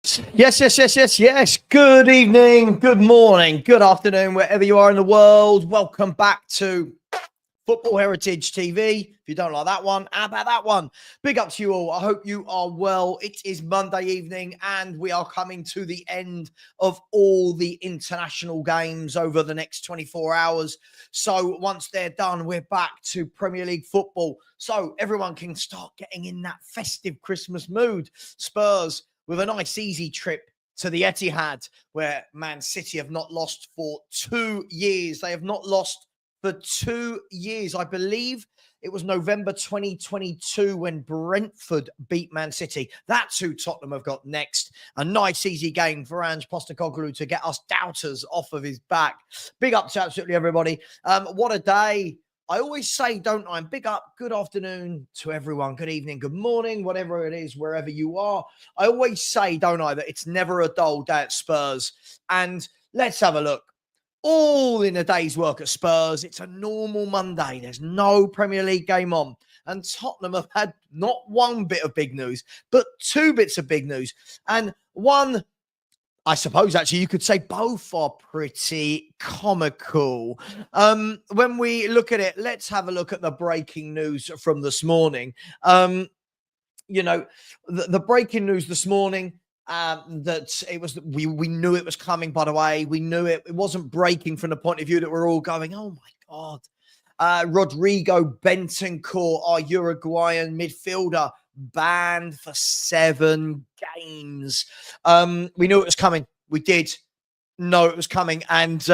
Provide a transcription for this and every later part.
Yes. Good evening, good morning, good afternoon, wherever you are in the world. Welcome back to Football Heritage TV. If you don't like that one, how about that one? Big up to you all. I hope you are well. It is Monday evening and we are coming to the end of all the international games over the next 24 hours. So once they're done, we're back to Premier League football. So everyone can start getting in that festive Christmas mood. Spurs with a nice easy trip to the Etihad, where Man City have not lost for 2 years. They have not lost for 2 years. I believe it was November 2022 when Brentford beat Man City. That's who Tottenham have got next. A nice, easy game for Ange Postecoglou to get us doubters off of his back. Big up to absolutely everybody. What a day. I always say, don't I? Big up, good afternoon to everyone. Good evening, good morning, whatever it is, wherever you are. I always say, don't I, that it's never a dull day at Spurs. And let's have a look. All in a day's work at Spurs. It's a normal Monday. There's no Premier League game on. And Tottenham have had not one bit of big news, but two bits of big news. And one, I suppose, actually, you could say both are pretty comical. When we look at it, let's have a look at the breaking news from this morning. The breaking news this morning, that it was, we knew it was coming, by the way. We knew it wasn't breaking from the point of view that we're all going, oh my God. Rodrigo Bentancur, our Uruguayan midfielder, banned for 7 games. We knew it was coming. We did know it was coming. And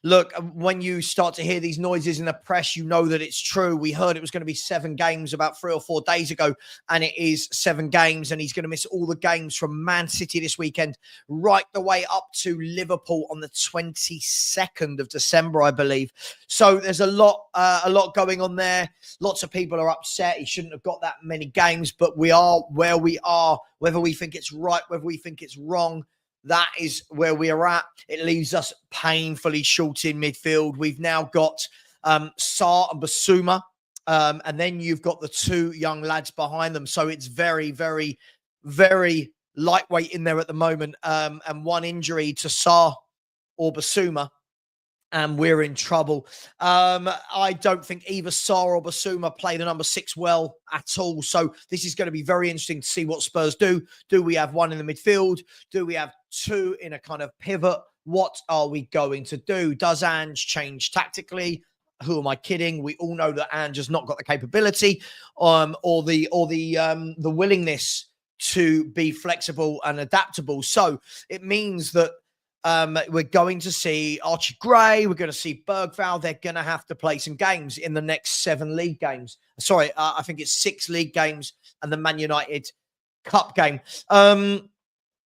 look, when you start to hear these noises in the press, you know that it's true. We heard it was going to be 7 games about 3 or 4 days ago, and it is 7 games, and he's going to miss all the games from Man City this weekend, right the way up to Liverpool on the 22nd of December, I believe. So there's a lot going on there. Lots of people are upset. He shouldn't have got that many games, but we are where we are, whether we think it's right, whether we think it's wrong. That is where we are at. It leaves us painfully short in midfield. We've now got Sarr and Basuma, and then you've got the 2 young lads behind them. So it's very, very, very lightweight in there at the moment. And one injury to Sarr or Basuma, and we're in trouble. I don't think either Sarr or Basuma play the number 6 well at all. So this is going to be very interesting to see what Spurs do. Do we have one in the midfield? Do we have 2 in a kind of pivot? What are we going to do? Does Ange change tactically? Who am I kidding? We all know that Ange has not got the capability or the willingness to be flexible and adaptable. So it means that we're going to see Archie Gray. We're going to see Bergvall. They're going to have to play some games in the next 7 league games. Sorry, I think it's 6 league games and the Man United Cup game.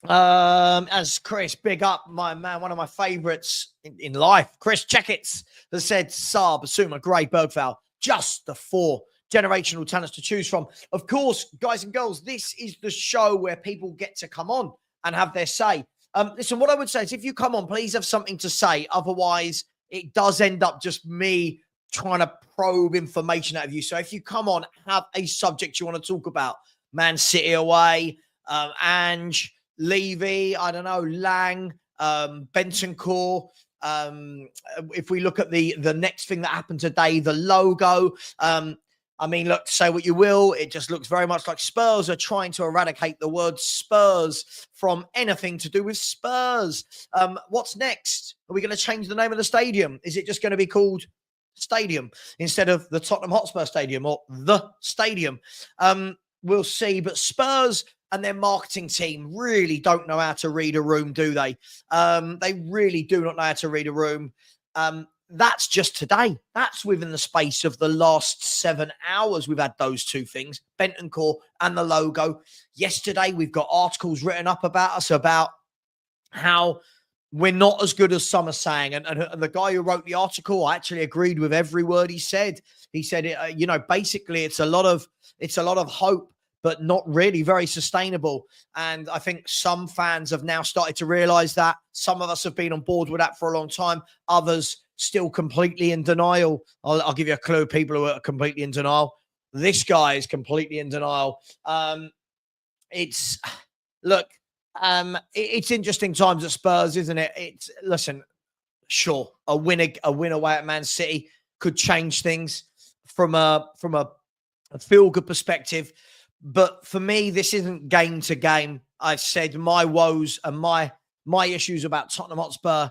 As Chris, big up, my man, one of my favourites in life, Chris Checkits, has said Sarr, Basuma, Gray, Bergvall, just the 4 generational talents to choose from. Of course, guys and girls, this is the show where people get to come on and have their say. Listen, what I would say is if you come on, please have something to say. Otherwise, it does end up just me trying to probe information out of you. So if you come on, have a subject you want to talk about. Man City away, Ange, Levy, I don't know, Lang, Bentancur. If we look at the next thing that happened today, the logo, I mean, look, say what you will. It just looks very much like Spurs are trying to eradicate the word Spurs from anything to do with Spurs. What's next? Are we going to change the name of the stadium? Is it just going to be called Stadium instead of the Tottenham Hotspur Stadium or the Stadium? We'll see. But Spurs and their marketing team really don't know how to read a room, do they? They really do not know how to read a room. That's just today. That's within the space of the last 7 hours. We've had those 2 things, Bentancur and the logo. Yesterday, we've got articles written up about us about how we're not as good as some are saying. And the guy who wrote the article, I actually agreed with every word he said. He said, basically it's a lot of hope, but not really very sustainable. And I think some fans have now started to realize that. Some of us have been on board with that for a long time. Others still completely in denial. I'll give you a clue. People who are completely in denial. This guy is completely in denial. Look, It's interesting times at Spurs, isn't it? Listen, sure, a win away at Man City could change things from a feel good perspective. But for me, this isn't game to game. I've said my woes and my issues about Tottenham Hotspur,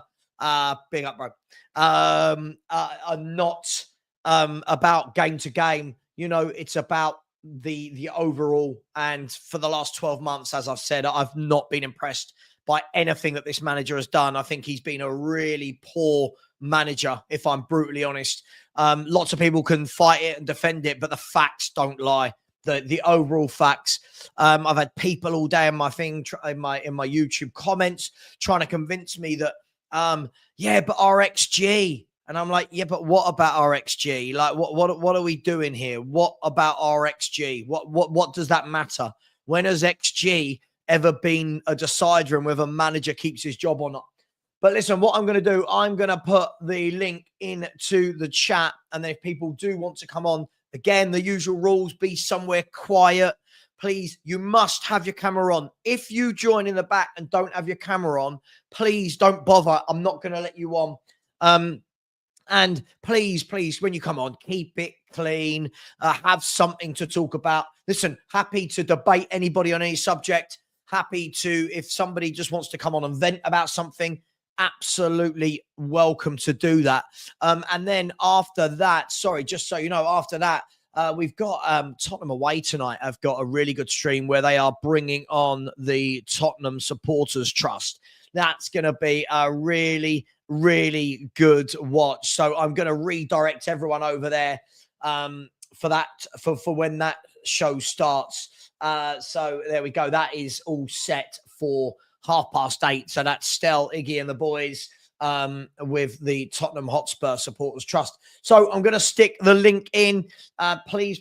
big up, bro, are not about game to game. You know, it's about the overall. And for the last 12 months, as I've said, I've not been impressed by anything that this manager has done. I think he's been a really poor manager, if I'm brutally honest. Lots of people can fight it and defend it, but the facts don't lie. The overall facts. I've had people all day in my thing, in my YouTube comments, trying to convince me that, yeah, but RXG. And I'm like, yeah, but what about RXG? Like, what are we doing here? What about RXG? What does that matter? When has XG ever been a decider in whether a manager keeps his job or not? But listen, what I'm going to do, I'm going to put the link into the chat. And then if people do want to come on, again, the usual rules, be somewhere quiet. Please, you must have your camera on. If you join in the back and don't have your camera on, please don't bother. I'm not going to let you on. And please, when you come on, keep it clean. Have something to talk about. Listen, happy to debate anybody on any subject. Happy to, if somebody just wants to come on and vent about something, absolutely welcome to do that. And then after that, sorry, just so you know, after that, we've got Tottenham away tonight. I've got a really good stream where they are bringing on the Tottenham Supporters Trust. That's going to be a really, really good watch. So I'm going to redirect everyone over there for that, for when that show starts. So there we go. That is all set for 8:30. So that's Stel, Iggy and the boys with the Tottenham Hotspur Supporters Trust. So I'm going to stick the link in. Please.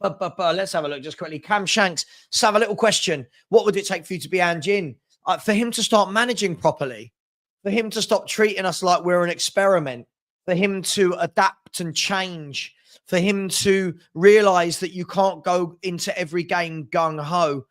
Let's have a look just quickly. Cam Shanks, let's have a little question. What would it take for you to be Ange in? For him to start managing properly, for him to stop treating us like we're an experiment, for him to adapt and change, for him to realize that you can't go into every game gung-ho.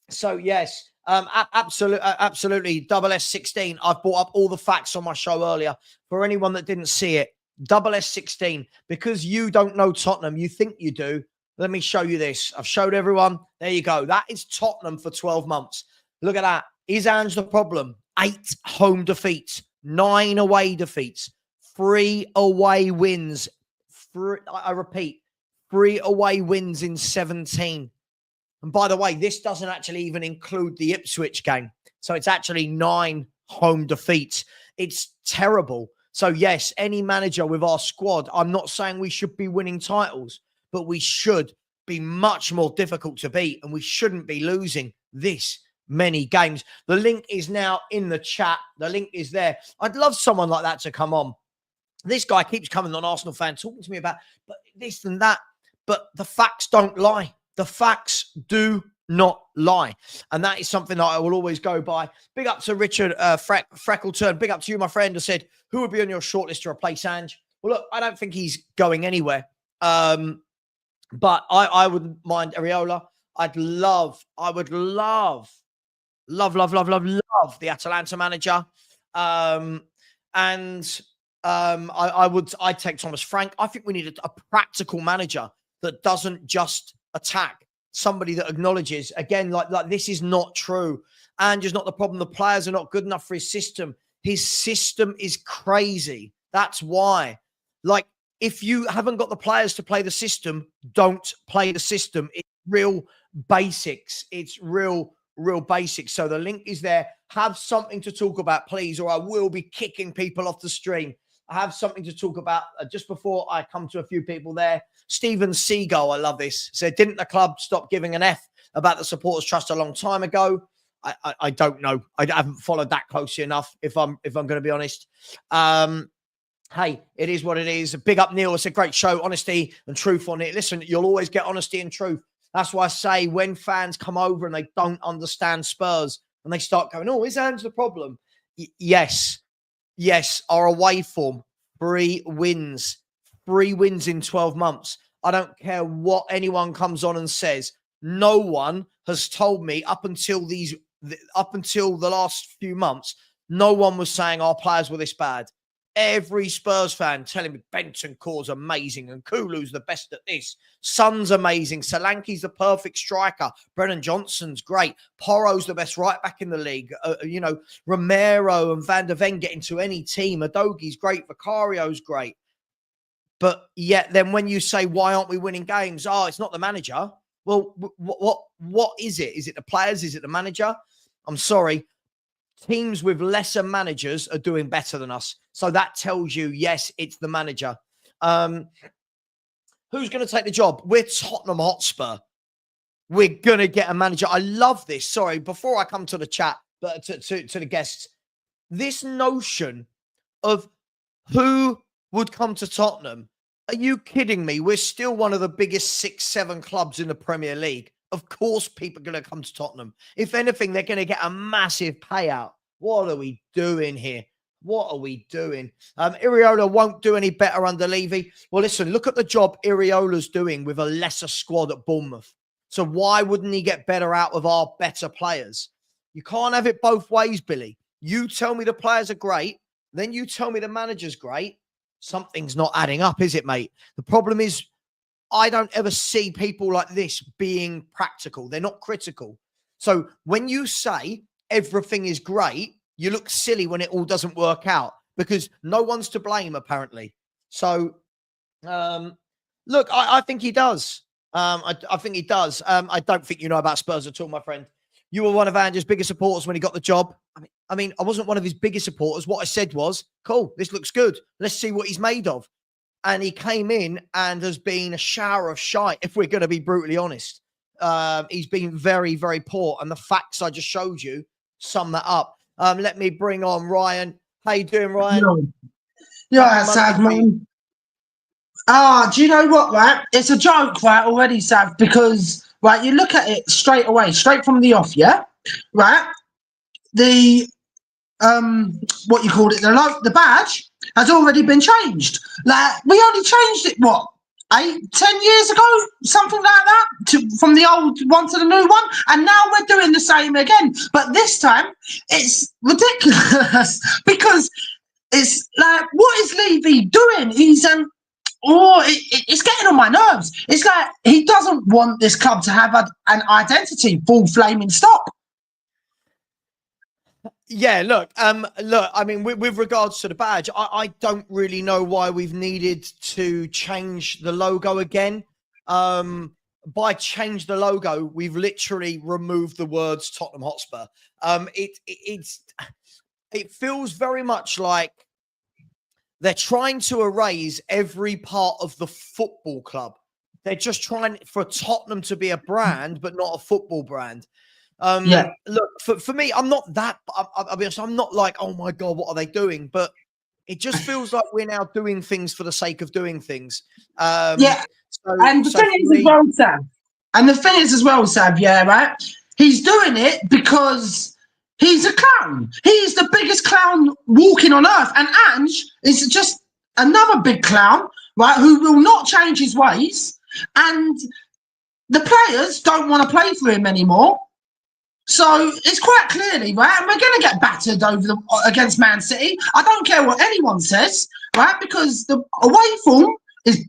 So, yes, absolutely. Double S16. I've brought up all the facts on my show earlier. For anyone that didn't see it, Double S16, because you don't know Tottenham, you think you do. Let me show you this. I've showed everyone. There you go. That is Tottenham for 12 months. Look at that. Is Ange the problem? 8 home defeats, 9 away defeats, 3 away wins. I repeat, 3 away wins in 17. And by the way, this doesn't actually even include the Ipswich game. So it's actually 9 home defeats. It's terrible. So yes, any manager with our squad, I'm not saying we should be winning titles, but we should be much more difficult to beat, and we shouldn't be losing this many games. The link is now in the chat. The link is there. I'd love someone like that to come on. This guy keeps coming on Arsenal fan, talking to me about but this and that, but the facts don't lie. The facts do not lie. And that is something that I will always go by. Big up to Richard Freckleton. Big up to you, my friend, who said, who would be on your shortlist to replace Ange? Well, look, I don't think he's going anywhere. But I wouldn't mind Areola. I would love the Atalanta manager. I'd take Thomas Frank. I think we need a practical manager that doesn't just attack, somebody that acknowledges, again, like this is not true. Ange is not the problem. The players are not good enough for his system. His system is crazy. That's why. Like, if you haven't got the players to play the system, don't play the system. It's real basics. It's real basics. So the link is there. Have something to talk about, please, or I will be kicking people off the stream. I have something to talk about just before I come to a few people there. Stephen Seagull, I love this, said, didn't the club stop giving an F about the Supporters Trust a long time ago? I don't know. I haven't followed that closely enough, if I'm going to be honest. Hey, it is what it is. Big up, Neil. It's a great show. Honesty and truth on it. Listen, you'll always get honesty and truth. That's why I say when fans come over and they don't understand Spurs and they start going, oh, is Ange the problem? Yes, our away form, 3 wins. 3 wins in 12 months. I don't care what anyone comes on and says. no one has told me up until the last few months, no one was saying our players were this bad. Every Spurs fan telling me Bentancur's amazing and Kulu's the best at this. Son's amazing. Solanke's the perfect striker. Brennan Johnson's great. Porro's the best right back in the league. Romero and Van der Ven get into any team. Adogi's great. Vicario's great. But yet then when you say, why aren't we winning games? Oh, it's not the manager. Well, what is it? Is it the players? Is it the manager? I'm sorry. Teams with lesser managers are doing better than us. So that tells you, yes, it's the manager. Who's going to take the job? We're Tottenham Hotspur. We're going to get a manager. I love this. Sorry, before I come to the chat, but to the guests, this notion of who would come to Tottenham. Are you kidding me? We're still one of the biggest 6-7 clubs in the Premier League. Of course, people are going to come to Tottenham. If anything, they're going to get a massive payout. What are we doing here? What are we doing? Iriola won't do any better under Levy. Well, listen, look at the job Iriola's doing with a lesser squad at Bournemouth. So why wouldn't he get better out of our better players? You can't have it both ways, Billy. You tell me the players are great, then you tell me the manager's great. Something's not adding up, is it, mate? The problem is, I don't ever see people like this being practical. They're not critical. So when you say everything is great, you look silly when it all doesn't work out because no one's to blame, apparently. So, look, I think he does. I think he does. I don't think you know about Spurs at all, my friend. You were one of Ange's biggest supporters when he got the job. I mean, I wasn't one of his biggest supporters. What I said was, cool, this looks good. Let's see what he's made of. And he came in and has been a shower of shite, if we're going to be brutally honest. He's been very, very poor. And the facts I just showed you sum that up. Let me bring on Ryan. How you doing, Ryan? Yeah, Sav, man. Do you know what, right? It's a joke, right, already, Sav, because, right, you look at it straight away, straight from the off, yeah? Right? The, what you call it, the badge has already been changed. Like, we only changed it, what, 8-10 years ago? Something like that? From the old one to the new one? And now we're doing the same again. But this time, it's ridiculous because it's like, what is Levy doing? He's, it's getting on my nerves. It's like he doesn't want this club to have an identity, full flaming stop. Yeah, look, I mean, with regards to the badge, I don't really know why we've needed to change the logo again. By change the logo, we've literally removed the words Tottenham Hotspur. It feels very much like they're trying to erase every part of the football club. They're just trying for Tottenham to be a brand, but not a football brand. Look, for me, I'm not that, I'll be honest, I'm not like, oh my God, what are they doing? But it just feels like we're now doing things for the sake of doing things. And the thing is as well, Sav, yeah, right? He's doing it because he's a clown. He's the biggest clown walking on earth. And Ange is just another big clown, right, who will not change his ways. And the players don't want to play for him anymore. So it's quite clearly, right, and we're going to get battered against Man City. I don't care what anyone says, right, because the away form is,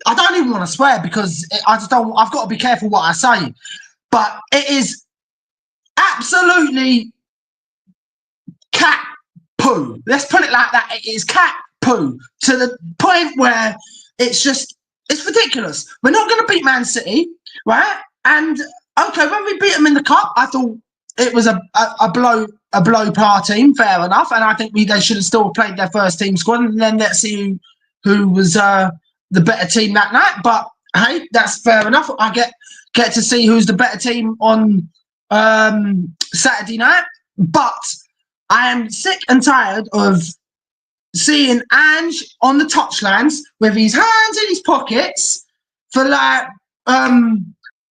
I don't even want to swear because I've got to be careful what I say, but it is absolutely cat poo. Let's put it like that. It is cat poo to the point where it's ridiculous. We're not going to beat Man City, right, and okay, when we beat them in the cup, I thought it was a blow par team, fair enough, and I think they should have still played their first team squad, and then let's see who was the better team that night. But hey, that's fair enough. I get to see who's the better team on Saturday night. But I am sick and tired of seeing Ange on the touchlines with his hands in his pockets for like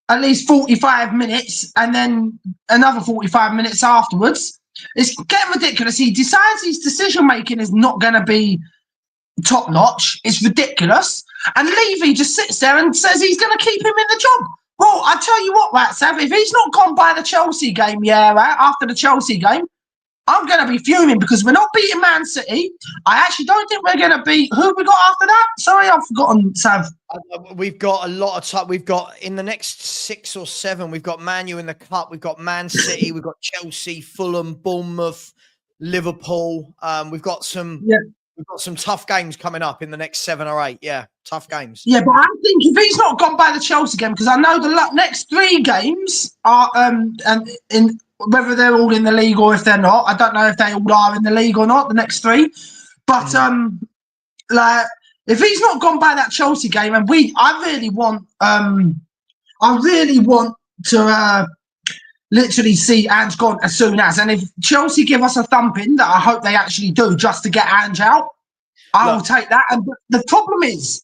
at least 45 minutes and then another 45 minutes afterwards. It's getting ridiculous. He decides his decision-making is not going to be top-notch. It's ridiculous. And Levy just sits there and says he's going to keep him in the job. Well, I tell you what, right, Sav, if he's not gone by the Chelsea game, right, after the Chelsea game, I'm going to be fuming because we're not beating Man City. I actually don't think we're going to beat... Who have we got after that? Sorry, I've forgotten, Sav. We've got a lot of time. We've got, in the next 6 or 7, we've got Man U in the Cup. We've got Man City. We've got Chelsea, Fulham, Bournemouth, Liverpool. We've got some... Yeah. We've got some tough games coming up in the next 7 or 8. Yeah, tough games. Yeah, but I think if he's not gone by the Chelsea game, because I know the next 3 games are, and in whether they're all in the league or if they're not, I don't know if they all are in the league or not. The next 3, but like if he's not gone by that Chelsea game, and I really want to literally see Ange gone as soon as. And if Chelsea give us a thumping, that I hope they actually do, just to get Ange out, I will take that. And the problem is...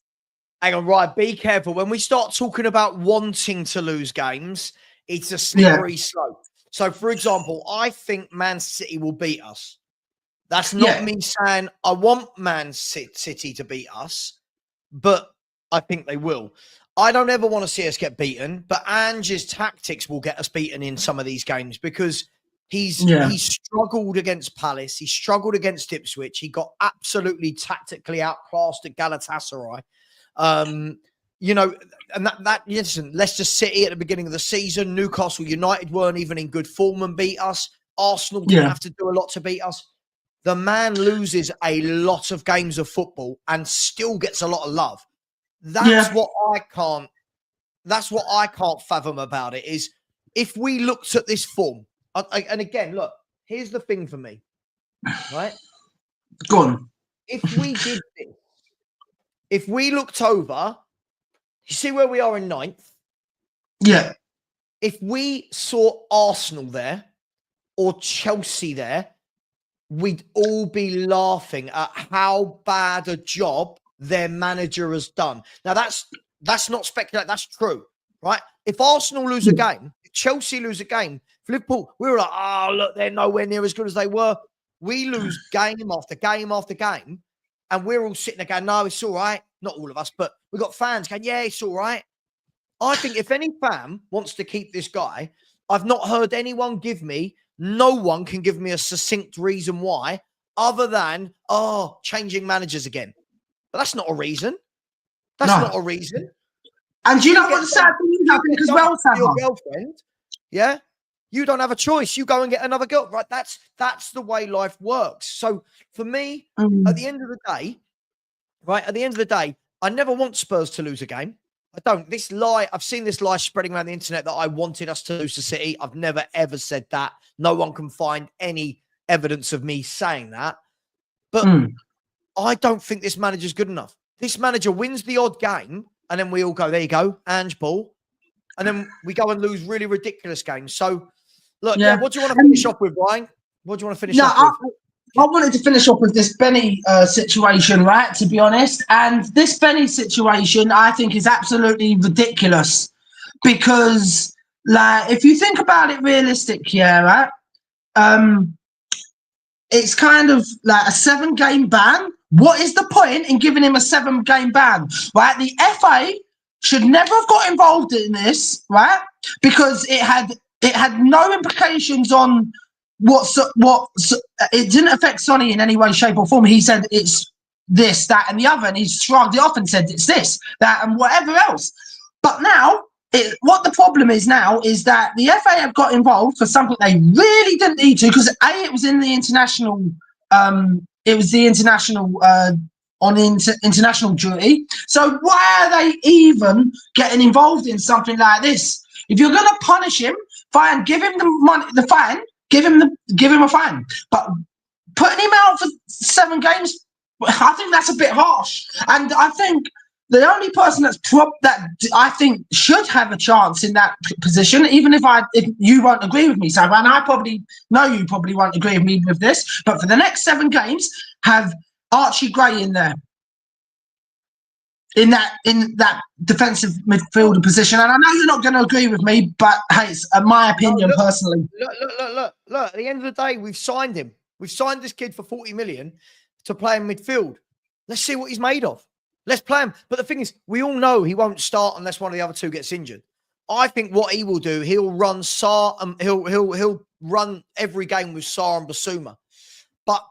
Hang on, right, be careful. When we start talking about wanting to lose games, it's a slippery slope. So, for example, I think Man City will beat us. That's not me saying I want Man City to beat us, but I think they will. I don't ever want to see us get beaten, but Ange's tactics will get us beaten in some of these games because he's struggled against Palace. He struggled against Ipswich. He got absolutely tactically outclassed at Galatasaray. You know, and listen, Leicester City at the beginning of the season, Newcastle United weren't even in good form and beat us. Arsenal didn't have to do a lot to beat us. The man loses a lot of games of football and still gets a lot of love. That's what I can't fathom about it is if we looked at this form, and again, look, here's the thing for me, right? Go on. If we did this, if we looked over, you see where we are in 9th? Yeah. If we saw Arsenal there or Chelsea there, we'd all be laughing at how bad a job their manager has done. Now, that's not speculative. That's true, right? If Arsenal lose a game, if Chelsea lose a game, if Liverpool, we were like, oh, look, they're nowhere near as good as they were. We lose game after game after game, and we're all sitting there going, no, it's all right. Not all of us, but we've got fans going, yeah, it's all right. I think if any fan wants to keep this guy, I've not heard anyone no one can give me a succinct reason why, other than, changing managers again. But that's not a reason. That's not a reason. And do you know what the sad thing is, I think, as well, Savva? Your girlfriend, yeah? You don't have a choice. You go and get another girl, right? That's the way life works. So for me, at the end of the day, right, I never want Spurs to lose a game. I don't. This lie, I've seen this lie spreading around the internet that I wanted us to lose to City. I've never, ever said that. No one can find any evidence of me saying that. But I don't think this manager's good enough. This manager wins the odd game, and then we all go, there you go, Ange ball. And then we go and lose really ridiculous games. So, look, what do you want to finish off with, Brian? What do you want to finish off with? I wanted to finish off with this Benny situation, right, to be honest. And this Benny situation, I think, is absolutely ridiculous. Because, like, if you think about it realistically, right, it's kind of like a 7-game ban. What is the point in giving him a 7-game ban, right? The FA should never have got involved in this, right? Because it had no implications on it didn't affect Sonny in any way, shape, or form. He said it's this, that, and the other, and he shrugged it off and said it's this, that, and whatever else. But now, what the problem is now is that the FA have got involved for something they really didn't need to, because it was in the international. It was the international on international duty. So why are they even getting involved in something like this? If you're going to punish him, fine, give him the money, the fine. Give him a fine, but putting him out for 7 games, I think that's a bit harsh. And I think the only person that I think should have a chance in that position, even if you won't agree with me, Savva, and I probably know you probably won't agree with me with this, but for the next 7 games, have Archie Gray in there. In that defensive midfielder position. And I know you're not going to agree with me, but hey, it's my opinion personally. Look. At the end of the day, we've signed him. We've signed this kid for 40 million to play in midfield. Let's see what he's made of. Let's play him. But the thing is, we all know he won't start unless one of the other 2 gets injured. I think what he will do, he'll run Sarr and he'll run every game with Sarr and Basuma. But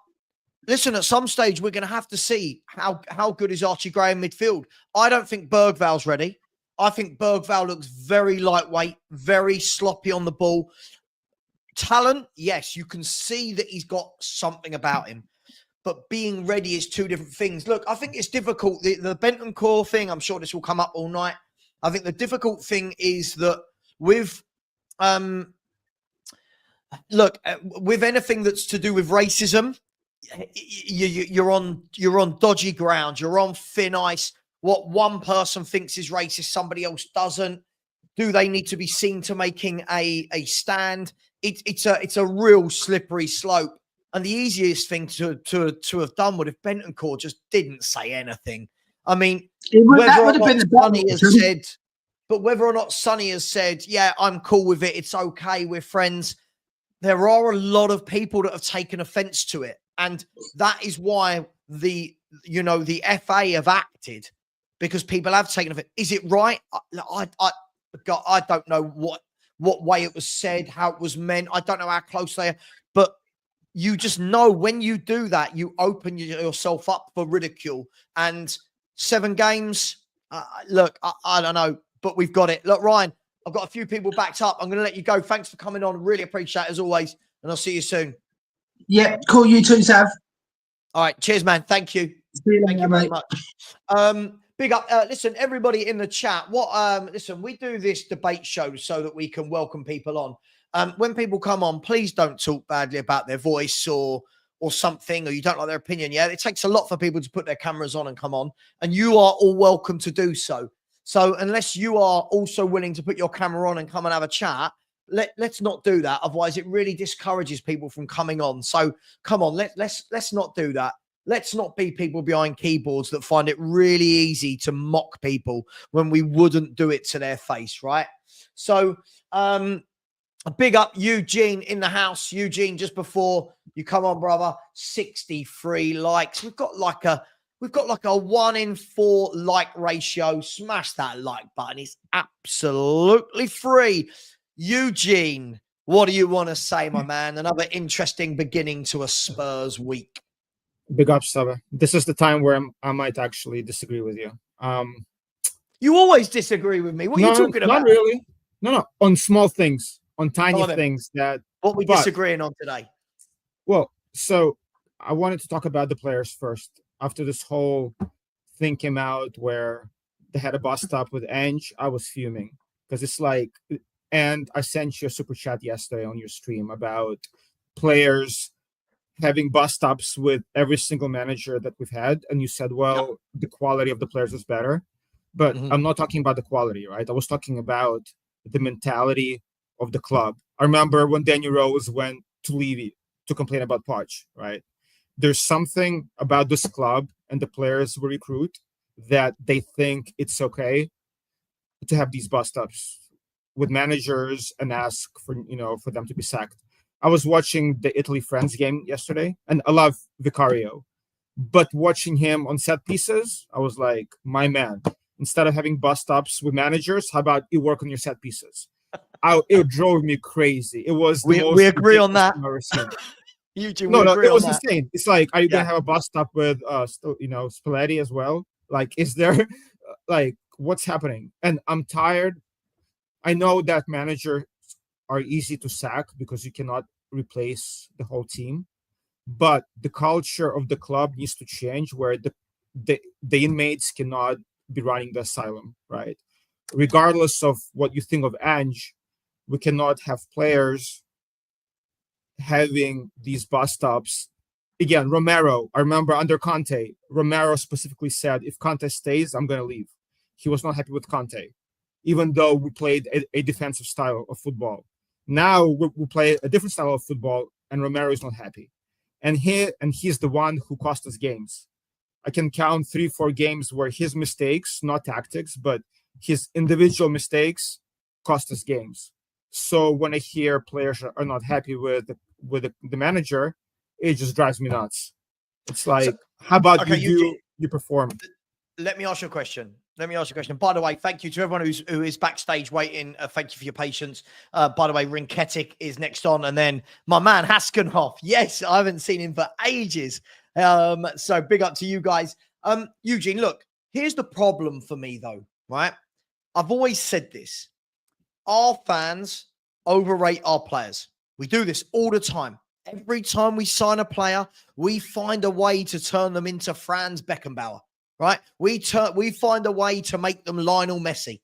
listen, at some stage we're going to have to see how good is Archie Gray in midfield. I don't think Bergval's ready. I think Bergval looks very lightweight, very sloppy on the ball. Talent, yes, you can see that he's got something about him. But being ready is two different things. Look, I think it's difficult. The Bentancur thing, I'm sure this will come up all night. I think the difficult thing is that with, with anything that's to do with racism, you're on dodgy ground. You're on thin ice. What one person thinks is racist, somebody else doesn't. Do they need to be seen to making a stand? It's a real slippery slope. And the easiest thing to have done would have Bentancur just didn't say anything. I mean, whether or not Sonny has said, yeah, I'm cool with it. It's okay. We're friends. There are a lot of people that have taken offense to it. And that is why the FA have acted, because people have taken offense. Is it right? I don't know what way it was said, how it was meant. I don't know how close they are. But you just know when you do that, you open yourself up for ridicule. And 7 games, look, I don't know, but we've got it. Look, Ryan, I've got a few people backed up. I'm going to let you go. Thanks for coming on. Really appreciate it as always. And I'll see you soon. Yeah, cool. You too, Sav. All right. Cheers, man. Thank you. Thank you very much. Big up. Listen, everybody in the chat. Listen, we do this debate show so that we can welcome people on. When people come on, please don't talk badly about their voice or something, or you don't like their opinion. Yeah, it takes a lot for people to put their cameras on and come on, and you are all welcome to do so. So unless you are also willing to put your camera on and come and have a chat, let's not do that. Otherwise, it really discourages people from coming on. So come on, let's not do that. Let's not be people behind keyboards that find it really easy to mock people when we wouldn't do it to their face, right? So a big up Eugene in the house. Eugene, just before you come on, brother, 63 likes. We've got like a 1 in 4 like ratio. Smash that like button. It's absolutely free. Eugene, what do you want to say, my man? Another interesting beginning to a Spurs week. Big up, Savva. This is the time where I might actually disagree with you. You always disagree with me. What are you talking about? Not really. No. On small things, on tiny things that. What we disagreeing on today? Well, so I wanted to talk about the players first. After this whole thing came out where they had a bus stop with Ange, I was fuming because it's like, and I sent you a super chat yesterday on your stream about players having bus stops with every single manager that we've had. And you said, well, the quality of the players is better. But I'm not talking about the quality, right? I was talking about the mentality of the club. I remember when Danny Rose went to Levy to complain about Poch, right? There's something about this club and the players we recruit that they think it's okay to have these bus stops with managers and ask for them to be sacked. I was watching the Italy France game yesterday, and I love Vicario. But watching him on set pieces, I was like, my man, instead of having bus stops with managers, how about you work on your set pieces? It drove me crazy. It was we agree on that. It was insane. It's like, are you going to have a bus stop with Spalletti as well? Like, is there what's happening? And I'm tired. I know that managers are easy to sack because you cannot replace the whole team, but the culture of the club needs to change where the inmates cannot be running the asylum, right? Regardless of what you think of Ange, we cannot have players having these bus stops. Again, Romero, I remember under Conte, Romero specifically said, if Conte stays, I'm going to leave. He was not happy with Conte, even though we played a defensive style of football. Now we play a different style of football, and Romero is not happy. And he's the one who cost us games. I can count 3-4 games where his mistakes, not tactics, but his individual mistakes cost us games. So when I hear players are not happy with the manager, it just drives me nuts. It's like, how about you perform? Let me ask you a question. let me ask you a question. By the way, thank you to everyone who is backstage waiting. Thank you for your patience. By the way, Rinketic is next on. And then my man, Haskenhoff. Yes, I haven't seen him for ages. So big up to you guys. Eugene, look, here's the problem for me, though, right? I've always said this. Our fans overrate our players. We do this all the time. Every time we sign a player, we find a way to turn them into Franz Beckenbauer, right? We find a way to make them Lionel Messi.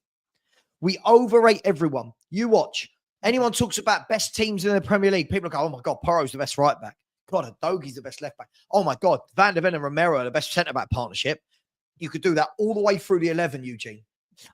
We overrate everyone. You watch. Anyone talks about best teams in the Premier League, people go, oh my God, Porro's the best right back. God, Adoghi's the best left back. Oh my God, Van der Ven and Romero are the best centre back partnership. You could do that all the way through the 11, Eugene.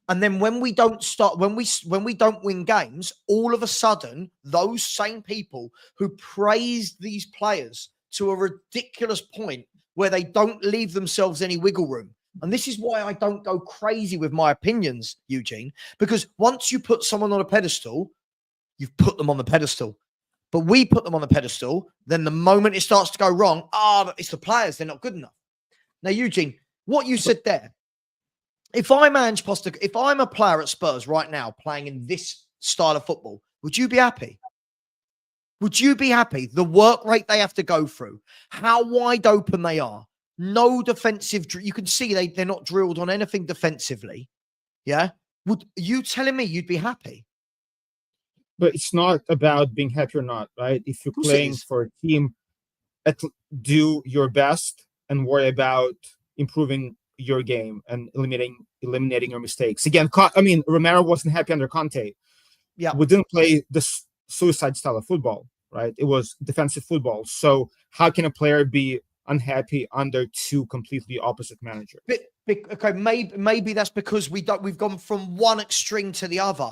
And then when we don't win games, all of a sudden, those same people who praised these players to a ridiculous point where they don't leave themselves any wiggle room. And this is why I don't go crazy with my opinions, Eugene, because once you put someone on a pedestal, you've put them on the pedestal. But we put them on the pedestal, then the moment it starts to go wrong, it's the players, they're not good enough. Now, Eugene, what you said there, if I'm Ange Postecoglou, if I'm a player at Spurs right now playing in this style of football, would you be happy? Would you be happy? The work rate they have to go through, how wide open they are, no defensive. You can see they're not drilled on anything defensively. Yeah. Would you telling me you'd be happy? But it's not about being happy or not, right? If you're playing for a team, do your best and worry about improving your game and eliminating your mistakes. Again, Romero wasn't happy under Conte. Yeah, we didn't play the suicide style of football, right? It was defensive football. So how can a player be unhappy under two completely opposite managers? Okay, maybe that's because we've gone from one extreme to the other.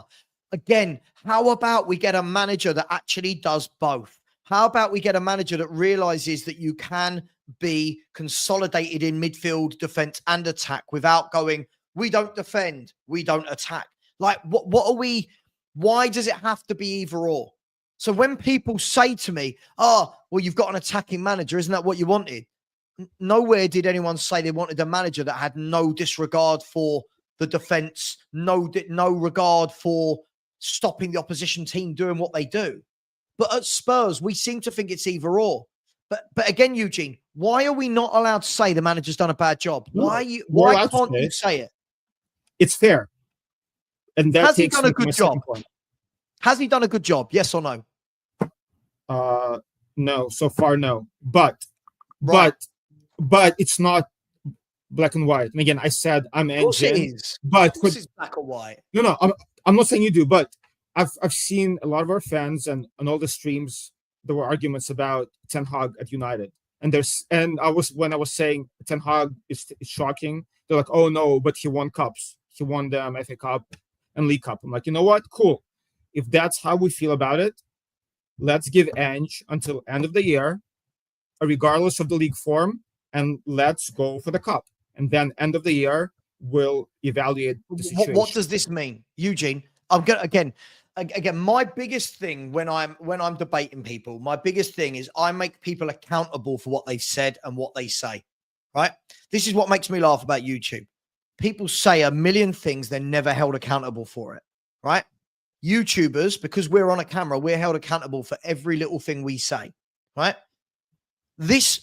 Again, how about we get a manager that actually does both? How about we get a manager that realizes that you can be consolidated in midfield, defense, and attack without going, we don't defend, we don't attack. Like, what are we? Why does it have to be either or? So when people say to me, well, you've got an attacking manager, isn't that what you wanted? Nowhere did anyone say they wanted a manager that had no disregard for the defense, no regard for stopping the opposition team doing what they do. But at Spurs, we seem to think it's either or. But again, Eugene, why are we not allowed to say the manager's done a bad job? Why can't you say it? It's fair. And that has he done a good job? Has he done a good job? Yes or no? No, so far no. But it's not black and white. And again, I said I'm Ange. It is. But it's black or white. No, I'm not saying you do, but I've seen a lot of our fans and on all the streams there were arguments about Ten Hag at United. And when I was saying Ten Hag is shocking, they're like, oh no, but he won cups. He won the FA Cup and League Cup. I'm like, you know what? Cool. If that's how we feel about it, let's give Ange until end of the year, regardless of the league form, and let's go for the cup. And then end of the year, we'll evaluate the situation. What does this mean, Eugene? I'm gonna again. My biggest thing when I'm debating people, my biggest thing is I make people accountable for what they've said and what they say. Right? This is what makes me laugh about YouTube. People say a million things, they're never held accountable for it. Right? YouTubers, because we're on a camera, we're held accountable for every little thing we say. Right? This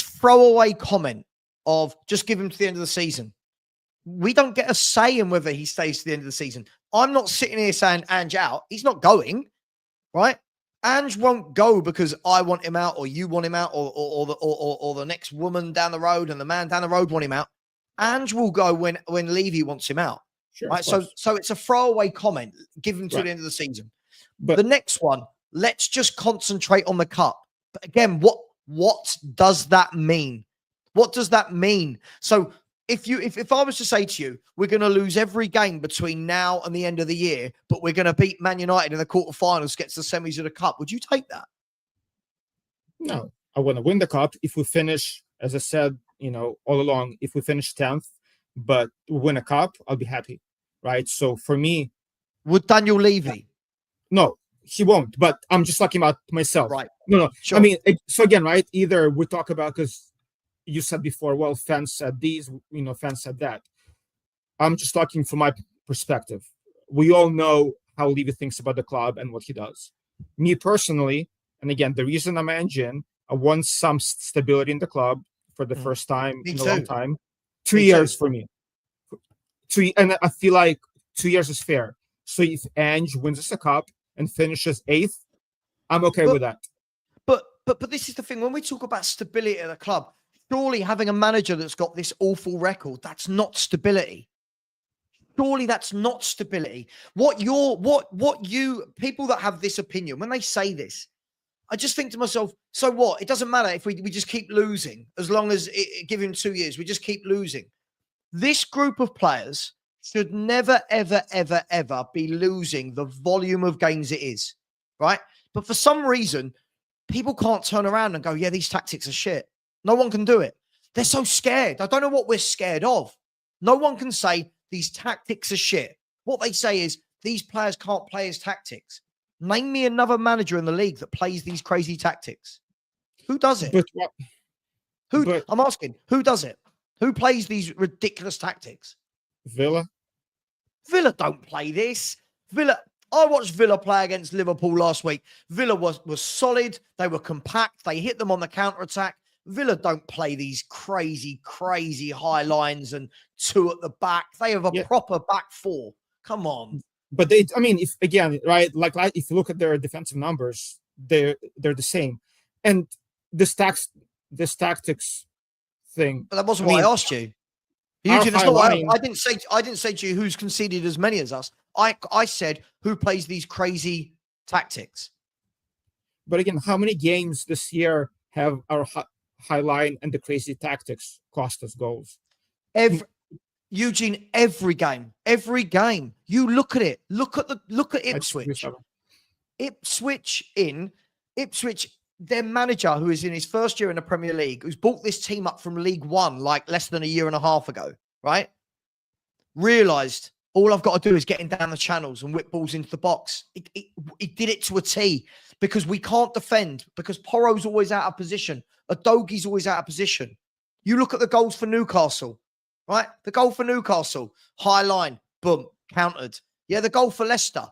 throwaway comment of just give him to the end of the season. We don't get a say in whether he stays to the end of the season. I'm not sitting here saying Ange out. He's not going, right? Ange won't go because I want him out or you want him out or the next woman down the road and the man down the road want him out. Ange will go when Levy wants him out. Sure, right? So it's a throwaway comment. Give him to the end of the season. But the next one, let's just concentrate on the cup. But again, what does that mean? What does that mean? So if I was to say to you, we're going to lose every game between now and the end of the year, but we're going to beat Man United in the quarterfinals, get to the semis of the cup, would you take that? No, I want to win the cup. If we finish, as I said, all along, if we finish 10th, but we win a cup, I'll be happy, right? So for me, would Daniel Levy? No, he won't. But I'm just talking about myself. Right. No. Sure. I mean, so again, right? Either we talk about because you said before, well, fans said these, fans said that. I'm just talking from my perspective. We all know how Levy thinks about the club and what he does. Me personally, and again, the reason I'm Ange, I want some stability in the club for the first time in a long time. 2 years for me. And I feel like 2 years is fair. So if Ange wins us a cup and finishes 8th, I'm okay with that. But this is the thing. When we talk about stability at a club, surely having a manager that's got this awful record, that's not stability. Surely that's not stability. What you people that have this opinion, when they say this, I just think to myself, so what? It doesn't matter if we just keep losing, as long as give him 2 years, we just keep losing. This group of players should never, ever, ever, ever be losing the volume of games it is, right? But for some reason, people can't turn around and go, yeah, these tactics are shit. No one can do it. They're so scared. I don't know what we're scared of. No one can say these tactics are shit. What they say is these players can't play his tactics. Name me another manager in the league that plays these crazy tactics. Who does it? I'm asking, who does it? Who plays these ridiculous tactics? Villa. Villa don't play this. I watched Villa play against Liverpool last week. Villa was solid. They were compact. They hit them on the counter-attack. Villa don't play these crazy, crazy high lines and 2 at the back. They have a proper back 4. Come on. But if if you look at their defensive numbers, they're the same. And this tactics thing. But that wasn't what I asked you. Eugene, that's not what I didn't say to you who's conceded as many as us. I said who plays these crazy tactics. But again, how many games this year have our high line and the crazy tactics cost us goals? Eugene, every game. You look at it. Look at Ipswich. Ipswich, their manager, who is in his first year in the Premier League, who's brought this team up from League One like less than a year and a half ago, right? Realised all I've got to do is get him down the channels and whip balls into the box. He did it to a T because we can't defend, because Porro's always out of position. Adogi's always out of position. You look at the goals for Newcastle, right? The goal for Newcastle, high line, boom, countered. Yeah, the goal for Leicester,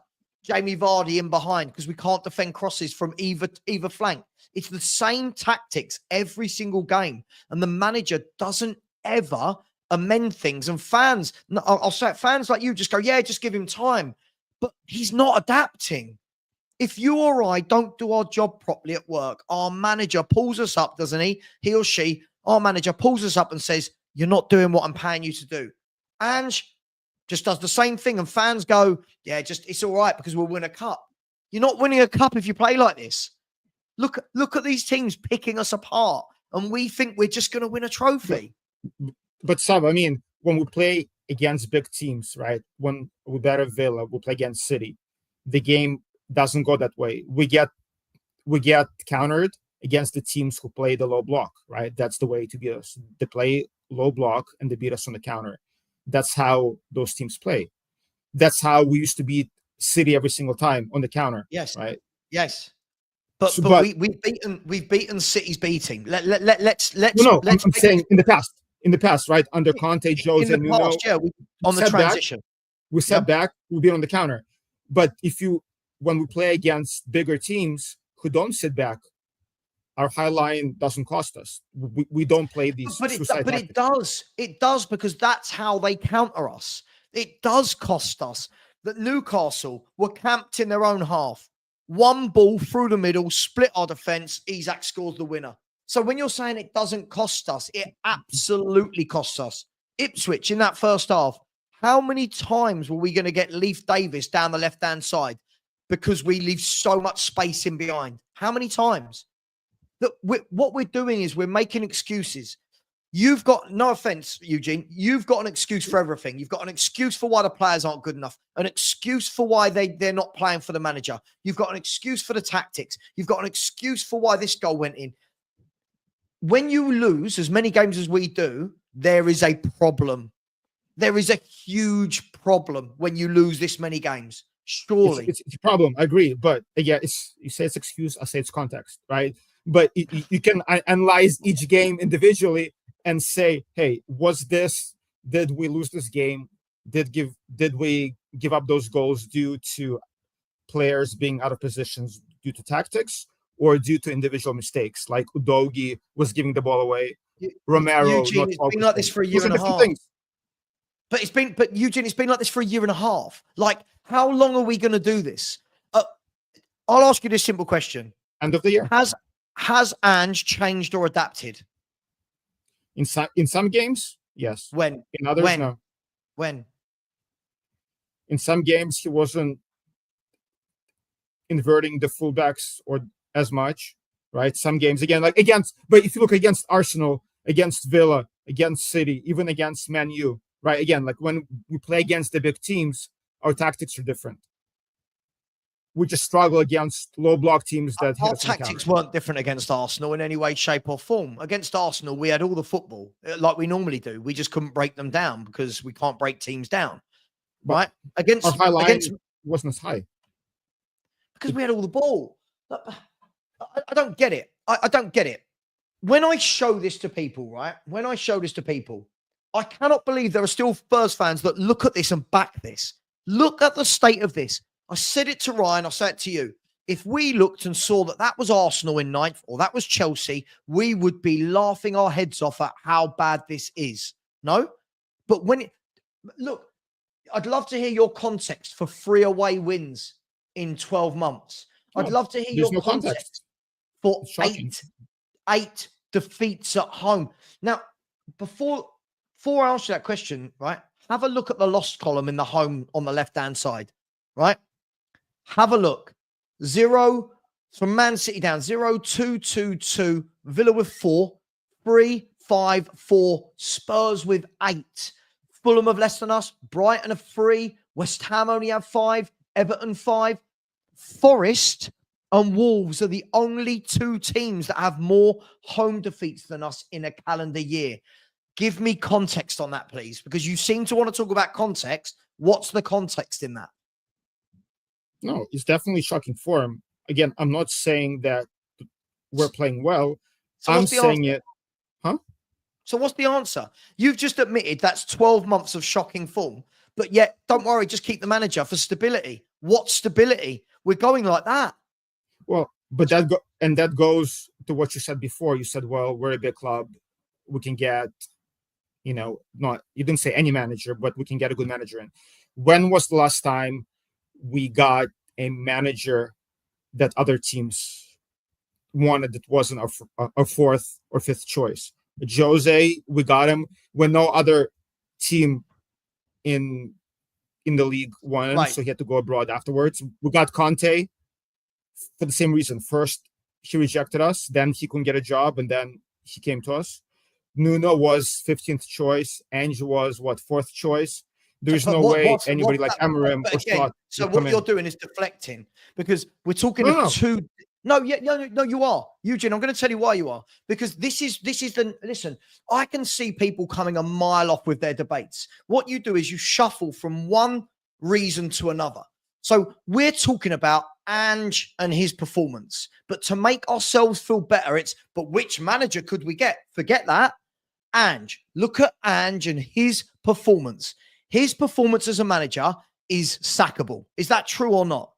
Jamie Vardy in behind because we can't defend crosses from either flank. It's the same tactics every single game. And the manager doesn't ever amend things. And fans, I'll say it, fans like you just go, yeah, just give him time. But he's not adapting. If you or I don't do our job properly at work, our manager pulls us up, doesn't he? He or she, our manager pulls us up and says, you're not doing what I'm paying you to do. Ange just does the same thing. And fans go, yeah, it's all right because we'll win a cup. You're not winning a cup if you play like this. Look at these teams picking us apart. And we think we're just going to win a trophy. But Savva, when we play against big teams, right? When we beat Villa, we play against City. The game doesn't go that way. We get countered against the teams who play the low block, right? That's the way to beat us. They play low block and they beat us on the counter. That's how those teams play. That's how we used to beat City every single time on the counter. Yes. Right. Yes. But we've beaten City's beating. Let's. I'm saying in the past, right? Under Conte, Jose, in the past, on the transition. We sat back, we beat on the counter. But when we play against bigger teams who don't sit back, our high line doesn't cost us. We don't play these. But it does. It does, because that's how they counter us. It does cost us. That Newcastle were camped in their own half. One ball through the middle, split our defence. Isak scores the winner. So when you're saying it doesn't cost us, it absolutely costs us. Ipswich in that first half, how many times were we going to get Leif Davis down the left-hand side because we leave so much space in behind? How many times? What we're doing is we're making excuses. You've got, no offense, Eugene, you've got an excuse for everything. You've got an excuse for why the players aren't good enough, an excuse for why they're not playing for the manager. You've got an excuse for the tactics. You've got an excuse for why this goal went in. When you lose as many games as we do, there is a problem. There is a huge problem when you lose this many games. Surely. It's a problem. I agree. But yeah, you say it's excuse, I say it's context, right? But you can analyze each game individually and say, hey, did we lose this game did we give up those goals due to players being out of positions due to tactics or due to individual mistakes? Like Udogie was giving the ball away, Romero Eugene, not it's focusing. been like this for a year and a half. But Eugene, it's been like this for a year and a half. Like, how long are we going to do this? I'll ask you this simple question: End of the year. Has Ange changed or adapted? In some games, yes. When? In others, no. When? In some games, he wasn't inverting the fullbacks or as much, right? Some games, again, like but if you look against Arsenal, against Villa, against City, even against Man U, right? Again, like when we play against the big teams, our tactics are different. We just struggle against low block teams that our tactics weren't different against Arsenal in any way, shape, or form. Against Arsenal, we had all the football like we normally do. We just couldn't break them down because we can't break teams down, right? Our high line wasn't as high because we had all the ball. I don't get it. I don't get it. When I show this to people, right? When I show this to people, I cannot believe there are still Spurs fans that look at this and back this. Look at the state of this. I said it to Ryan, I'll say it to you. If we looked and saw that was Arsenal in ninth or that was Chelsea, we would be laughing our heads off at how bad this is. No? But look, I'd love to hear your context for 3 away wins in 12 months. I'd love to hear your context for 8 defeats at home. Now, before I answer that question, right, have a look at the lost column in the home on the left-hand side, right? Have a look. 0 from Man City down. 0, 2, 2, 2. Villa with 4. 3, 5, 4. Spurs with 8. Fulham have less than us. Brighton have 3. West Ham only have 5. Everton 5. Forest and Wolves are the only 2 teams that have more home defeats than us in a calendar year. Give me context on that, please, because you seem to want to talk about context. What's the context in that? No, it's definitely shocking form. Again, I'm not saying that we're playing well. So I'm saying it. Huh? So what's the answer? You've just admitted that's 12 months of shocking form, but yet, don't worry, just keep the manager for stability. What stability? We're going like that. Well, but that goes to what you said before. You said, well, we're a big club. We can get, you didn't say any manager, but we can get a good manager in. When was the last time we got a manager that other teams wanted that wasn't our 4th or 5th choice? Jose, we got him when no other team in the league won, right. So he had to go abroad afterwards. We got Conte for the same reason. First, he rejected us, then he couldn't get a job, and then he came to us. Nuno was 15th choice. Ange was 4th choice. There's no way anybody like Amorim or Scott. So what you're doing is deflecting because we're talking of two. No, you are, Eugene. I'm going to tell you why you are, because this is listen. I can see people coming a mile off with their debates. What you do is you shuffle from one reason to another. So we're talking about Ange and his performance, but to make ourselves feel better, but which manager could we get? Forget that. Ange. Look at Ange and his performance. His performance as a manager is sackable. Is that true or not?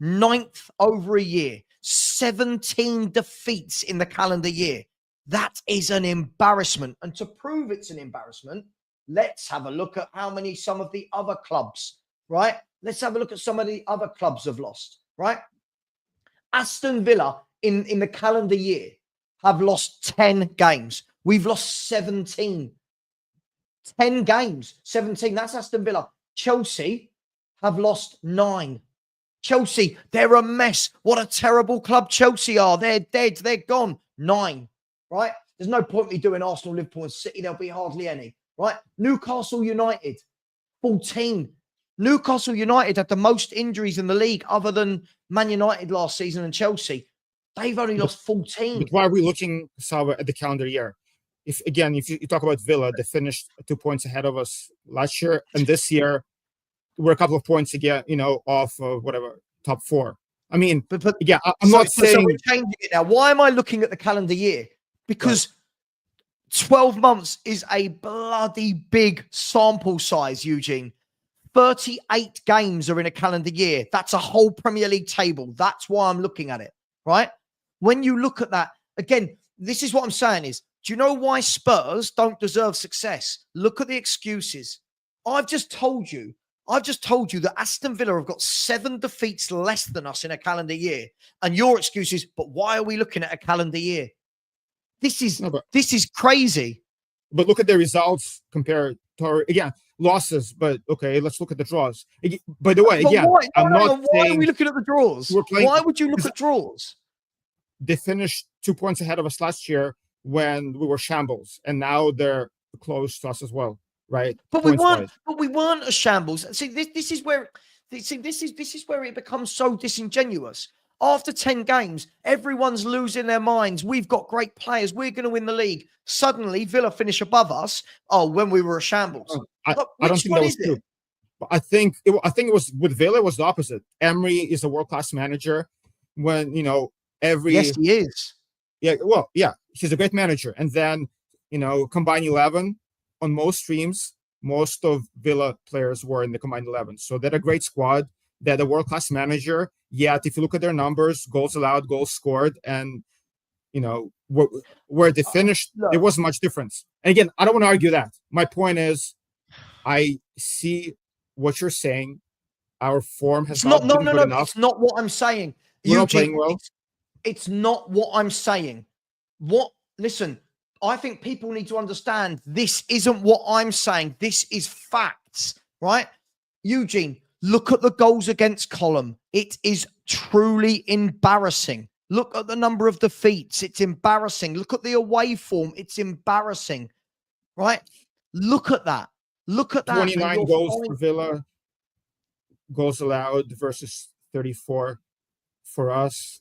9th over a year, 17 defeats in the calendar year. That is an embarrassment. And to prove it's an embarrassment, let's have a look at how many some of the other clubs, right? Let's have a look at some of the other clubs have lost, right? Aston Villa in the calendar year have lost 10 games. We've lost 17. 10 games, 17. That's Aston Villa. Chelsea have lost 9. Chelsea, they're a mess. What a terrible club Chelsea are. They're dead. They're gone. 9, right? There's no point me doing Arsenal, Liverpool and City. There'll be hardly any, right? Newcastle United, 14. Newcastle United had the most injuries in the league other than Man United last season and Chelsea. They've only lost 14. But why are we looking, Savva, at the calendar year? If you talk about Villa, they finished 2 points ahead of us last year, and this year we're a couple of points again, off whatever top 4. I mean, but yeah, I'm not saying. So we're changing it now. Why am I looking at the calendar year? Because 12 months is a bloody big sample size, Eugene. 38 games are in a calendar year. That's a whole Premier League table. That's why I'm looking at it, right? When you look at that, again, this is what I'm saying is, do you know why Spurs don't deserve success? Look at the excuses. I've just told you that Aston Villa have got 7 defeats less than us in a calendar year. And your excuse is, but why are we looking at a calendar year? This is crazy. But look at the results compared to, again, losses. But okay, let's look at the draws. By the way, again, why saying are we looking at the draws? Why would you look at draws? They finished 2 points ahead of us last year when we were shambles, and now they're close to us as well, right? But we weren't a shambles. See, this is where it becomes so disingenuous. After 10 games, everyone's losing their minds. We've got great players. We're going to win the league. Suddenly, Villa finish above us. Oh, when we were a shambles. I don't think that was true. I think it was with Villa. It was the opposite. Emery is a world-class manager. When yes, he is. Yeah, well, yeah, he's a great manager. And then combined 11 on most streams, most of Villa players were in the combined 11. So they're a great squad. They're a world-class manager. Yet, if you look at their numbers, goals allowed, goals scored, and where they finished, there wasn't much difference. And again, I don't want to argue that. My point is, I see what you're saying. Our form has not been good enough. It's not what I'm saying. We're not playing well. It's not what I'm saying. Listen, I think people need to understand this isn't what I'm saying. This is facts, right? Eugene, look at the goals against column. It is truly embarrassing. Look at the number of defeats. It's embarrassing. Look at the away form. It's embarrassing, right? Look at that. 29 goals for Villa. Goals allowed versus 34 for us.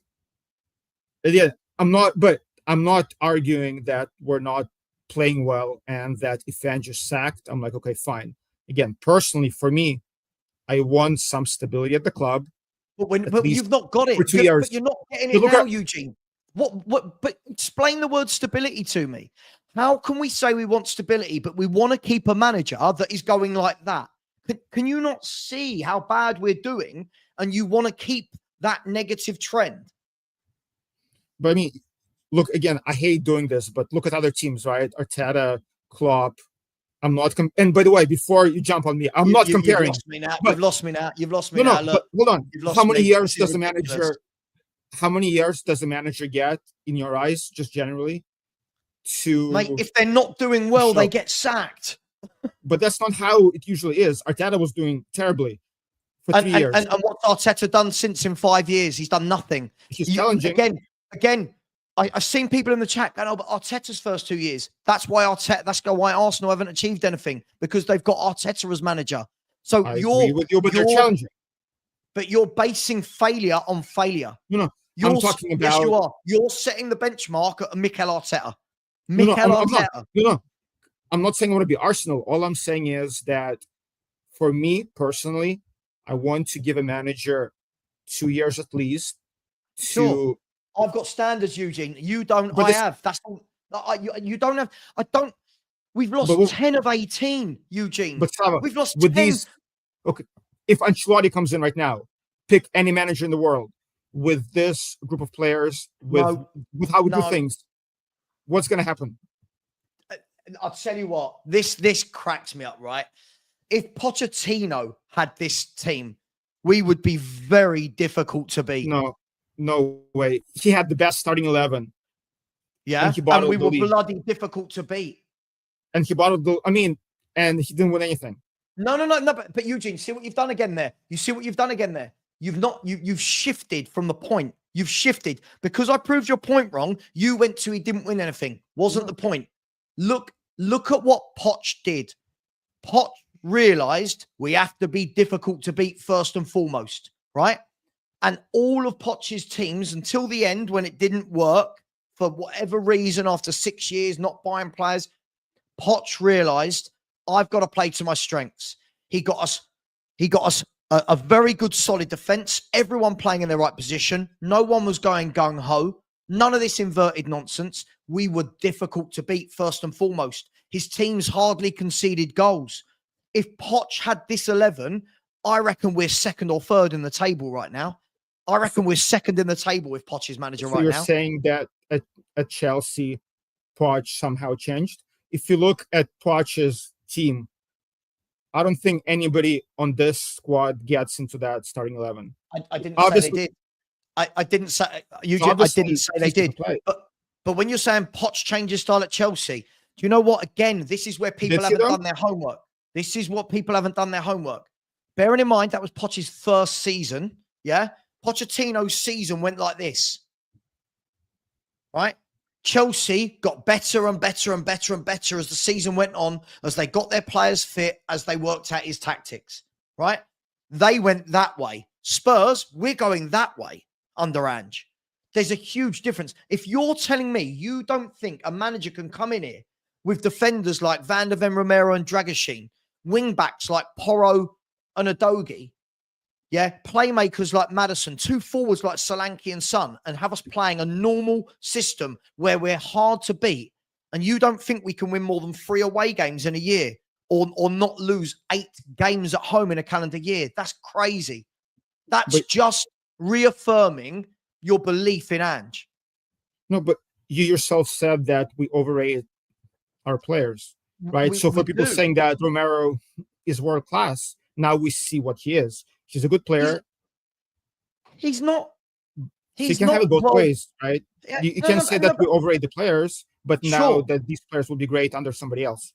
Yeah, I'm not arguing that we're not playing well and that if Ange is sacked, I'm like, okay, fine. Again, personally, for me, I want some stability at the club. But you've not got it. For 2 years. But you're not getting it now, Eugene. But explain the word stability to me. How can we say we want stability, but we want to keep a manager that is going like that? Can you not see how bad we're doing and you want to keep that negative trend? But I mean, look, again, I hate doing this, but look at other teams, right? Arteta, Klopp. I'm not. And by the way, before you jump on me, I'm not comparing. You've lost me now. You've lost me now. No, look, hold on. How many years does the manager get in your eyes, just generally? Mate, if they're not doing well, they get sacked. But that's not how it usually is. Arteta was doing terribly for 3 years. And what's Arteta done since in 5 years? He's done nothing. He's challenging. Again, I've seen people in the chat going, "Oh, but Arteta's first 2 years. That's why Arsenal haven't achieved anything because they've got Arteta as manager." So I agree with you, but they're challenging. But you're basing failure on failure. No, I'm talking about. Yes, you are. You're setting the benchmark at Mikel Arteta. Arteta. I'm not saying I want to be Arsenal. All I'm saying is that for me personally, I want to give a manager 2 years at least to. Sure. I've got standards, Eugene. You don't. Have. That's all. You don't have. I don't. We've lost 10 of 18, Eugene. But Savva, we've lost with 10. These. Okay, if Ancelotti comes in right now, pick any manager in the world with this group of players, with how we do things. What's going to happen? I'll tell you what. This cracks me up, right? If Pochettino had this team, we would be very difficult to beat. No way. He had the best starting 11. Yeah, and we were bloody difficult to beat. And he bottled and he didn't win anything. No. But Eugene, see what you've done again there. You see what you've done again there. You've shifted from the point. You've shifted because I proved your point wrong. You went to he didn't win anything. Wasn't the point. Look at what Poch did. Poch realized we have to be difficult to beat first and foremost, right? And all of Poch's teams until the end, when it didn't work for whatever reason, after 6 years not buying players, Poch realized I've got to play to my strengths. He got us a very good, solid defense. Everyone playing in the right position. No one was going gung ho. None of this inverted nonsense. We were difficult to beat first and foremost. His teams hardly conceded goals. if Poch had this 11, I reckon we're second or third in the table right now. I reckon we're second in the table if Poch is manager right now. So you're saying that at Chelsea, Poch somehow changed? If you look at Poch's team, I don't think anybody on this squad gets into that starting 11. I didn't say they did. I didn't say, Eugene, I didn't say they did. But when you're saying Poch changes style at Chelsea, do you know what? Again, this is where people haven't done their homework. This is what people haven't done their homework. Bearing in mind, that was Poch's first season. Yeah. Pochettino's season went like this. Right? Chelsea got better and better and better and better as the season went on, as they got their players fit, as they worked out his tactics. Right? They went that way. Spurs, we're going that way under Ange. There's a huge difference. If you're telling me you don't think a manager can come in here with defenders like Van der Ven, Romero and Dragoshin, wing-backs like Porro and Udogie, yeah, playmakers like Maddison, two forwards like Solanke and Son, and have us playing a normal system where we're hard to beat, and you don't think we can win more than 3 away games in a year or not lose 8 games at home in a calendar year, that's crazy. That's just reaffirming your belief in Ange. No, but you yourself said that we overrated our players, right? So for people saying that Romero is world-class, now we see what he is. He's a good player. He's not. He can have it both ways, right? You can say that we overrate the players, but now that these players will be great under somebody else.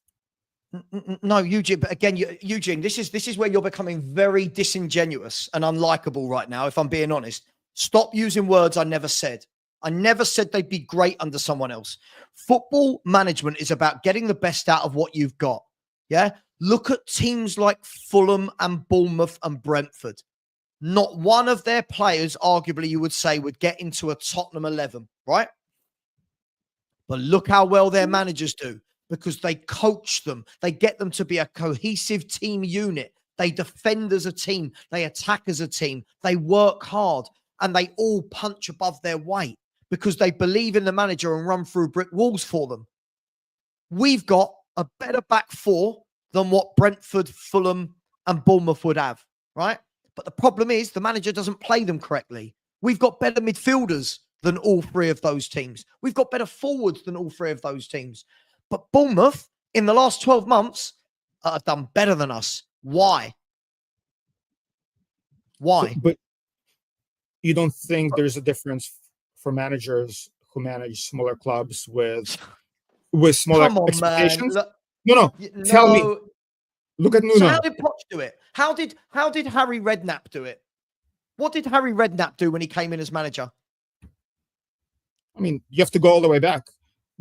No, Eugene. But again, Eugene, this is where you're becoming very disingenuous and unlikable right now. If I'm being honest, stop using words I never said. I never said they'd be great under someone else. Football management is about getting the best out of what you've got. Yeah. Look at teams like Fulham and Bournemouth and Brentford. Not one of their players, arguably, you would say, would get into a Tottenham 11, right? But look how well their managers do, because they coach them. They get them to be a cohesive team unit. They defend as a team. They attack as a team. They work hard, and they all punch above their weight because they believe in the manager and run through brick walls for them. We've got a better back four than what Brentford, Fulham, and Bournemouth would have, right? But the problem is the manager doesn't play them correctly. We've got better midfielders than all 3 of those teams. We've got better forwards than all 3 of those teams. But Bournemouth, in the last 12 months, have done better than us. Why? Why? But you don't think there's a difference for managers who manage smaller clubs with smaller expectations? Man. No. Tell me. Look at Nuno. So how did Poch do it? How did Harry Redknapp do it? What did Harry Redknapp do when he came in as manager? I mean, you have to go all the way back.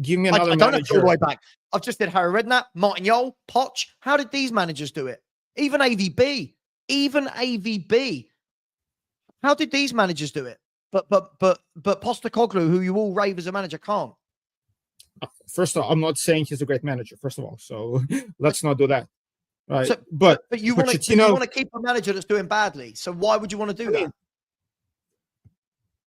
Give me another manager. I don't have to go all the way back. I've just did Harry Redknapp, Martin Jol, Poch. How did these managers do it? Even AVB. How did these managers do it? But Postecoglou, who you all rave as a manager, can't. First of all, I'm not saying he's a great manager, first of all. So let's not do that. Right. So, but you want to keep a manager that's doing badly. So why would you want to do that?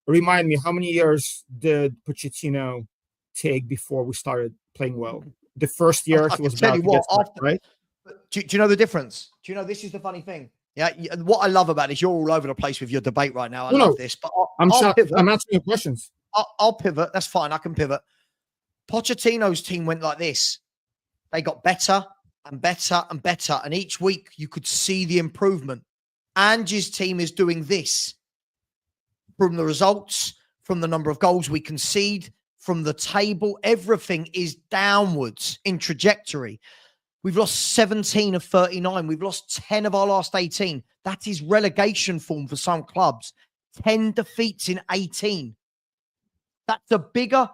Remind me, how many years did Pochettino take before we started playing well? The first year he was about to get started, right? Do you know the difference? Do you know this is the funny thing? Yeah, what I love about it is you're all over the place with your debate right now. I love this, but I'm answering your questions. I'll pivot. That's fine. I can pivot. Pochettino's team went like this. They got better and better and better. And each week you could see the improvement. Ange's team is doing this. From the results, from the number of goals we concede, from the table, everything is downwards in trajectory. We've lost 17 of 39. We've lost 10 of our last 18. That is relegation form for some clubs. 10 defeats in 18. That's a bigger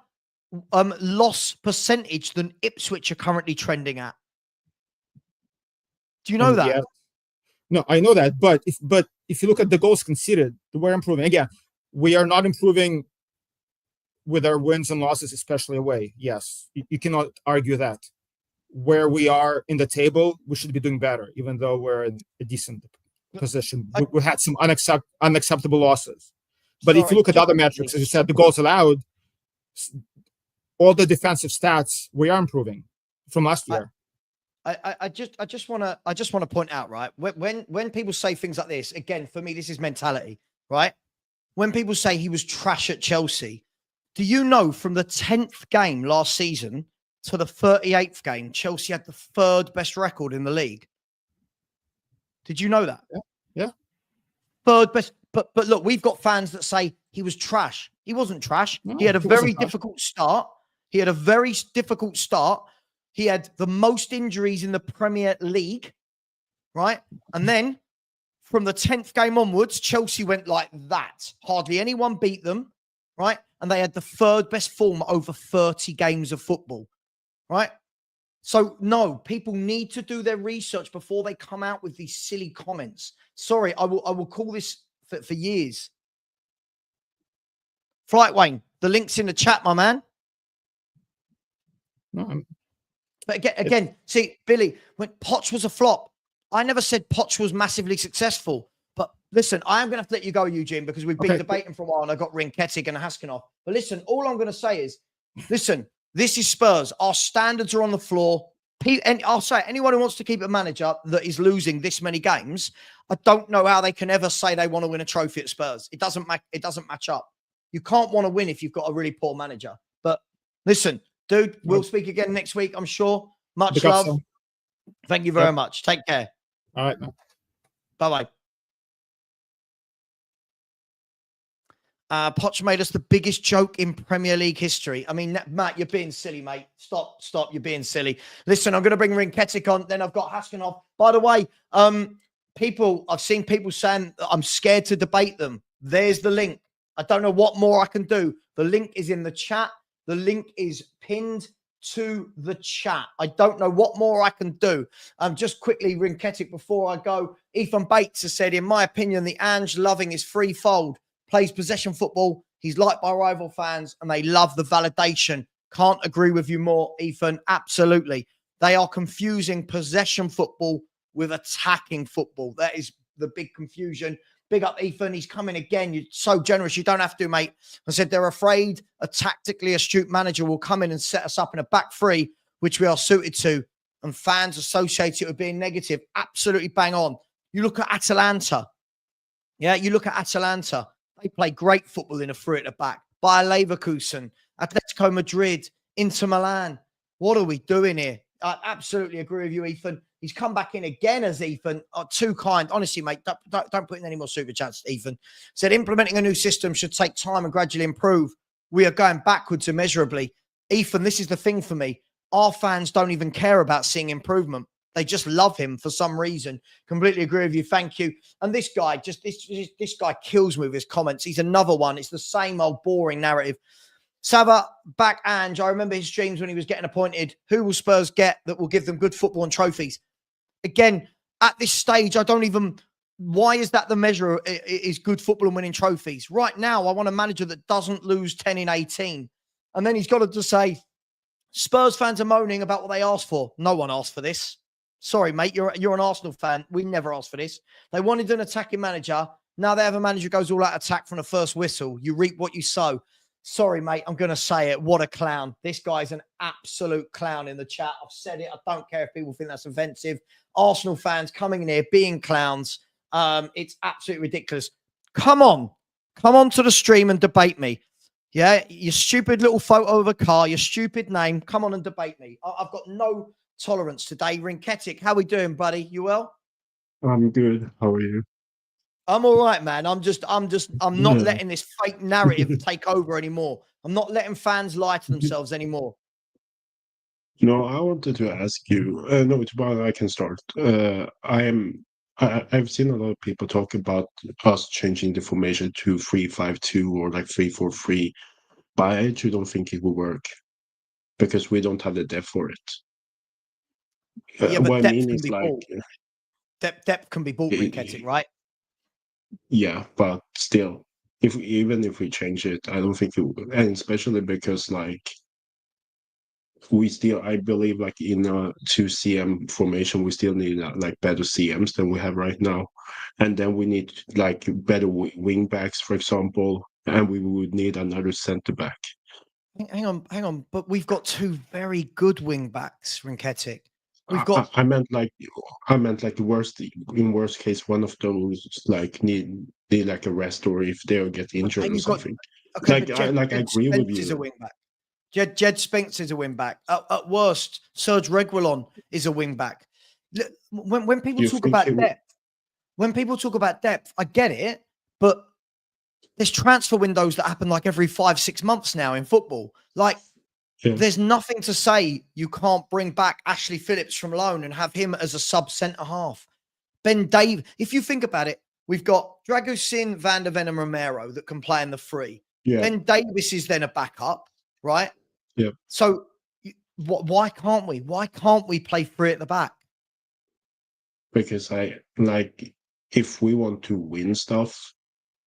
loss percentage than Ipswich are currently trending at. Do you know that? Yeah. No, I know that. But if you look at the goals conceded, we're improving. Again, we are not improving with our wins and losses, especially away. Yes, you cannot argue that. Where we are in the table, we should be doing better, even though we're in a decent position. We had some unacceptable losses. But if you look at other metrics, as you said, the goals allowed, all the defensive stats, we are improving from last year. I just want to point out, right? When people say things like this, again, for me, this is mentality, right? When people say he was trash at Chelsea, do you know from the 10th game last season to the 38th game, Chelsea had the third best record in the league? Did you know that? Yeah. Third best. But look, we've got fans that say he was trash. He wasn't trash. No, he had a he wasn't very trash. difficult start. He had a very difficult start. He had the most injuries in the Premier League, right? And then from the 10th game onwards, Chelsea went like that. Hardly anyone beat them, right? And they had the third best form over 30 games of football, right? So, no, people need to do their research before they come out with these silly comments. Sorry, I will call this for years. Flight Wayne, the link's in the chat, my man. No, But again, see, Billy, when Poch was a flop, I never said Poch was massively successful. But listen, I am going to have to let you go, Eugene, because we've been debating for a while and I got Rinketic and Haskinov. But listen, all I'm going to say is, listen, this is Spurs. Our standards are on the floor. And I'll say, anyone who wants to keep a manager that is losing this many games, I don't know how they can ever say they want to win a trophy at Spurs. It doesn't match up. You can't want to win if you've got a really poor manager. But listen, dude, we'll speak again next week, I'm sure. Much love. Thank you very much. Take care. All right. Bye-bye. Poch made us the biggest joke in Premier League history. I mean, Matt, you're being silly, mate. Stop. You're being silly. Listen, I'm going to bring Rinketic on. Then I've got Haskinov. By the way, I've seen people saying I'm scared to debate them. There's the link. I don't know what more I can do. The link is in the chat. The link is pinned to the chat. I don't know what more I can do. Just quickly, Rinketic, before I go, Ethan Bates has said, in my opinion, the Ange loving is threefold. Plays possession football. He's liked by rival fans and they love the validation. Can't agree with you more, Ethan. Absolutely. They are confusing possession football with attacking football. That is the big confusion. Big up, Ethan. He's coming again. You're so generous. You don't have to, mate. I said they're afraid a tactically astute manager will come in and set us up in a back three, which we are suited to. And fans associate it with being negative. Absolutely bang on. You look at Atalanta. Yeah, you look at Atalanta. They play great football in a three at the back. Bayer Leverkusen, Atletico Madrid, Inter Milan. What are we doing here? I absolutely agree with you, Ethan. He's come back in again as Ethan. Too kind. Honestly, mate, don't put in any more super chats, Ethan. Said implementing a new system should take time and gradually improve. We are going backwards immeasurably. Ethan, this is the thing for me. Our fans don't even care about seeing improvement. They just love him for some reason. Completely agree with you. Thank you. And this guy, this guy kills me with his comments. He's another one. It's the same old boring narrative. Savva, back Ange. I remember his dreams when he was getting appointed. Who will Spurs get that will give them good football and trophies? Again, at this stage, I don't even... Why is that the measure? Is good football and winning trophies? Right now, I want a manager that doesn't lose 10 in 18. And then he's got to just say, Spurs fans are moaning about what they asked for. No one asked for this. Sorry, mate, you're an Arsenal fan. We never asked for this. They wanted an attacking manager. Now they have a manager who goes all out attack from the first whistle. You reap what you sow. Sorry, mate, I'm going to say it. What a clown. This guy's an absolute clown in the chat. I've said it. I don't care if people think that's offensive. Arsenal fans coming in here being clowns. It's absolutely ridiculous. Come on to the stream and debate me. Yeah, your stupid little photo of a car, your stupid name. Come on and debate me. I've got no tolerance today. Rinketic, how we doing, buddy? You well? I'm good. How are you? I'm all right, man. I'm not letting this fake narrative take over anymore. I'm not letting fans lie to themselves anymore. No, I wanted to ask you. No, it's about I can start. I've seen a lot of people talk about us changing the formation to 3-5-2 or like 3-4-3, but I actually don't think it will work because we don't have the depth for it. Yeah, but what depth I mean can is be like bought. Depth can be bought, Rinketic, right? Yeah, but still, even if we change it, I don't think it will, and especially because like I believe like in a 2 CM formation, we still need like better CMs than we have right now, and then we need like better wing backs, for example, and we would need another centre back. Hang on. But we've got two very good wing backs, Rinketic. We've got. I meant like in worst case, one of those like need like a rest, or if they'll get injured or You've got. something. Okay, Like but Jed I agree with Spence is a you. wing back. Jed Spence is a wing back. At worst, Serge Reguilon is a wing back. When people You talk think about depth, I get it, but there's transfer windows that happen like every 5-6 months now in football. Like, there's nothing to say you can't bring back Ashley Phillips from loan and have him as a sub centre half. Ben Davies, if you think about it, we've got Dragusin, Van der Ven, and Romero that can play in the free. Yeah. Ben Davies is then a backup, right? Yeah. So why can't we? Why can't we play free at the back? Because if we want to win stuff,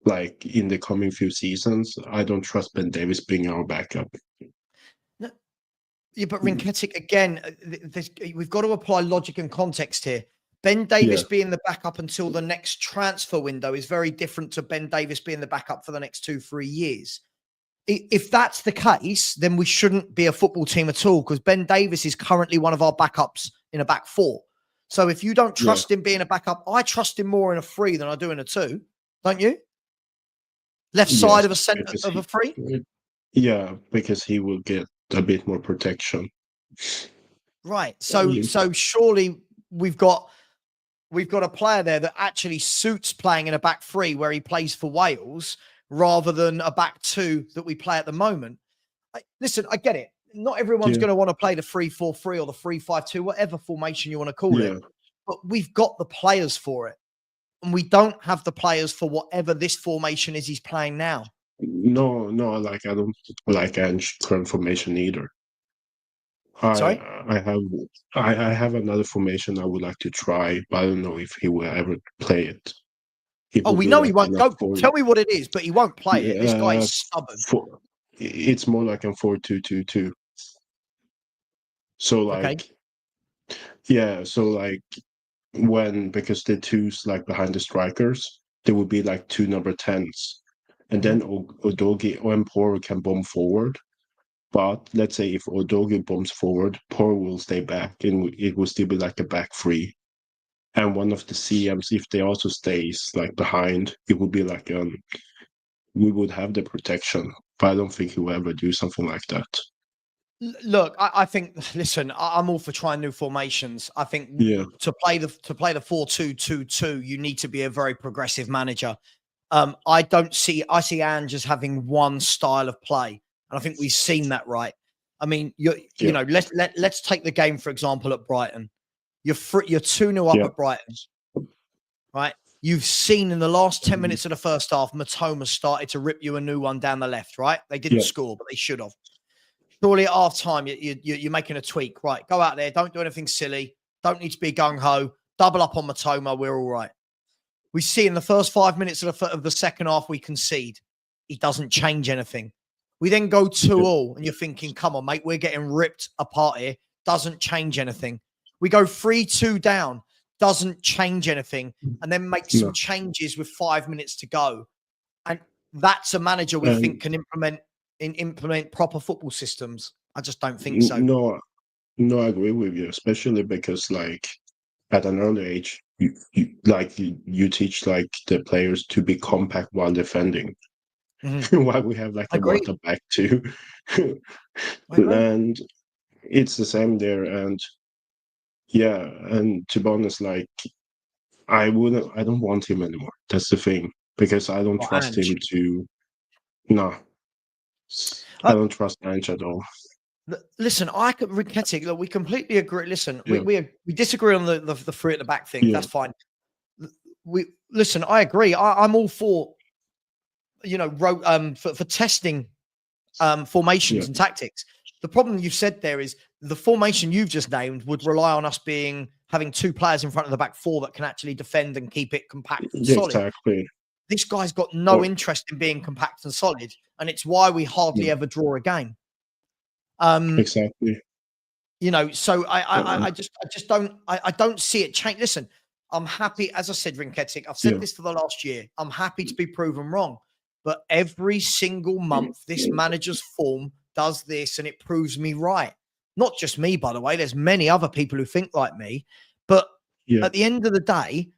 like in the coming few seasons, I don't trust Ben Davies being our backup. No, yeah, but Rinketic, again, we've got to apply logic and context here. Ben Davies being the backup until the next transfer window is very different to Ben Davies being the backup for the next 2-3 years. If that's the case, then we shouldn't be a football team at all, because Ben Davies is currently one of our backups in a back four. So if you don't trust him being a backup, I trust him more in a free than I do in a two. Don't you? Left side of a centre of a free? Yeah, because he will get a bit more protection. Right. So surely we've got a player there that actually suits playing in a back three where he plays for Wales, rather than a back two that we play at the moment. Listen, I get it. Not everyone's going to want to play the 3-4-3 or the 3-5-2, whatever formation you want to call it. But we've got the players for it. And we don't have the players for whatever this formation is he's playing now. No, I don't like Ange current formation either. Sorry? I have another formation I would like to try, but I don't know if he will ever play it. We know he won't. Tell me what it is, but he won't play it. This guy is stubborn. It's more like a 4-2-2-2. So because the two's like behind the strikers, there would be like two number 10s, and then Udogie and Por can bomb forward. But let's say if Udogie bombs forward, Por will stay back, and it will still be like a back three. And one of the CMs, if they also stays like behind, it would be like we would have the protection. But I don't think he will ever do something like that. Look, I think. Listen, I'm all for trying new formations. I think to play the 4-2-2-2, you need to be a very progressive manager. I see Ange as having one style of play, and I think we've seen that, right? I mean, you know, let's take the game for example at Brighton. You're 2-0 up at Brighton, right? You've seen in the last 10 minutes of the first half, Matoma started to rip you a new one down the left, right? They didn't score, but they should have. Surely at half time, you're making a tweak, right? Go out there, don't do anything silly, don't need to be gung-ho, double up on Matoma, we're all right. We see in the first 5 minutes of the second half, we concede. He doesn't change anything. We then go 2-2, and you're thinking, come on, mate, we're getting ripped apart here. Doesn't change anything. We go 3-2 down, doesn't change anything, and then make some changes with 5 minutes to go. And that's a manager we think can implement proper football systems. I just don't think so. No, I agree with you, especially because like at an early age, you teach like the players to be compact while defending. While we have like a water back too. And it's the same there. And and to be honest, like I don't want him anymore. That's the thing, because I don't trust him to. No, I don't trust Ange at all. Listen, look, we completely agree. Listen, we disagree on the three at the back thing. That's fine. Listen, I agree. I'm all for, for testing formations and tactics. The problem you've said there is the formation you've just named would rely on us having two players in front of the back four that can actually defend and keep it compact and solid. Exactly. This guy's got no interest in being compact and solid, and it's why we hardly ever draw a game. Exactly. So I just don't see it change. Listen, I'm happy, as I said, Rinketic, I've said this for the last year. I'm happy to be proven wrong, but every single month, this manager's form does this, and it proves me right. Not just me, by the way. There's many other people who think like me. But at the end of the day,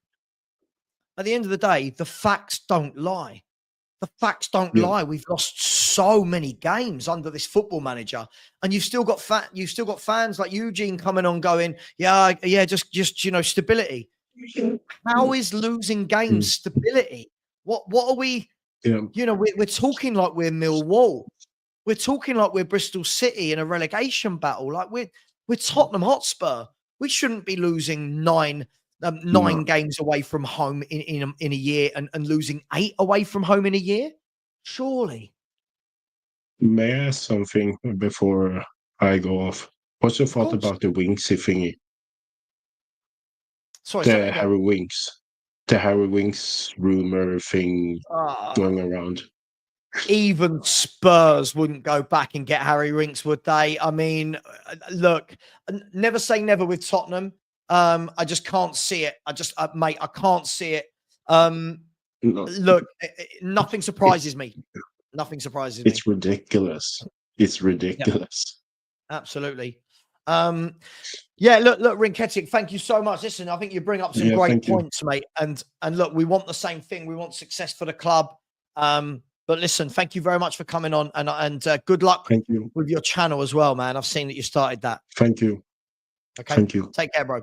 the facts don't lie. The facts don't lie. We've lost so many games under this football manager, and you've still got fans like Eugene coming on, going, just stability. How is losing games stability? What are we? We're talking like we're Millwall. We're talking like we're Bristol City in a relegation battle. Like we're Tottenham Hotspur. We shouldn't be losing nine games away from home in a year and losing 8 away from home in a year. Surely. May I ask something before I go off? What's your thought about the Winksy thingy? Sorry, the Harry Winks rumor thing going around. Even Spurs wouldn't go back and get Harry Winks, would they? I mean, look, never say never with Tottenham. I just can't see it. Mate, I can't see it. Look, nothing surprises me. Nothing surprises me. It's ridiculous. It's ridiculous. Yep. Absolutely. Look, Rinketic, thank you so much. Listen, I think you bring up some great points, mate. And look, we want the same thing. We want success for the club. But listen, thank you very much for coming on, and good luck with your channel as well, man. I've seen that you started that. Thank you. Okay. Thank you. Take care, bro.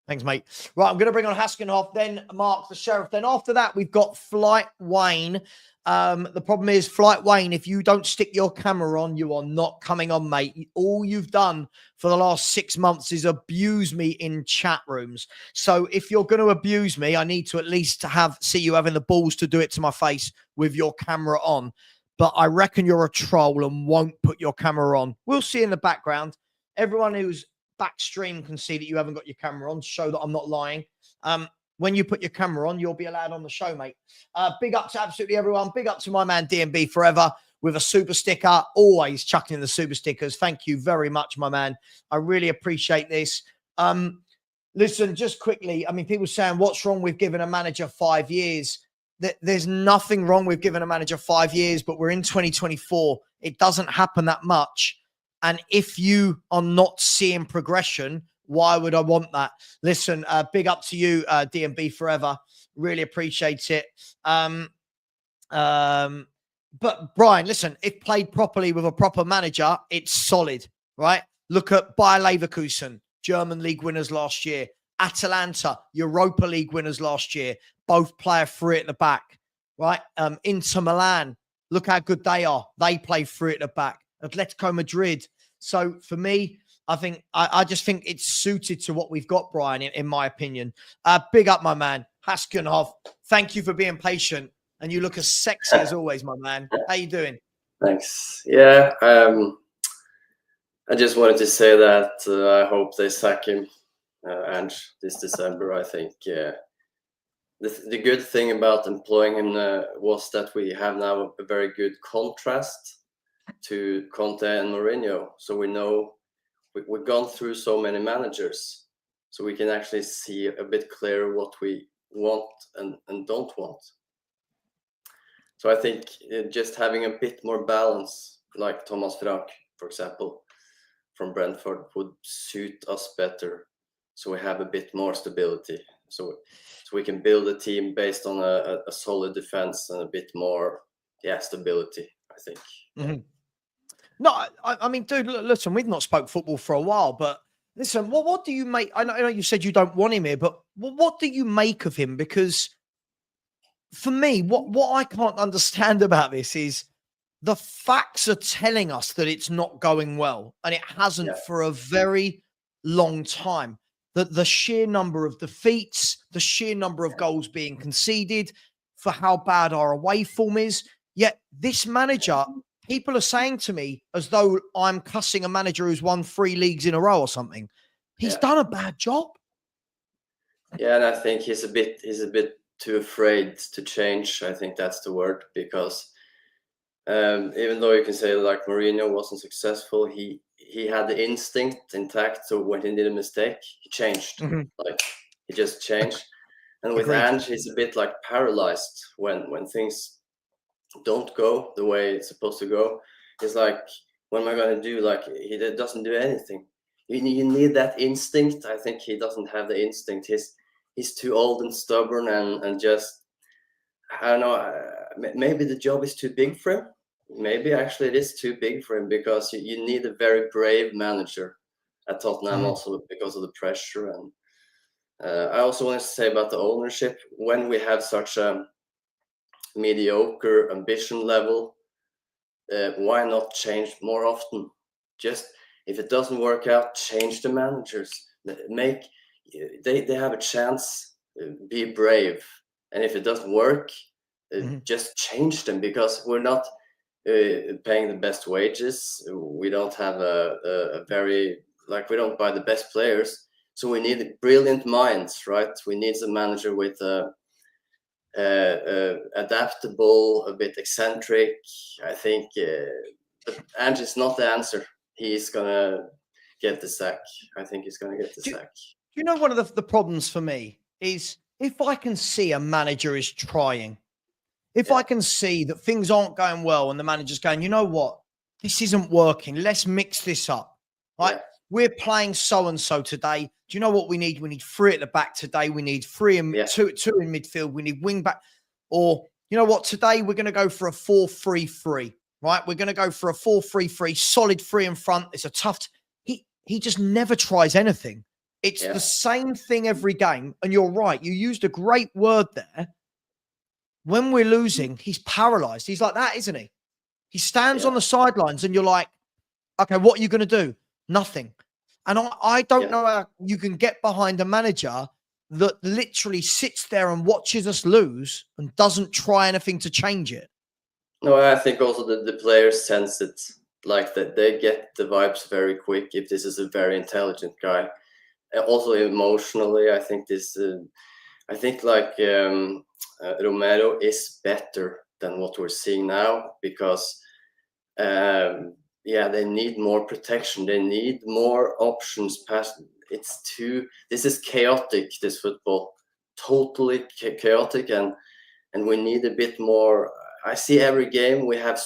Thanks, mate. Right, I'm going to bring on Haskinhoff, then Mark the Sheriff. Then after that, we've got Flight Wayne. The problem is, Flight Wayne, if you don't stick your camera on, you are not coming on, mate. All you've done for the last 6 months is abuse me in chat rooms. So if you're going to abuse me, I need to at least see you having the balls to do it to my face with your camera on. But I reckon you're a troll and won't put your camera on. We'll see in the background. Everyone who's backstream can see that you haven't got your camera on, show that I'm not lying. When you put your camera on, you'll be allowed on the show, mate. Big up to absolutely everyone. Big up to my man DMB Forever with a super sticker. Always chucking in the super stickers. Thank you very much, my man. I really appreciate this. Listen, just quickly, I mean, people saying, what's wrong with giving a manager 5 years? There's nothing wrong with giving a manager 5 years, but we're in 2024. It doesn't happen that much. And if you are not seeing progression, why would I want that? Listen, big up to you, DMB Forever. Really appreciate it. But Brian, listen, if played properly with a proper manager, it's solid, right? Look at Bayer Leverkusen, German league winners last year. Atalanta, Europa League winners last year. Both play a three at the back, right? Inter Milan, look how good they are. They play three at the back. Atletico Madrid. So for me, I just think it's suited to what we've got, Brian, in my opinion. Big up, my man. Haskinhoff, thank you for being patient. And you look as sexy as always, my man. How you doing? Thanks. Yeah, I just wanted to say that I hope they sack him, Ange, this December. I think the good thing about employing him was that we have now a very good contrast to Conte and Mourinho. So we know we've gone through so many managers, so we can actually see a bit clearer what we want and don't want. So I think just having a bit more balance, like Thomas Frank, for example, from Brentford, would suit us better. So we have a bit more stability. So we can build a team based on a solid defense and a bit more, stability, I think. Mm-hmm. No, I mean, dude, listen, we've not spoke football for a while, but listen, what do you make? I know you said you don't want him here, but what do you make of him? Because for me, what I can't understand about this is the facts are telling us that it's not going well, and it hasn't for a very long time. The sheer number of defeats, the sheer number of goals being conceded, for how bad our away form is. Yet this manager, people are saying to me as though I'm cussing a manager who's won 3 leagues in a row or something. He's done a bad job. Yeah, and I think he's a bit too afraid to change. I think that's the word, because even though you can say like Mourinho wasn't successful, he had the instinct intact. So when he did a mistake, he changed. Mm-hmm. Like he just changed. And with Ange, he's a bit like paralyzed when things don't go the way it's supposed to go. It's like, what am I going to do? Like he doesn't do anything. you need that instinct. I think he doesn't have the instinct. He's too old and stubborn and just, I don't know, maybe the job is too big for him. Maybe actually it is too big for him, because you need a very brave manager at Tottenham, also because of the pressure. And I also want to say about the ownership, when we have such a mediocre ambition level, why not change more often? Just, if it doesn't work out, change the managers. They have a chance. Be brave, and if it doesn't work, just change them, because we're not paying the best wages. We don't have a very, like, we don't buy the best players, so we need brilliant minds, right? We need a manager with adaptable, a bit eccentric. I think but Ange is not the answer. He's gonna get the sack. I think he's gonna get the sack. You know, one of the problems for me is, if I can see a manager is trying, if I can see that things aren't going well and the manager's going, you know what, this isn't working, let's mix this up, right? We're playing so-and-so today. Do you know what we need? We need 3 at the back today. We need 3 and two in midfield. We need wing back. Or, you know what, today we're going to go for a 4-3-3, right? We're going to go for a 4-3-3, solid 3 in front. It's a tough... He just never tries anything. It's the same thing every game. And you're right. You used a great word there. When we're losing, he's paralyzed. He's like that, isn't he? He stands on the sidelines and you're like, okay, what are you going to do? Nothing. And I don't know how you can get behind a manager that literally sits there and watches us lose and doesn't try anything to change it. No, I think also the players sense it, like that. They get the vibes very quick if this is a very intelligent guy. Also emotionally, I think Romero is better than what we're seeing now, because they need more protection. They need more options past. This is chaotic, this football, totally chaotic, and we need a bit more. I see every game we have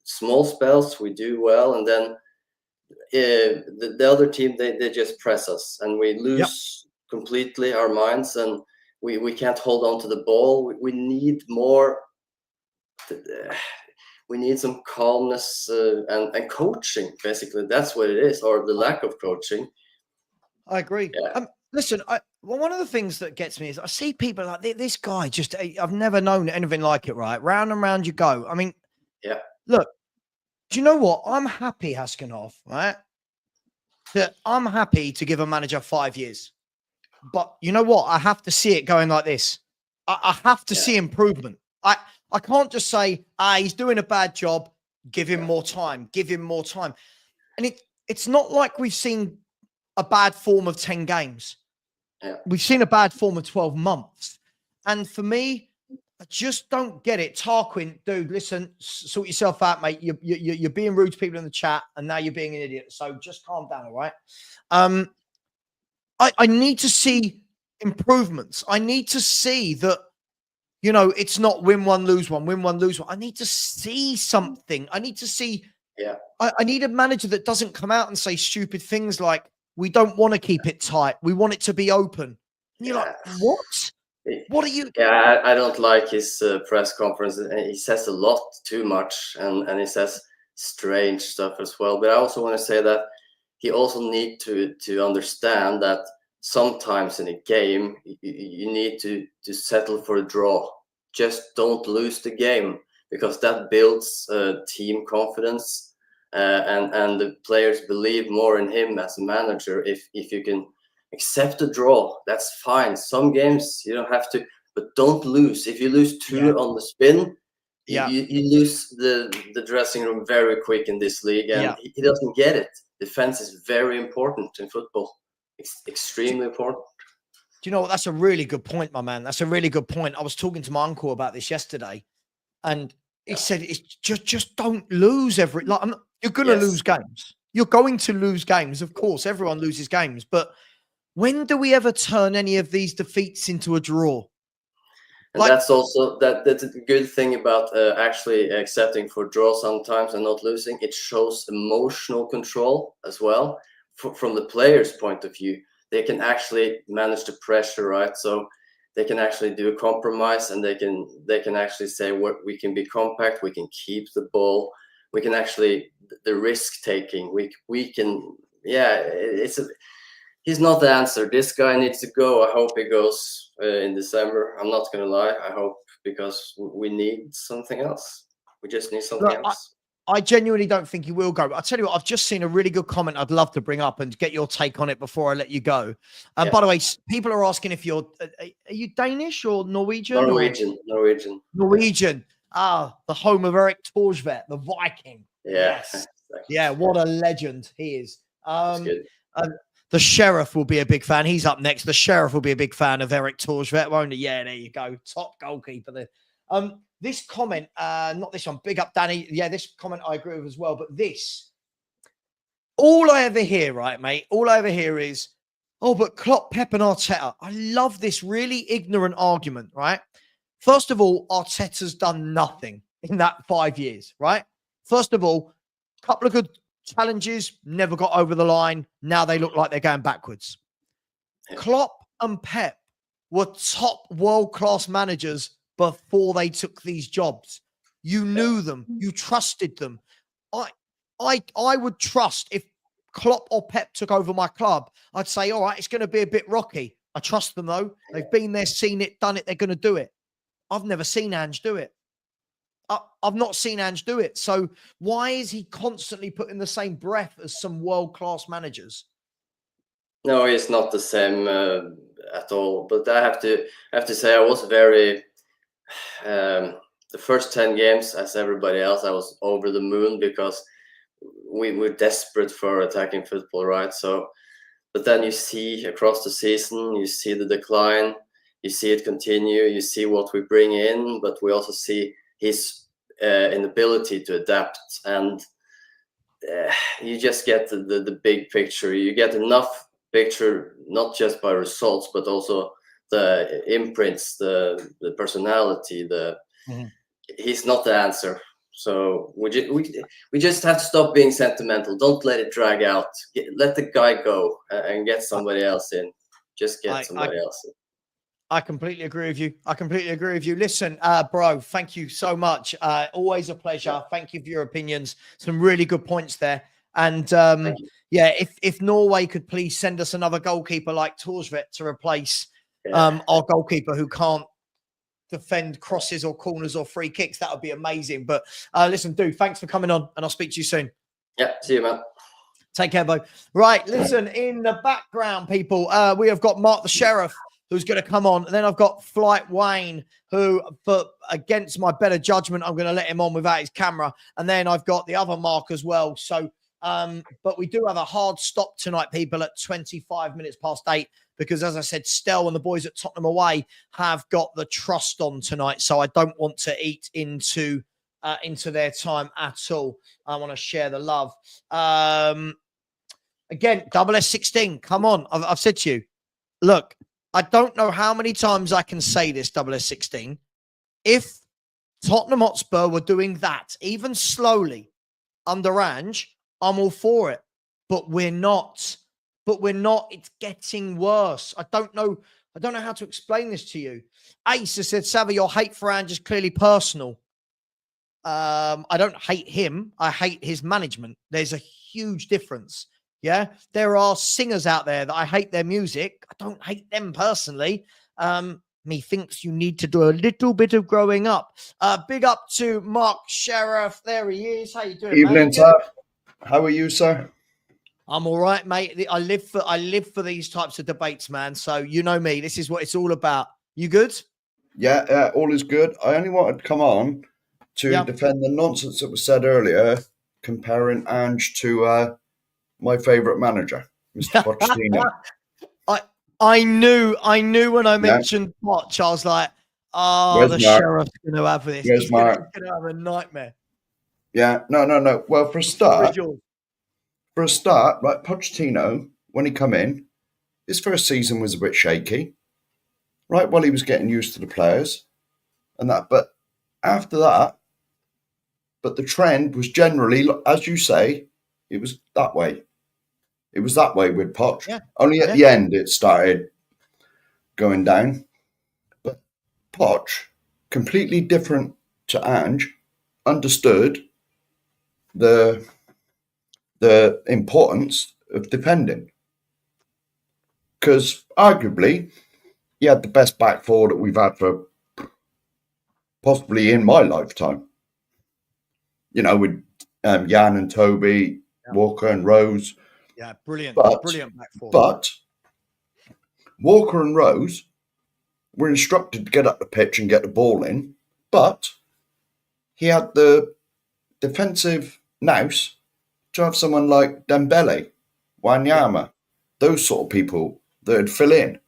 small spells, we do well, and then the other team, they just press us and we lose completely our minds, and we can't hold on to the ball. We need more. We need some calmness and coaching. Basically, that's what it is, or the lack of coaching. I agree. Listen, one of the things that gets me is I see people like this guy. Just I've never known anything like it. Right, round and round you go. I mean, look. Do you know what? I'm happy, Haskinov, right? That I'm happy to give a manager 5 years. But you know what? I have to see it going like this. I have to see improvement. I can't just say, he's doing a bad job, give him more time, give him more time. And it's not like we've seen a bad form of 10 games. We've seen a bad form of 12 months. And for me, I just don't get it. Tarquin, dude, listen, sort yourself out, mate. You're being rude to people in the chat, and now you're being an idiot. So just calm down, all right? I need to see improvements. I need to see that, you know, it's not win one, lose one, win one, lose one. I need to see something. I need to see. I need a manager that doesn't come out and say stupid things like, we don't want to keep it tight. We want it to be open. And you're like, what? What are you? Yeah, I don't like his press conference. He says a lot too much, and he says strange stuff as well. But I also want to say that he also need to understand that sometimes in a game you need to settle for a draw. Just don't lose the game, because that builds team confidence, and the players believe more in him as a manager. If you can accept a draw, that's fine. Some games you don't have to, but don't lose. If you lose 2 on the spin, you lose the dressing room very quick in this league, and he doesn't get it. Defense is very important in football. It's extremely important. Do you know what? That's a really good point, my man. That's a really good point. I was talking to my uncle about this yesterday, and he said, "It's just don't lose every. Like, you're going to lose games. You're going to lose games. Of course, everyone loses games. But when do we ever turn any of these defeats into a draw?" And that's also that's a good thing about actually accepting for draw sometimes and not losing. It shows emotional control as well. from the players' point of view, they can actually manage the pressure, right? So they can actually do a compromise, and they can actually say what we can be compact, we can keep the ball, we can actually the risk taking, we can he's not the answer. This guy needs to go. I hope he goes in December. I'm not gonna lie. I hope, because we need something else. We just need something else. I genuinely don't think he will go. I'll tell you what, I've just seen a really good comment I'd love to bring up and get your take on it before I let you go. By the way, people are asking if you're, are you Danish or Norwegian? Norwegian. The home of Erik Thorsvedt, the Viking. Yeah. Yes. Exactly. Yeah, what a legend he is. That's good. The Sheriff will be a big fan. He's up next. The Sheriff will be a big fan of Erik Thorsvedt, won't he? Yeah, there you go. Top goalkeeper there. This comment, not this one, big up Danny. Yeah, this comment I agree with as well. But this, all I ever hear, right, mate? All I ever hear is, oh, but Klopp, Pep and Arteta. I love this really ignorant argument, right? First of all, Arteta's done nothing in that 5 years, right? First of all, a couple of good challenges, never got over the line. Now they look like they're going backwards. Klopp and Pep were top world-class managers before they took these jobs. You knew them. You trusted them. I would trust if Klopp or Pep took over my club, I'd say, all right, it's going to be a bit rocky. I trust them, though. They've been there, seen it, done it. They're going to do it. I've never seen Ange do it. I've not seen Ange do it. So why is he constantly put in the same breath as some world-class managers? No, he's not the same at all. But I have to say, I was very the first 10 games, as everybody else, I was over the moon, because we were desperate for attacking football, right? So, but then you see across the season, you see the decline, you see it continue, you see what we bring in, but we also see his inability to adapt, and you just get the big picture. You get enough picture, not just by results, but also the imprints, the personality. He's not the answer. So we just have to stop being sentimental. Don't let it drag out. Let the guy go and get somebody else in. Just get somebody else in. I completely agree with you. Listen, bro, thank you so much. Always a pleasure. Thank you for your opinions. Some really good points there. And yeah, if Norway could please send us another goalkeeper like Thorsvedt to replace our goalkeeper who can't defend crosses or corners or free kicks, that would be amazing. But listen, dude, thanks for coming on, and I'll speak to you soon. Yeah, see you, man. Take care, Bo. Right, listen, in the background, people, we have got Mark the Sheriff, who's going to come on. And then I've got Flight Wayne, who, but against my better judgment, I'm going to let him on without his camera. And then I've got the other Mark as well. So, but we do have a hard stop tonight, people, at 25 minutes past 8, because as I said, Stell and the boys at Tottenham away have got the trust on tonight. So I don't want to eat into their time at all. I want to share the love. Again, double S16, come on. I've said to you, look, I don't know how many times I can say this, double S16. If Tottenham Hotspur were doing that, even slowly, under Ange, I'm all for it. But we're not. It's getting worse. I don't know how to explain this to you. Ace has said, Savva, your hate for Ange is clearly personal. I don't hate him. I hate his management. There's a huge difference. Yeah, there are singers out there that I hate their music. I don't hate them personally. Methinks you need to do a little bit of growing up. Big up to Mark Sheriff. There he is. How you doing, Evening, sir. How are you, sir? I'm all right, mate. I live for these types of debates, man. So you know me. This is what it's all about. You good? Yeah, all is good. I only wanted to come on to defend the nonsense that was said earlier, comparing Ange to my favourite manager, Mr. Pochettino. I knew when I mentioned Poch, I was like, oh, the Sheriff's going to have this. He's going to have a nightmare. Yeah, no. Well, for a start, like Pochettino, when he come in, his first season was a bit shaky, right? Well, he was getting used to the players and that. But after that, the trend was generally, as you say, it was that way. It was that way with Poch. Yeah. Only at the end it started going down. But Poch, completely different to Ange, understood the importance of defending. Because arguably, he had the best back four that we've had for possibly in my lifetime. You know, with Jan and Toby, Walker and Rose. Yeah, brilliant back four. But Walker and Rose were instructed to get up the pitch and get the ball in, but he had the defensive nous to have someone like Dembele, Wanyama, those sort of people that would fill in.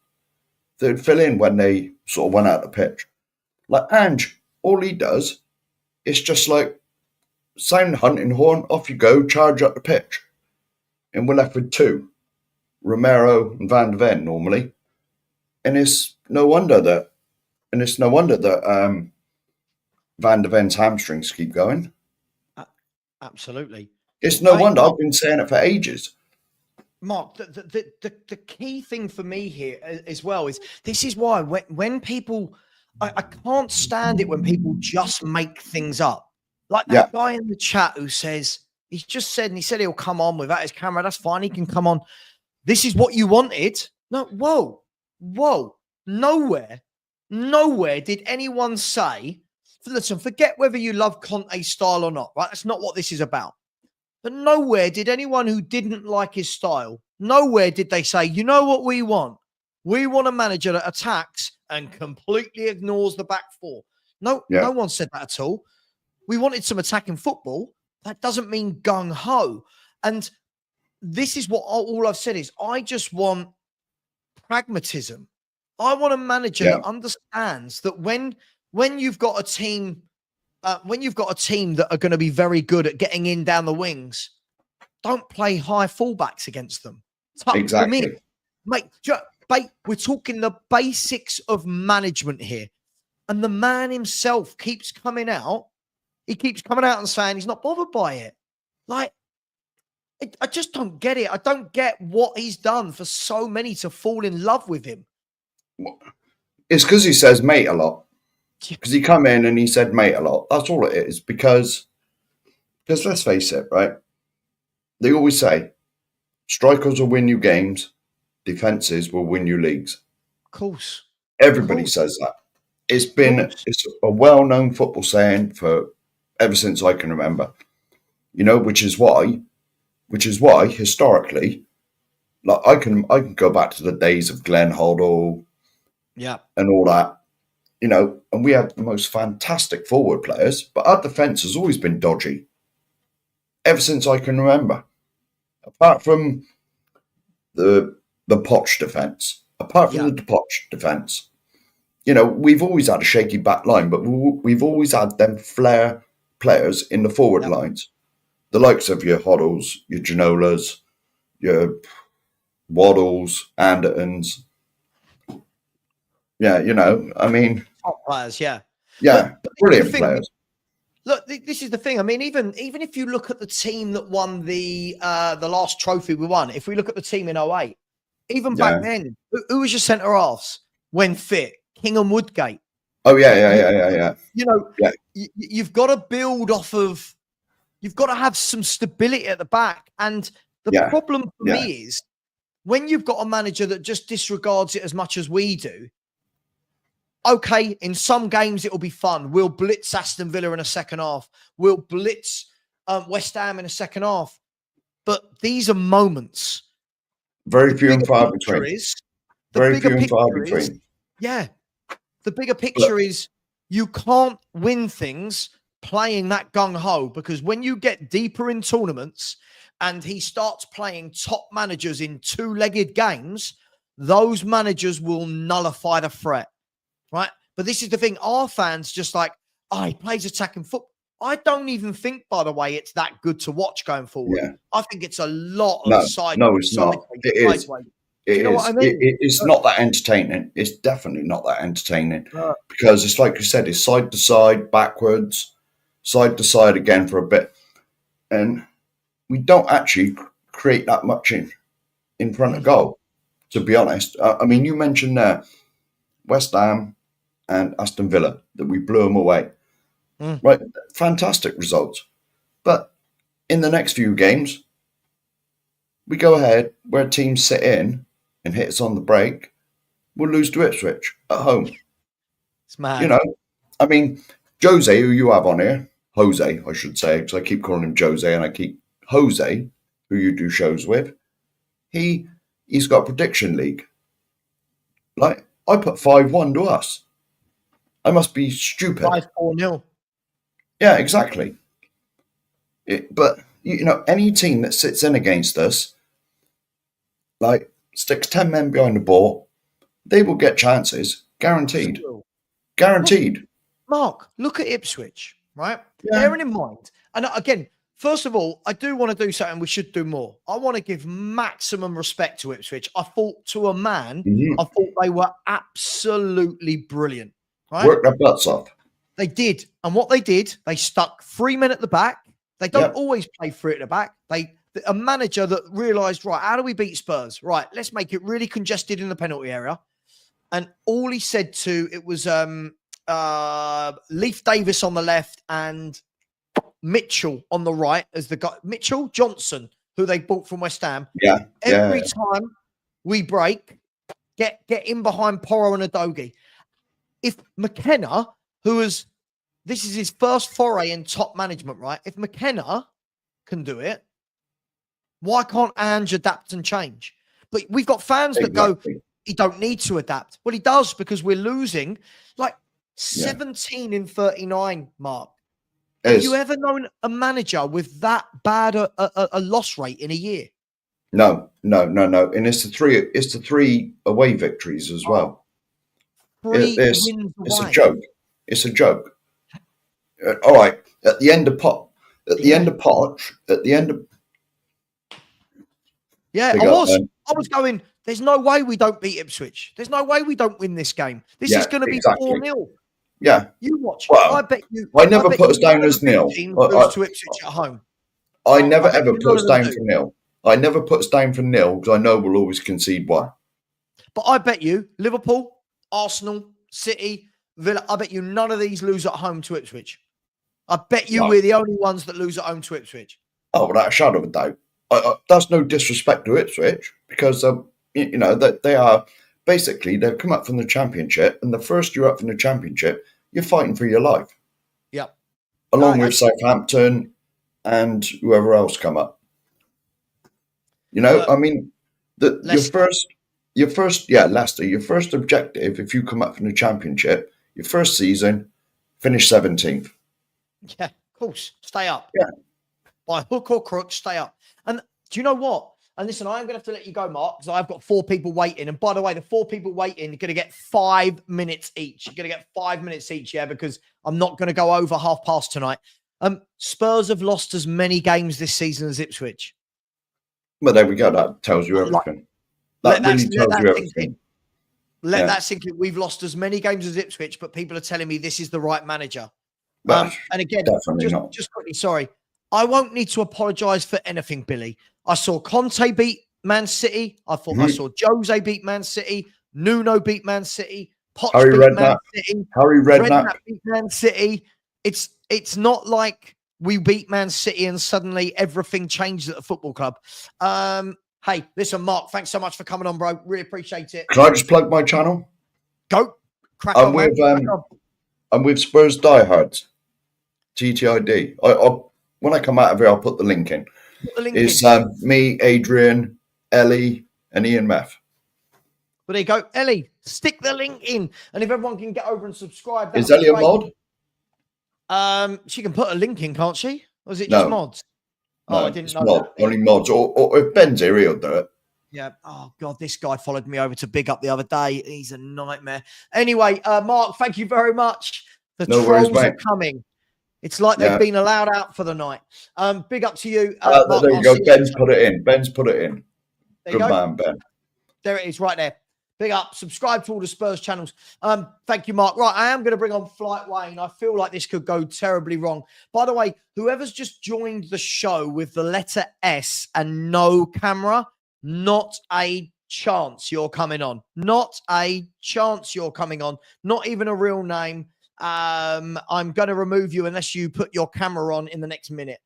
They would fill in when they sort of went out the pitch. Like Ange, all he does is just like sound the hunting horn, off you go, charge up the pitch. And we're left with two, Romero and Van de Ven normally. And it's no wonder that Van de Ven's hamstrings keep going. Absolutely. It's no wonder. I've been saying it for ages. Mark, the key thing for me here as well is this is why when people, I can't stand it when people just make things up. Like that guy in the chat who says, he's just said, and he said he'll come on without his camera. That's fine. He can come on. This is what you wanted. No, whoa. Nowhere did anyone say, listen, forget whether you love Conte's style or not, right? That's not what this is about. But nowhere did anyone who didn't like his style, nowhere did they say, you know what we want? We want a manager that attacks and completely ignores the back four. No one said that at all. We wanted some attacking football. That doesn't mean gung-ho. And this is what all I've said is I just want pragmatism. I want a manager that understands that when you've got a team that are going to be very good at getting in down the wings, don't play high fullbacks against them. Tuck them in. Mate, we're talking the basics of management here. And the man himself keeps coming out. He keeps coming out and saying he's not bothered by it. Like, I just don't get it. I don't get what he's done for so many to fall in love with him. It's because he says mate a lot. Because he come in and he said mate a lot. That's all it is. Because let's face it, right? They always say strikers will win you games, defenses will win you leagues. Of course. Everybody says that. It's a well-known football saying for ever since I can remember. You know, which is why historically, like I can go back to the days of Glenn Hoddle, and all that. You know, and we have the most fantastic forward players, but our defence has always been dodgy. Ever since I can remember. Apart from the Poch defence. You know, we've always had a shaky back line, but we've always had them flair players in the forward lines. The likes of your Hoddles, your Ginolas, your Waddles, Andertons. Yeah, you know, I mean... Top players, yeah, but brilliant players. Look, this is the thing. I mean, even if you look at the team that won the last trophy we won, if we look at the team in 08, even back then, who was your centre halves when fit? King and Woodgate. Oh yeah. You know, you've got to build off of. You've got to have some stability at the back, and the problem for me is when you've got a manager that just disregards it as much as we do. Okay, in some games it'll be fun. We'll blitz Aston Villa in a second half. We'll blitz West Ham in a second half. But these are moments. Very few and far between. Yeah. The bigger picture is you can't win things playing that gung-ho, because when you get deeper in tournaments and he starts playing top managers in two-legged games, those managers will nullify the threat. Right. But this is the thing. Our fans just like, he plays attacking football. I don't even think, by the way, it's that good to watch going forward. Yeah. I think it's a lot of side. No, it's not. It is. You know what I mean? It's not that entertaining. It's definitely not that entertaining. Because it's like you said, it's side to side, backwards, side to side again for a bit. And we don't actually create that much in front of goal, to be honest. I mean, you mentioned there West Ham and Aston Villa, that we blew them away. Right? Fantastic results. But in the next few games, we go ahead where teams sit in and hit us on the break. We'll lose to Ipswich at home. It's mad. You know, I mean, Jose, who you have on here, Jose, I should say, because I keep calling him Jose and I keep Jose, who you do shows with, he's got a prediction league. Like, I put 5-1 to us. I must be stupid. 5-4-0. Yeah, exactly. But, you know, any team that sits in against us, like, sticks 10 men behind the ball, they will get chances. Guaranteed. Guaranteed. Mark, look at Ipswich, right? Yeah. Bearing in mind, and again, first of all, I do want to do something we should do more. I want to give maximum respect to Ipswich. I thought, to a man, I thought they were absolutely brilliant. Right? Work their butts off. They did. And what they did, they stuck 3 men at the back. They don't always play 3 at the back. A manager that realised, right, how do we beat Spurs? Right, let's make it really congested in the penalty area. And all he said it was Leif Davis on the left and Mitchell on the right as the guy, Mitchell Johnson, who they bought from West Ham. Yeah. Every time we break, get in behind Porro and Adogi. If McKenna, this is his first foray in top management, right? If McKenna can do it, why can't Ange adapt and change? But we've got fans that go, he don't need to adapt. Well, he does, because we're losing like 17 in 39, Mark. Have you ever known a manager with that bad a loss rate in a year? No. And it's the three away victories as well. It's a joke. It's a joke. All right. At the end of Poch. Yeah, I was going, there's no way we don't beat Ipswich. There's no way we don't win this game. This is going to be 4-0. Yeah. You watch. Well, I bet you. I never put us down as nil. To Ipswich at home. I never ever put us down for nil. I never put us down for nil because I know we'll always concede one. But I bet you Liverpool, Arsenal, City, Villa, I bet you none of these lose at home to Ipswich. I bet you we're the only ones that lose at home to Ipswich. Oh, without a shadow of a doubt. That's no disrespect to Ipswich, because you know that they are basically, they've come up from the Championship, and the first you're up from the Championship, you're fighting for your life. Yep. Along with Southampton and whoever else come up. You know, I mean, Leicester, your first objective, if you come up from the Championship, your first season, finish 17th. Yeah, of course. Stay up. Yeah. By hook or crook, stay up. And do you know what? And listen, I'm going to have to let you go, Mark, because I've got 4 people waiting. And by the way, the 4 people waiting are going to get 5 minutes each. You're going to get 5 minutes each, yeah, because I'm not going to go over past tonight. Spurs have lost as many games this season as Ipswich. Well, there we go. That tells you everything. That really tells you everything. Let that sink in. We've lost as many games as Ipswich, but people are telling me this is the right manager. Well, and again, not. Just quickly, sorry. I won't need to apologise for anything, Billy. I saw Conte beat Man City. I thought I saw Jose beat Man City. Nuno beat Man City. Poch beat Man City. Harry Redknapp beat Man City. It's not like we beat Man City and suddenly everything changes at the football club. Hey, listen, Mark, thanks so much for coming on, bro. Really appreciate it. Can I just plug my channel? Go. Crack on, man. I'm with Spurs Diehards. TTID. When I come out of here, I'll put the link in. It's me, Adrian, Ellie, and Ian Meth. Well, there you go. Ellie, stick the link in. And if everyone can get over and subscribe. Is Ellie a mod? She can put a link in, can't she? Or is it just mods? No, I didn't know that. Only mods. Or if Ben's here, he'll do it. Yeah. Oh, God, this guy followed me over to Big Up the other day. He's a nightmare. Anyway, Mark, thank you very much. The trolls are coming. It's like they've been allowed out for the night. Big up to you. Mark, there you go. Ben's put it in. Ben's put it in. Good man, Ben. There it is right there. Big up. Subscribe to all the Spurs channels. Thank you, Mark. Right, I am going to bring on Flight Wayne. I feel like this could go terribly wrong. By the way, whoever's just joined the show with the letter S and no camera, Not a chance you're coming on. Not a chance you're coming on. Not even a real name. I'm going to remove you unless you put your camera on in the next minute.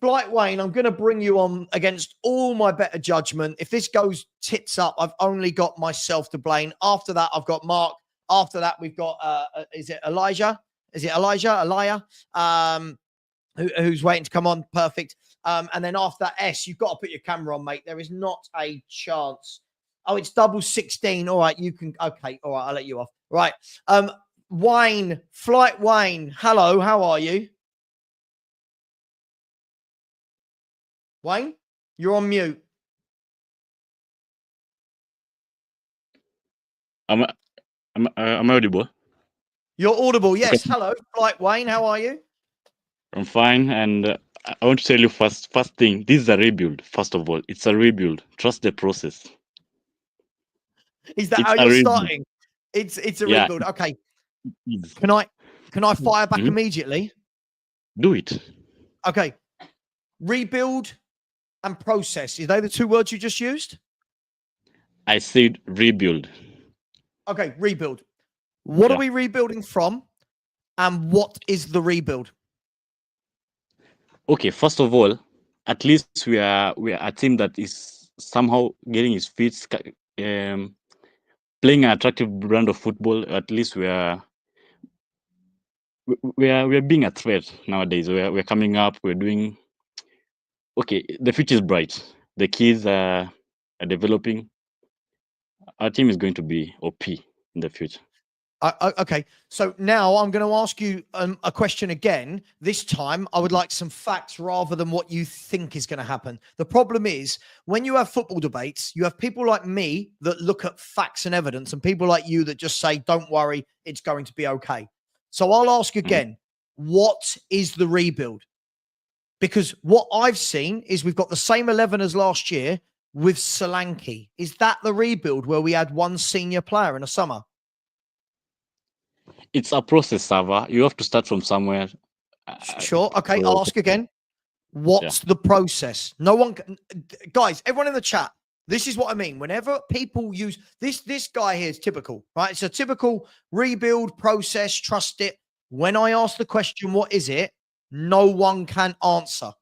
Flight Wayne, I'm going to bring you on against all my better judgment. If this goes tits up, I've only got myself to blame. After that, I've got Mark. After that, we've got, is it Elijah? Is it Elijah? Who's waiting to come on. Perfect. And then after that, S, you've got to put your camera on, mate. There is not a chance. Oh, it's double 16. All right, you can. Okay, all right, I'll let you off. Right. Wayne, Flight Wayne. Hello, how are you? Wayne, you're on mute. Am I audible? You're audible. Yes. Okay. Hello, Flight Wayne. How are you? I'm fine, and I want to tell you first thing. This is a rebuild. First of all, it's a rebuild. Trust the process. Is that It's how a you're rebuild. starting? It's a rebuild. Okay. It's- Can I fire back Mhm. immediately? Do it. Okay. Rebuild and process. Is they the two words you just used? I said rebuild. Okay, rebuild. What Yeah. are we rebuilding from? And what is the rebuild? Okay, first of all, at least we are a team that is somehow getting its feet, playing an attractive brand of football. At least we are being a threat nowadays. We're coming up. We're doing okay. The future is bright. The kids are developing. Our team is going to be OP in the future. Okay, so now I'm going to ask you a question again. This time, I would like some facts rather than what you think is going to happen. The problem is when you have football debates, you have people like me that look at facts and evidence, and people like you that just say, "Don't worry, it's going to be okay." So I'll ask again: what is the rebuild? Because what I've seen is we've got the same 11 as last year with Solanke. Is that the rebuild where we had one senior player in the summer? It's a process, Savva. You have to start from somewhere. Sure. Okay. I'll ask again. What's the process? No one, guys, everyone in the chat, this is what I mean. Whenever people use this guy here is typical, right? It's a typical rebuild process. Trust it. When I ask the question, what is it? No one can answer.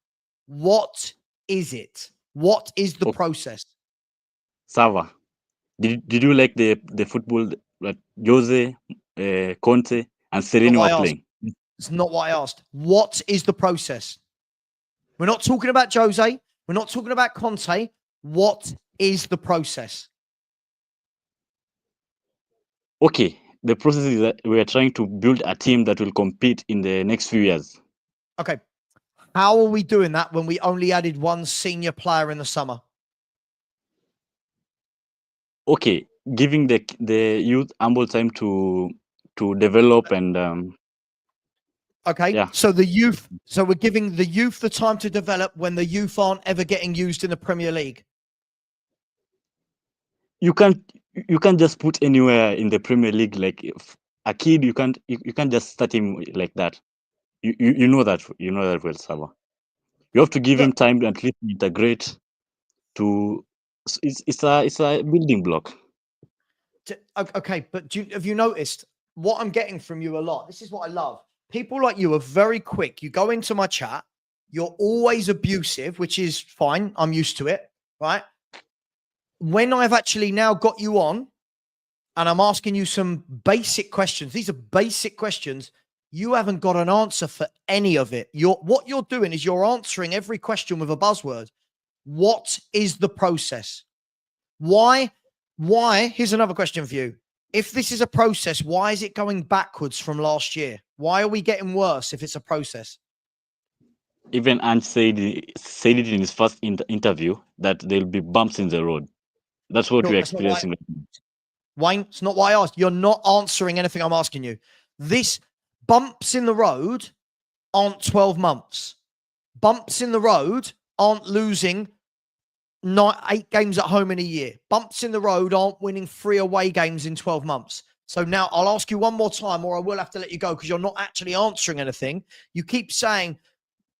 What is it? What is the process? Savva, did you like the football that Jose, Conte, and Sereno are playing? It's not what I asked. What is the process? We're not talking about Jose. We're not talking about Conte. What is the process? Okay, the process is that we are trying to build a team that will compete in the next few years. Okay. How are we doing that when we only added one senior player in the summer? Okay, giving the youth ample time to develop and okay. Yeah. So we're giving the youth the time to develop when the youth aren't ever getting used in the Premier League. You can't just put anywhere in the Premier League like if a kid. You can't just start him like that. You know that well, Savva. You have to give him time to at least integrate. It's a building block. Okay, but have you noticed what I'm getting from you a lot? This is what I love. People like you are very quick. You go into my chat. You're always abusive, which is fine. I'm used to it, right? When I've actually now got you on and I'm asking you some basic questions, these are basic questions. You haven't got an answer for any of it. What you're doing is you're answering every question with a buzzword. What is the process? Why? Here's another question for you. If this is a process, why is it going backwards from last year? Why are we getting worse if it's a process? Even Ange said it in his first interview that there'll be bumps in the road. That's what we're experiencing. Wayne, it's not why I asked. You're not answering anything I'm asking you. This bumps in the road aren't 12 months. Bumps in the road aren't losing 8 games at home in a year. Bumps in the road aren't winning 3 away games in 12 months. So now I'll ask you one more time or I will have to let you go because you're not actually answering anything. You keep saying,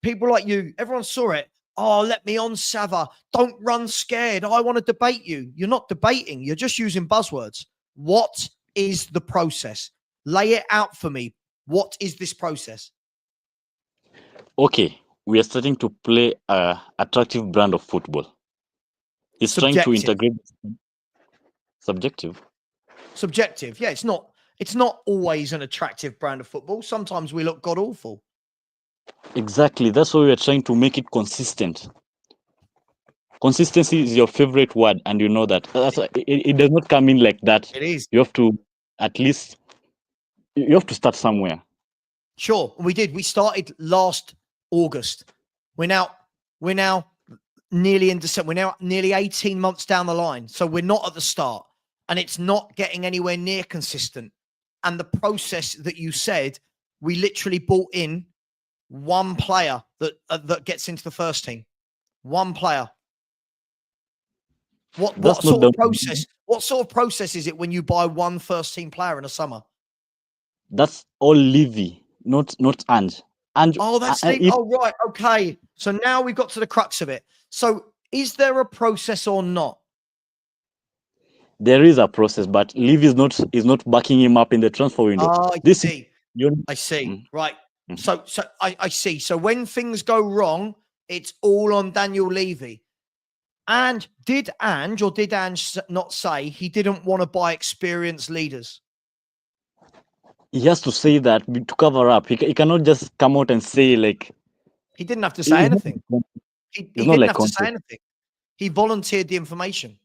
people like you, everyone saw it. Oh, let me on, Savva. Don't run scared. I want to debate you. You're not debating. You're just using buzzwords. What is the process? Lay it out for me. What is this process? Okay, we are starting to play a attractive brand of football. It's trying to integrate. Subjective. Yeah, it's not always an attractive brand of football. Sometimes we look god awful. Exactly. That's why we are trying to make it consistent. Consistency is your favorite word, and you know that. It does not come in like that. It is. You have to you have to start somewhere. Sure, we did. We started last August. We're now nearly in December. We're now nearly 18 months down the line. So we're not at the start, and it's not getting anywhere near consistent. And the process that you said, we literally brought in one player that gets into the first team. One player. What sort of process? What sort of process is it when you buy one first team player in a summer? That's all Levy, not Ange. Oh, that's right. Okay. So now we've got to the crux of it. So is there a process or not? There is a process, but Levy is not backing him up in the transfer window. Oh, I see. Right. Mm-hmm. So I see. So when things go wrong, it's all on Daniel Levy. And did Ange not say he didn't want to buy experienced leaders? He has to say that to cover up. He cannot just come out and say like. He didn't have to say anything. He didn't have to say anything. He volunteered the information.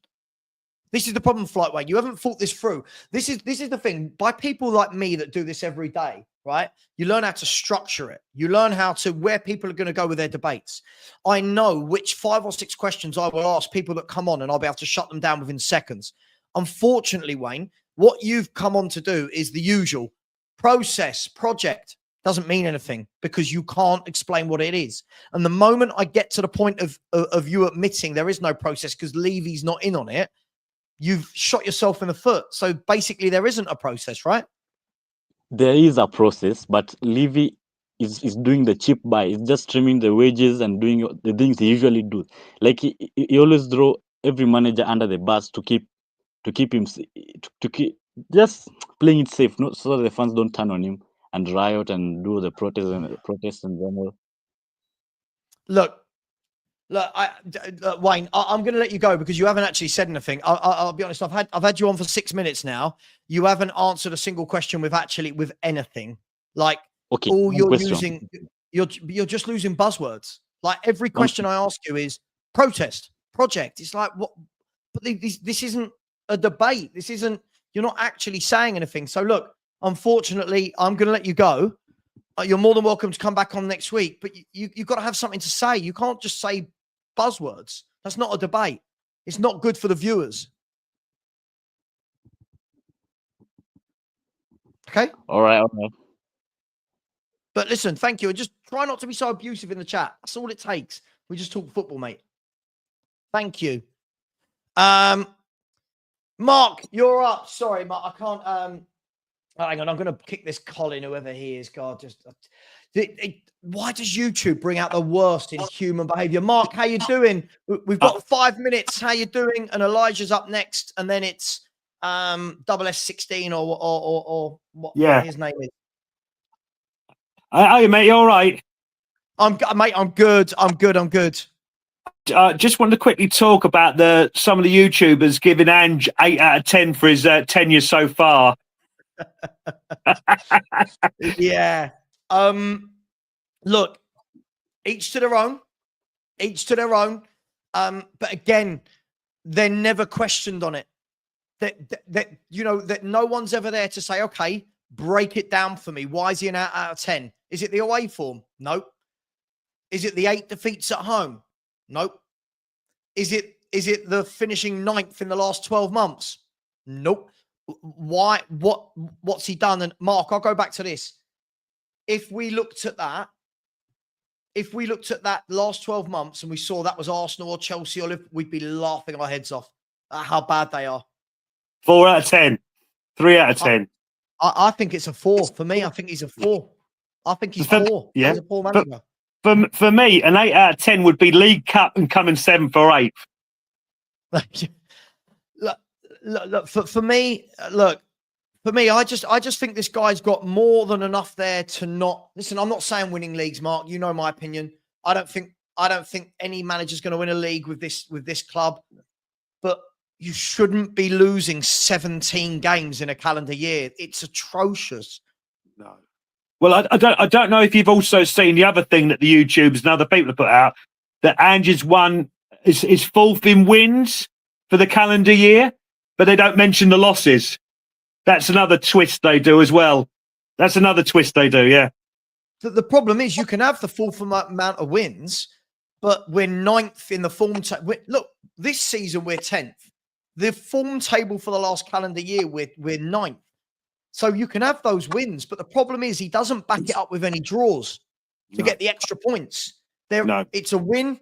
This is the problem, Flightway. You haven't thought this through. This is the thing. By people like me that do this every day, right? You learn how to structure it. You learn where people are going to go with their debates. I know which 5 or 6 questions I will ask people that come on, and I'll be able to shut them down within seconds. Unfortunately, Wayne, what you've come on to do is the usual process, project. Doesn't mean anything because you can't explain what it is. And the moment I get to the point of you admitting there is no process because Levy's not in on it, you've shot yourself in the foot. So basically there isn't a process, right? There is a process, but Levy is doing the cheap buy. He's just trimming the wages and doing the things he usually do. Like he always throw every manager under the bus to keep him to keep just playing it safe, so that the fans don't turn on him and riot and do the protests and general. Look, Wayne, I'm going to let you go because you haven't actually said anything. I'll be honest. I've had you on for 6 minutes now. You haven't answered a single question with anything. Like all you're using, you're just losing buzzwords. Like every question I ask you is protest, project. It's like what? But this isn't a debate. This isn't. You're not actually saying anything. So look, unfortunately, I'm going to let you go. You're more than welcome to come back on next week, but you've got to have something to say. You can't just say buzzwords. That's not a debate. It's not good for the viewers. Okay? All right. But listen, thank you. And just try not to be so abusive in the chat. That's all it takes. We just talk football, mate. Thank you. Mark, you're up. Sorry, Mark. I can't. Hang on. I'm going to kick this Colin, whoever he is. God, why does YouTube bring out the worst in human behavior? Mark, how you doing? We've got 5 minutes. How you doing? And Elijah's up next, and then it's double S16 or what his name is. Hey, mate, you all right? I'm good. I'm good. Just wanted to quickly talk about some of the YouTubers giving Ange 8 out of 10 for his tenure so far. Yeah. Look, each to their own. But again, they're never questioned on it. That no one's ever there to say, okay, break it down for me. Why is he an out of 10? Is it the away form? Nope. Is it the 8 defeats at home? Nope. Is it the finishing 9th in the last 12 months? Nope. Why? What's he done? And Mark, I'll go back to this. If we looked at that last 12 months and we saw that was Arsenal or Chelsea or Liverpool, we'd be laughing our heads off at how bad they are. 4 out of 10. 3 out of 10. I think it's a 4. For me, I think he's a 4. I think he's 4. Yeah. He's a poor manager. For me, an 8 out of 10 would be League Cup and coming 7th or 8th. Look, for me, I just think this guy's got more than enough there to not listen. I'm not saying winning leagues, Mark. You know my opinion. I don't think any manager's going to win a league with this club. But you shouldn't be losing 17 games in a calendar year. It's atrocious. No. Well, I don't know if you've also seen the other thing that the YouTubers and other people have put out, that Ange is 4th in wins for the calendar year, but they don't mention the losses. That's another twist they do as well. That's another twist they do, yeah. The problem is you can have the 4th amount of wins, but we're 9th in the form table. Look, this season we're 10th. The form table for the last calendar year, we're 9th. So you can have those wins, but the problem is he doesn't back it up with any draws to get the extra points. It's a win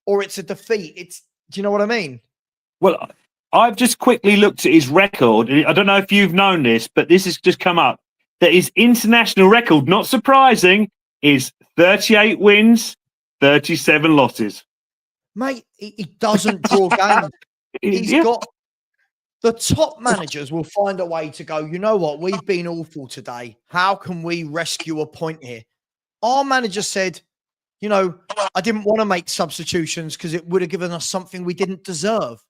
or it's a defeat. Do you know what I mean? Well, I've just quickly looked at his record. I don't know if you've known this, but this has just come up. That his international record, not surprising, is 38 wins, 37 losses. Mate, he doesn't draw games. He's got... The top managers will find a way to go, you know what, we've been awful today. How can we rescue a point here? Our manager said, you know, I didn't want to make substitutions because it would have given us something we didn't deserve.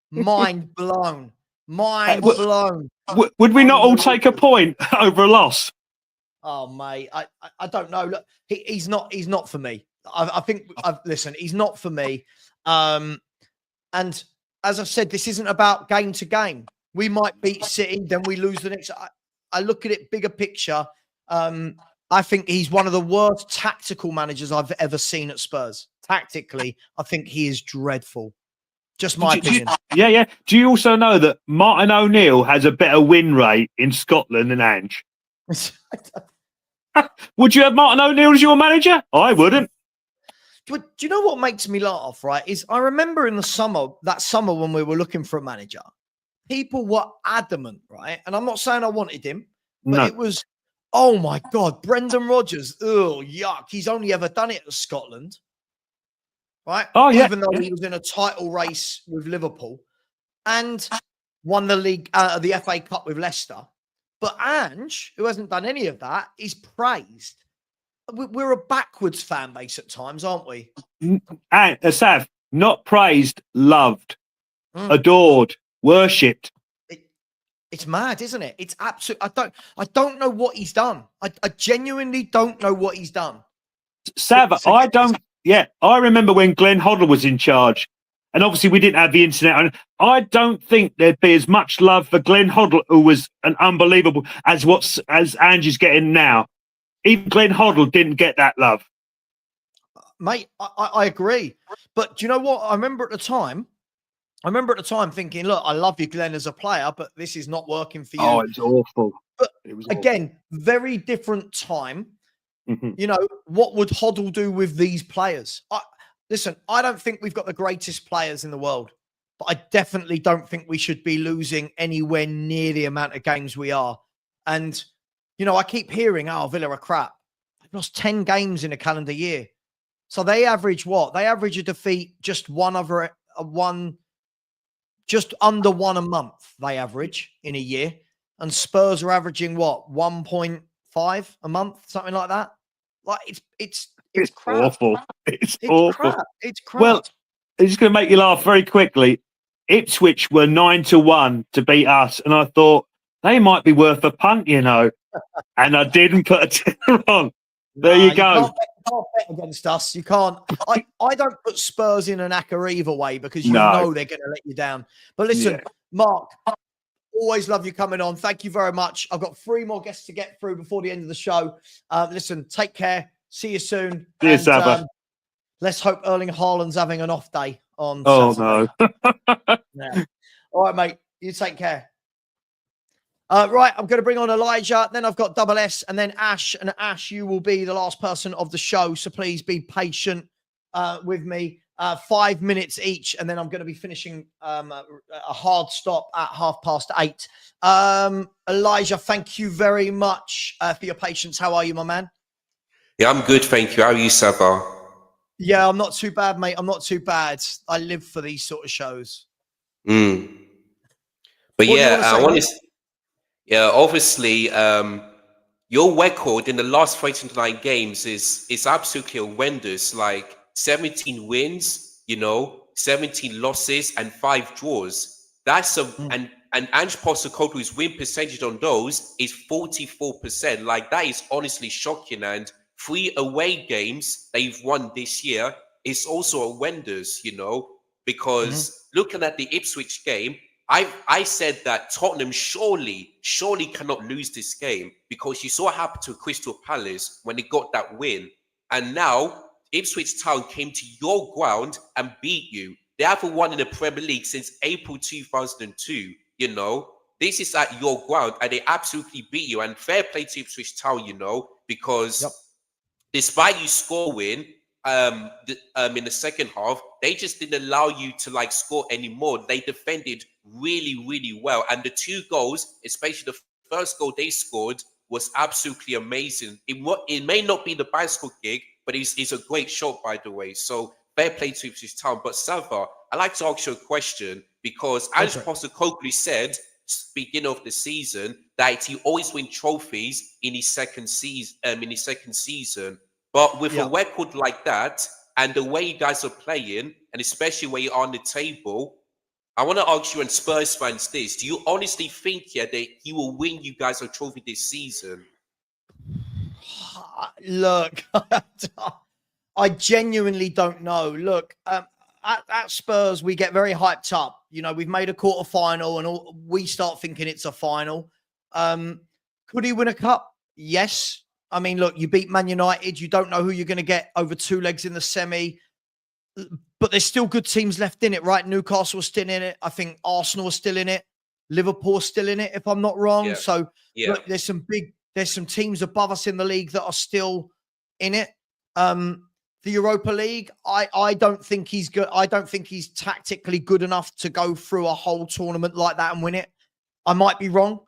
Mind blown. Mind blown. Would we not all take a point over a loss? Oh, mate, I don't know. Look, he's not for me. Listen, he's not for me. And as I said, this isn't about game to game. We might beat City, then we lose the next. I look at it bigger picture. I think he's one of the worst tactical managers I've ever seen at Spurs. Tactically, I think he is dreadful. Just my opinion. Yeah. Do you also know that Martin O'Neill has a better win rate in Scotland than Ange? Would you have Martin O'Neill as your manager? I wouldn't. But do you know what makes me laugh, right? Is I remember in that summer when we were looking for a manager, people were adamant, right? And I'm not saying I wanted him, but it was, oh my God, Brendan Rodgers. Oh, yuck. He's only ever done it at Scotland, right? Oh, yeah. Even though he was in a title race with Liverpool and won the league, the FA Cup with Leicester. But Ange, who hasn't done any of that, is praised. We're a backwards fan base at times, aren't we? And Sav, not praised, loved, adored, worshipped. It's mad, isn't it? It's absolute. I don't know what he's done. I genuinely don't know what he's done. Sav, I remember when Glenn Hoddle was in charge, and obviously we didn't have the internet. I don't think there'd be as much love for Glenn Hoddle, who was an unbelievable, as Ange is getting now. Even Glenn Hoddle didn't get that love. Mate, I agree. But do you know what? I remember at the time thinking, look, I love you, Glenn, as a player, but this is not working for you. Oh, it's awful. But again, very different time. Mm-hmm. You know, what would Hoddle do with these players? Listen, I don't think we've got the greatest players in the world, but I definitely don't think we should be losing anywhere near the amount of games we are. And you know, I keep hearing, oh, Villa are crap. They've lost 10 games in a calendar year. So they average what? They average a defeat just just under one a month, they average in a year. And Spurs are averaging what? 1.5 a month, something like that. Like it's crap. Awful. It's awful. Crap. It's crap. Well, it's just going to make you laugh very quickly. Ipswich were 9-1 to beat us. And I thought, they might be worth a punt, you know. And I didn't put a tenner on. There you go. You can't bet against us. You can't. I don't put Spurs in an acca either way because you know they're going to let you down. But listen, Mark, always love you coming on. Thank you very much. I've got 3 more guests to get through before the end of the show. Listen, take care. See you soon. Cheers, Savva. Let's hope Erling Haaland's having an off day on Saturday. No. Yeah. All right, mate. You take care. Right, I'm going to bring on Elijah. Then I've got Double S and then Ash. And Ash, you will be the last person of the show. So please be patient with me. 5 minutes each. And then I'm going to be finishing a hard stop at 8:30. Elijah, thank you very much for your patience. How are you, my man? Yeah, I'm good, thank you. How are you, Savva? Yeah, I'm not too bad, mate. I'm not too bad. I live for these sort of shows. But What do you yeah, want to say, I want mate? to. Yeah, obviously, your record in the last 29 games is absolutely horrendous. Like 17 wins, 17 losses and 5 draws. That's and Ange Postecoglou's win percentage on those is 44%. Like that is honestly shocking. And 3 away games they've won this year is also horrendous, because looking at the Ipswich game, I said that Tottenham surely cannot lose this game, because you saw what happened to Crystal Palace when they got that win. And now Ipswich Town came to your ground and beat you. They haven't won in the Premier League since April 2002. This is at your ground and they absolutely beat you. And fair play to Ipswich Town, because despite you scoring in the second half, they just didn't allow you to score anymore. They defended really, really well. And the 2 goals, especially the first goal they scored, was absolutely amazing. It may not be the bicycle gig, but it's a great shot, by the way. So fair play to Ipswich Town. But Savva, I'd like to ask you a question, because Ange Postecoglou said beginning of the season that he always win trophies in his second season. But with a record like that and the way you guys are playing, and especially where you are on the table, I want to ask you and Spurs fans this: do you honestly think that he will win you guys a trophy this season? Look, I genuinely don't know. Look, at Spurs, we get very hyped up. We've made a quarter-final and we start thinking it's a final. Could he win a cup? Yes. I mean, look, you beat Man United. You don't know who you're going to get over 2 legs in the semi. But there's still good teams left in it, right? Newcastle's still in it. I think Arsenal is still in it. Liverpool's still in it, if I'm not wrong. Yeah. So Yeah. look, there's some teams above us in the league that are still in it. The Europa League, I don't think he's good. I don't think he's tactically good enough to go through a whole tournament like that and win it. I might be wrong,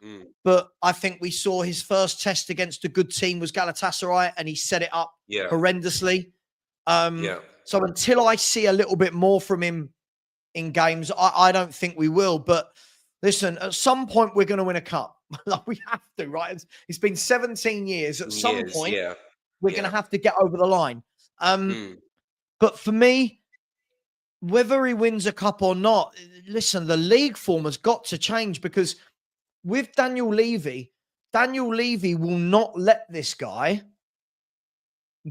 but I think we saw his first test against a good team was Galatasaray, and he set it up horrendously. So until I see a little bit more from him in games, I don't think we will. But listen, at some point we're going to win a cup. We have to, right? It's been 17 years. At some point, we're going to have to get over the line. But for me, whether he wins a cup or not, listen, the league form has got to change, because with Daniel Levy will not let this guy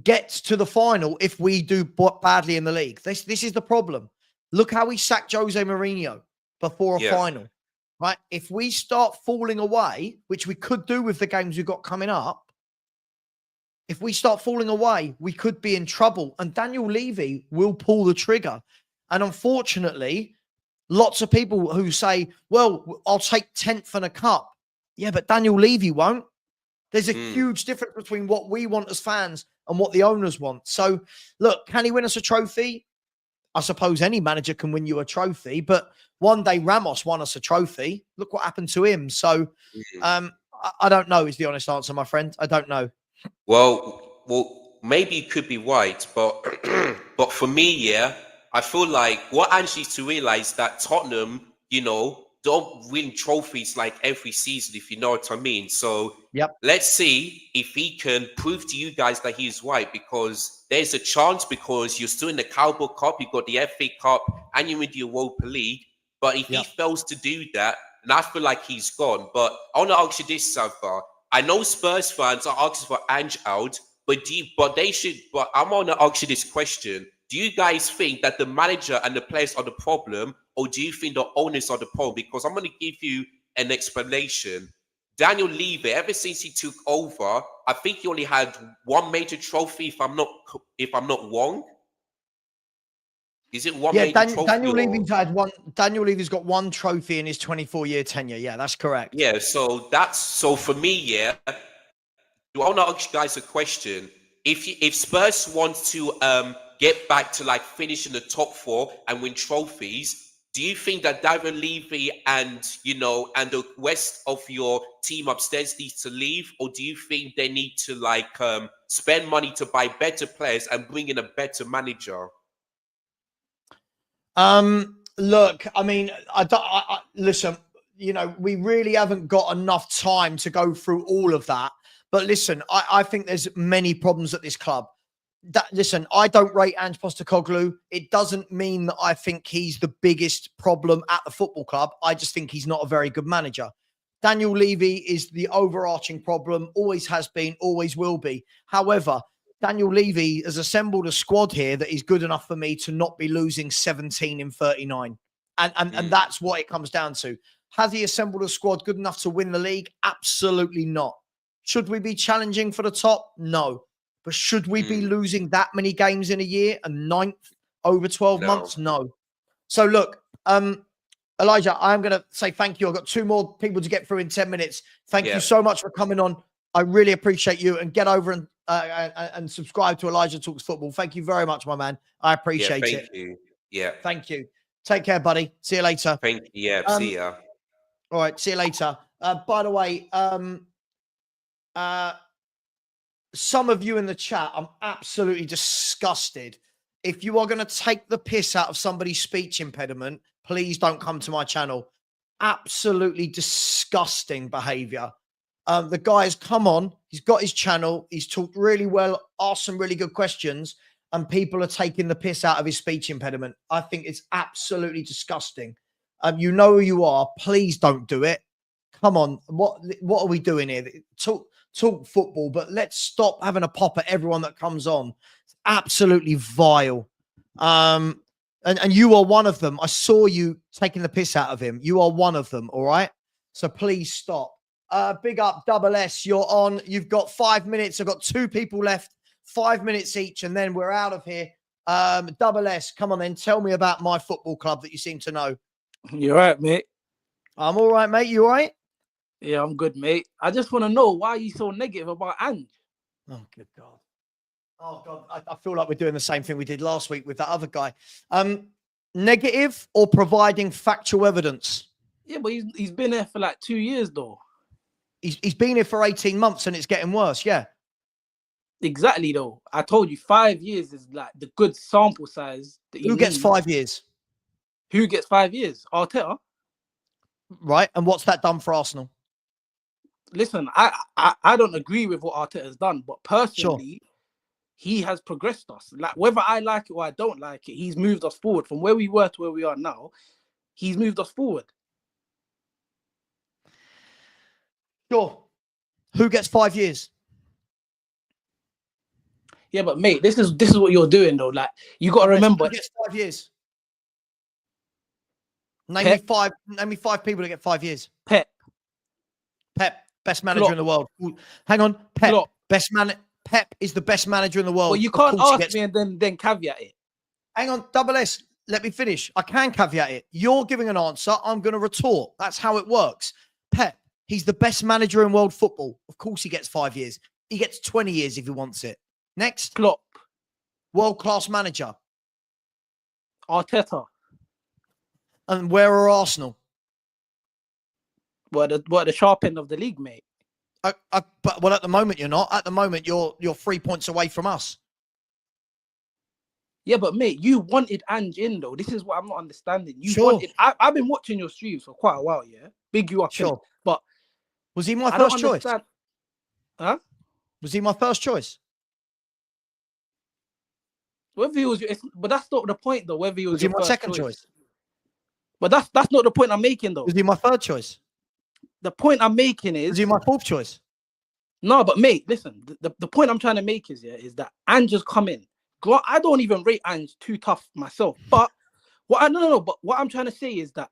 get to the final if we do badly in the league. This is the problem. Look how he sacked Jose Mourinho before a final, right? If we start falling away, which we could do with the games we've got coming up, if we start falling away, we could be in trouble. And Daniel Levy will pull the trigger. And unfortunately, lots of people who say, well, I'll take 10th and a cup. Yeah, but Daniel Levy won't. There's a huge difference between what we want as fans and what the owners want. So, look, can he win us a trophy? I suppose any manager can win you a trophy. But one day Ramos won us a trophy. Look what happened to him. So, I don't know is the honest answer, my friend. I don't know. Well, maybe you could be right, but but for me, I feel like what Ange needs to realize that Tottenham, don't win trophies like every season, if you know what I mean. So let's see if he can prove to you guys that he's right, because there's a chance, because you're still in the Carabao Cup, you've got the FA Cup, and you're in the Europa League. But if he fails to do that, then I feel like he's gone. But I want to ask you this, Savva. I know Spurs fans are asking for Ange out, but I'm going to ask you this question. Do you guys think that the manager and the players are the problem, or do you think the owners are the problem? Because I'm going to give you an explanation. Daniel Levy, ever since he took over, I think he only had 1 major trophy, if I'm not wrong. Is it one major trophy? Daniel Levy's had one. Daniel Levy's got 1 trophy in his 24-year tenure. Yeah, that's correct. Yeah, so for me, I want to ask you guys a question. If Spurs want to get back to finishing the top 4 and win trophies, do you think that David Levy and and the rest of your team upstairs needs to leave, or do you think they need to spend money to buy better players and bring in a better manager? Look, I mean, listen, we really haven't got enough time to go through all of that. But listen, I think there's many problems at this club. Listen, I don't rate Ange Postecoglou. It doesn't mean that I think he's the biggest problem at the football club. I just think he's not a very good manager. Daniel Levy is the overarching problem, always has been, always will be. However, Daniel Levy has assembled a squad here that is good enough for me to not be losing 17 in 39. And that's what it comes down to. Has he assembled a squad good enough to win the league? Absolutely not. Should we be challenging for the top? No. But should we be losing that many games in a year and 9th over 12 months? No. So look, Elijah, I'm going to say thank you. I've got 2 more people to get through in 10 minutes. Thank you so much for coming on. I really appreciate you, and get over and subscribe to Elijah Talks Football. Thank you very much, my man. I appreciate it. Thank you. Yeah. Thank you. Take care, buddy. See you later. Thank you. Yeah. See ya. All right. See you later. By the way, some of you in the chat, I'm absolutely disgusted. If you are going to take the piss out of somebody's speech impediment, please don't come to my channel. Absolutely disgusting behavior. The guy has come on. He's got his channel. He's talked really well, asked some really good questions, and people are taking the piss out of his speech impediment. I think it's absolutely disgusting. You know who you are. Please don't do it. Come on. What are we doing here? Talk football, but let's stop having a pop at everyone that comes on. It's absolutely vile. And you are one of them. I saw you taking the piss out of him. You are one of them. All right. So please stop. Big up Double S. You're on. You've got 5 minutes. I've got 2 people left, 5 minutes each, and then we're out of here. Double S, come on then. Tell me about my football club that you seem to know. You all right, mate? I'm all right, mate. You all right? Yeah, I'm good, mate. I just want to know, why are you so negative about Ange? Oh, good God. Oh, God. I feel like we're doing the same thing we did last week with that other guy. Negative or providing factual evidence? Yeah, but he's been there for like 2 years, though. He's been here for 18 months and it's getting worse, yeah. Exactly, though. I told you 5 years is like the good sample size. Who gets 5 years? Who gets 5 years? Arteta. Right, and what's that done for Arsenal? Listen, I don't agree with what Arteta has done, but personally, he has progressed us. Like, whether I like it or I don't like it, he's moved us forward from where we were to where we are now. He's moved us forward. Sure. Who gets 5 years? Yeah, but mate, this is what you're doing though. Like, you got to remember. Who gets 5 years? Name me five people that get 5 years. Pep, best manager in the world. Hang on, Pep, Pep is the best manager in the world. Well, you can't ask me and then caveat it. Hang on, Double S. Let me finish. I can caveat it. You're giving an answer. I'm going to retort. That's how it works. Pep. He's the best manager in world football. Of course he gets 5 years. He gets 20 years if he wants it. Next. Klopp. World-class manager. Arteta. And where are Arsenal? Well, at the sharp end of the league, mate. But at the moment you're not. At the moment you're 3 points away from us. Yeah, but mate, you wanted Ange in though. This is what I'm not understanding. Wanted. I've been watching your streams for quite a while. Yeah, big you up. Sure. But was he my first choice? Huh? Was he my first choice? Whether he was, but that's not the point though. Whether he was he my second choice? But that's not the point I'm making though. Was he my third choice? The point I'm making is, was he my fourth choice? No, but mate, listen. The point I'm trying to make is that Ange has come in. I don't even rate Ange too tough myself. But But what I'm trying to say is that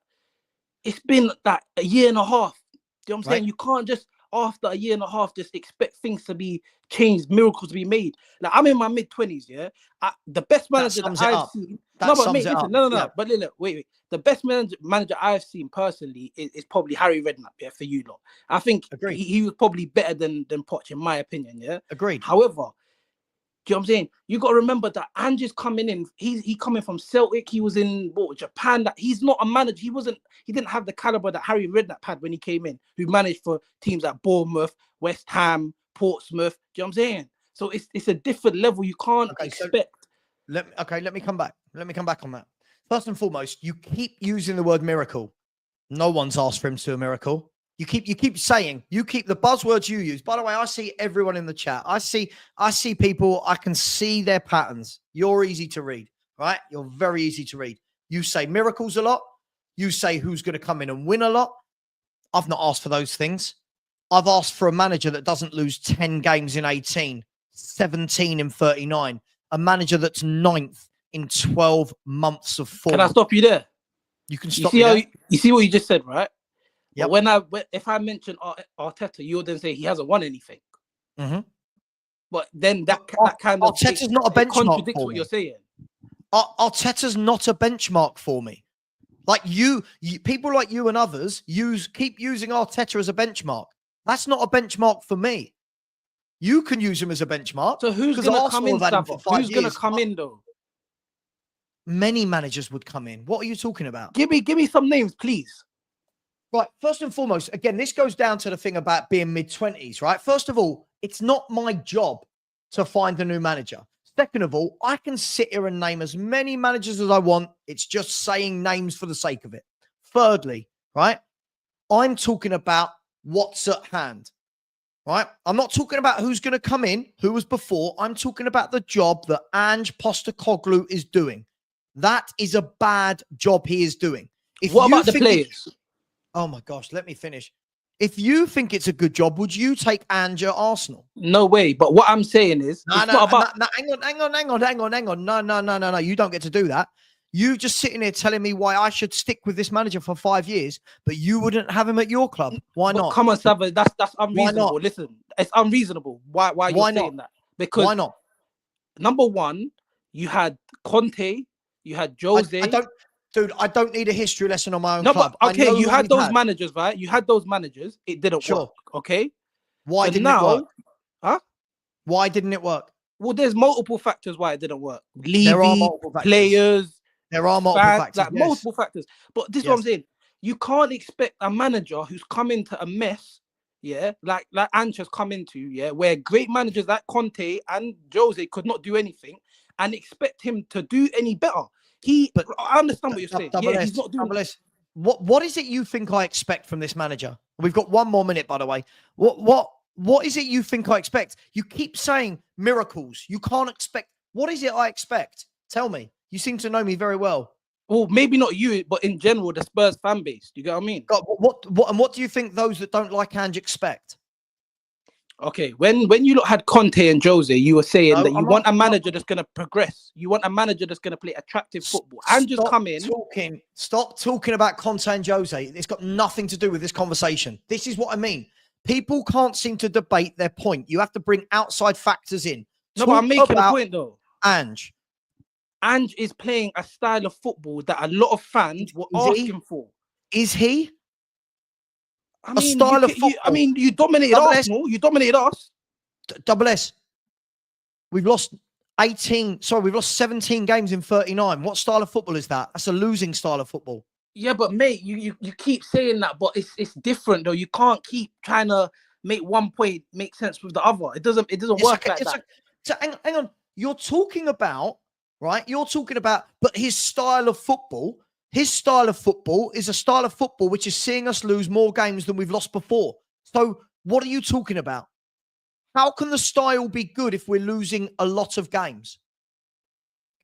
it's been like a year and a half. Do you know what I'm saying? You can't just, after a year and a half, just expect things to be changed, miracles to be made. Like, I'm in my mid-20s, yeah? The best manager that I've seen... But look, wait. The best manager I've seen personally is probably Harry Redknapp, yeah, for you lot. I think he was probably better than Poch, in my opinion, yeah? Agreed. However, do you know what I'm saying? You got to remember that Ange is coming in. He coming from Celtic. He was in Japan. That he's not a manager. He didn't have the caliber that Harry Redknapp had when he came in, who managed for teams like Bournemouth, West Ham, Portsmouth. Do you know what I'm saying? So it's a different level. You can't expect. So let me come back. Let me come back on that. First and foremost, you keep using the word miracle. No one's asked for him to do a miracle. You keep saying, you keep the buzzwords you use. By the way, I see everyone in the chat. I see people, I can see their patterns. You're easy to read, right? You're very easy to read. You say miracles a lot. You say who's going to come in and win a lot. I've not asked for those things. I've asked for a manager that doesn't lose 10 games in 18, 17 in 39. A manager that's 9th in 12 months of form. Can I stop you there? You can stop me there. You see what you just said, right? Yeah. If I mention Arteta, you'll then say he hasn't won anything. Mm-hmm. But then that kind of Arteta's not a benchmark contradicts for what me. you're saying. Arteta's not a benchmark for me. Like you people like you and others keep using Arteta as a benchmark. That's not a benchmark for me. You can use him as a benchmark. So who's going to come in, Savva? Who's going to come in, though? Many managers would come in. What are you talking about? Give me some names, please. Right. First and foremost, again, this goes down to the thing about being mid-20s, right? First of all, it's not my job to find a new manager. Second of all, I can sit here and name as many managers as I want. It's just saying names for the sake of it. Thirdly, right, I'm talking about what's at hand, right? I'm not talking about who's going to come in, who was before. I'm talking about the job that Ange Postecoglou is doing. That is a bad job he is doing. What about the players? Oh my gosh, let me finish. If you think it's a good job, would you take Ange at Arsenal? No way. But what I'm saying is, hang on. No. You don't get to do that. You just sitting here telling me why I should stick with this manager for 5 years, but you wouldn't have him at your club. Why not? Come on, Savva, that's unreasonable. Listen, it's unreasonable. Why are you saying that? Because why not? Number one, you had Conte, you had Jose. I don't need a history lesson on my own club. But okay, you had those managers, right? You had those managers. It didn't work. Okay. Why didn't it work? Huh? Why didn't it work? Well, there's multiple factors why it didn't work. Levy, players. There are multiple factors. Like multiple factors. But this is what I'm saying. You can't expect a manager who's come into a mess, like Ange has come into, where great managers like Conte and Jose could not do anything, and expect him to do any better. I understand what you're saying. He's not doing it. What is it you think I expect from this manager? We've got 1 more minute, by the way. What is it you think I expect? You keep saying miracles. You can't expect. What is it I expect? Tell me. You seem to know me very well. Well, maybe not you, but in general, the Spurs fan base. Do you get what I mean? God, what do you think those that don't like Ange expect? Okay, when you had Conte and Jose, you were saying that you want a manager that's going to progress. You want a manager that's going to play attractive football. And just come in. Stop talking about Conte and Jose. It's got nothing to do with this conversation. This is what I mean. People can't seem to debate their point. You have to bring outside factors in. No, but I'm making a point though. Ange is playing a style of football that a lot of fans were asking for. Is he? I mean, you dominated Arsenal. You dominated us. Double S. We've lost 17 games in 39. What style of football is that? That's a losing style of football. Yeah, but mate, you keep saying that, but it's different though. You can't keep trying to make one point make sense with the other. It doesn't work like that. So hang on. You're talking about, right? But his style of football. His style of football is a style of football which is seeing us lose more games than we've lost before. So what are you talking about? How can the style be good if we're losing a lot of games?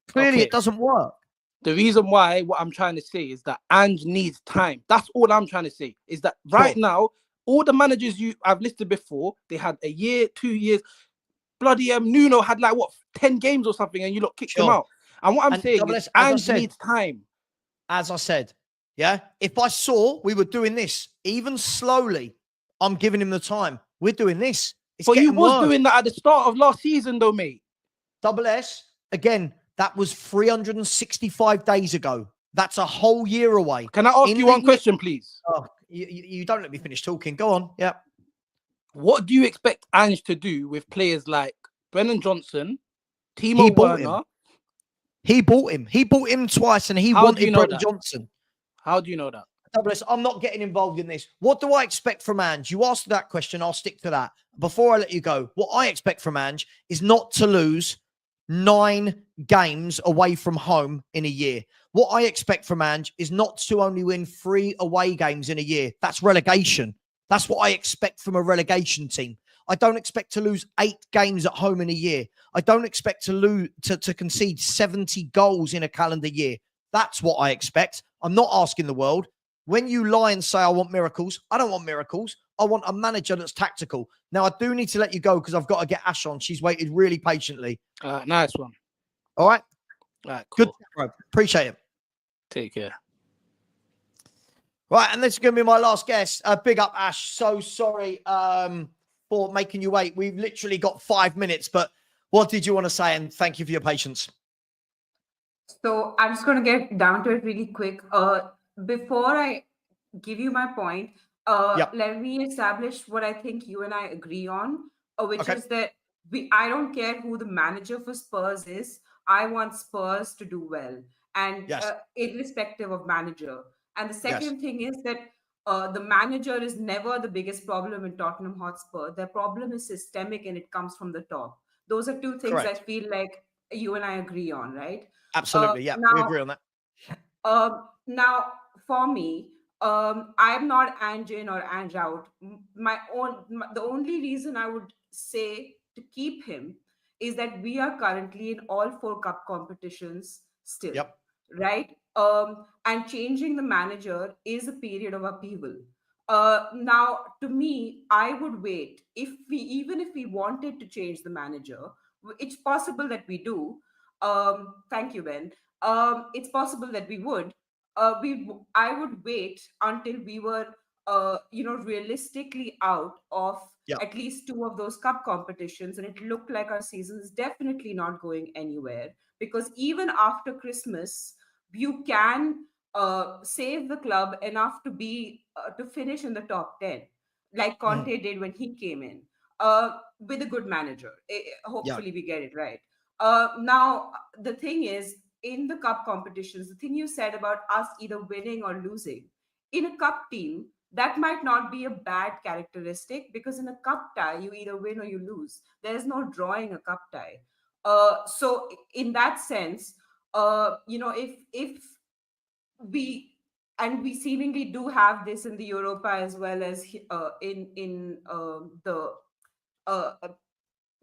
Clearly, it doesn't work. The reason why, what I'm trying to say is that Ange needs time. That's all I'm trying to say. Is that right now, all the managers I've listed before, they had a year, 2 years. Bloody Nuno had 10 games or something, and you kicked him out. And what I'm saying is Ange needs time. As I said, if I saw we were doing this, even slowly, I'm giving him the time. We're doing this. But you was doing that at the start of last season, though, mate. Double S, again, that was 365 days ago. That's a whole year away. Can I ask you one question, please? Oh, you don't let me finish talking. Go on. Yeah. What do you expect Ange to do with players like Brennan Johnson, Timo Werner. He bought him. He bought him twice, and he wanted Brendan Johnson. How do you know that? Douglas, I'm not getting involved in this. What do I expect from Ange? You asked that question. I'll stick to that. Before I let you go, what I expect from Ange is not to lose 9 games away from home in a year. What I expect from Ange is not to only win 3 away games in a year. That's relegation. That's what I expect from a relegation team. I don't expect to lose 8 games at home in a year. I don't expect to concede 70 goals in a calendar year. That's what I expect. I'm not asking the world. When you lie and say, I want miracles, I don't want miracles. I want a manager that's tactical. Now, I do need to let you go because I've got to get Ash on. She's waited really patiently. Nice one. All right? All right, cool. Good, bro. Appreciate it. Take care. Right, and this is going to be my last guest. Big up, Ash. So sorry for making you wait. We've literally got 5 minutes, but what did you want to say? And thank you for your patience. So I'm just going to get down to it really quick. Before I give you my point, let me establish what I think you and I agree on, which is that I don't care who the manager for Spurs is. I want Spurs to do well, and irrespective of manager. And the second thing is that the manager is never the biggest problem in Tottenham Hotspur. Their problem is systemic, and it comes from the top. Those are 2 things I feel like you and I agree on, right? Absolutely, we agree on that. Now, for me, I'm not Ange in or Ange out. The only reason I would say to keep him is that we are currently in all 4 cup competitions still, right? And changing the manager is a period of upheaval. Now, to me, I would wait. Even if we wanted to change the manager, it's possible that we do. Thank you, Ben. It's possible that we would. I would wait until we were, realistically out of at least 2 of those cup competitions, and it looked like our season is definitely not going anywhere. Because even after Christmas, you can save the club enough to be to finish in the top 10, like Conte did when he came in, with a good manager. Hopefully, we get it right. Now, the thing is, in the cup competitions, the thing you said about us either winning or losing, in a cup team, that might not be a bad characteristic, because in a cup tie, you either win or you lose. There's no drawing a cup tie. So in that sense, if we seemingly do have this in the Europa as well as in the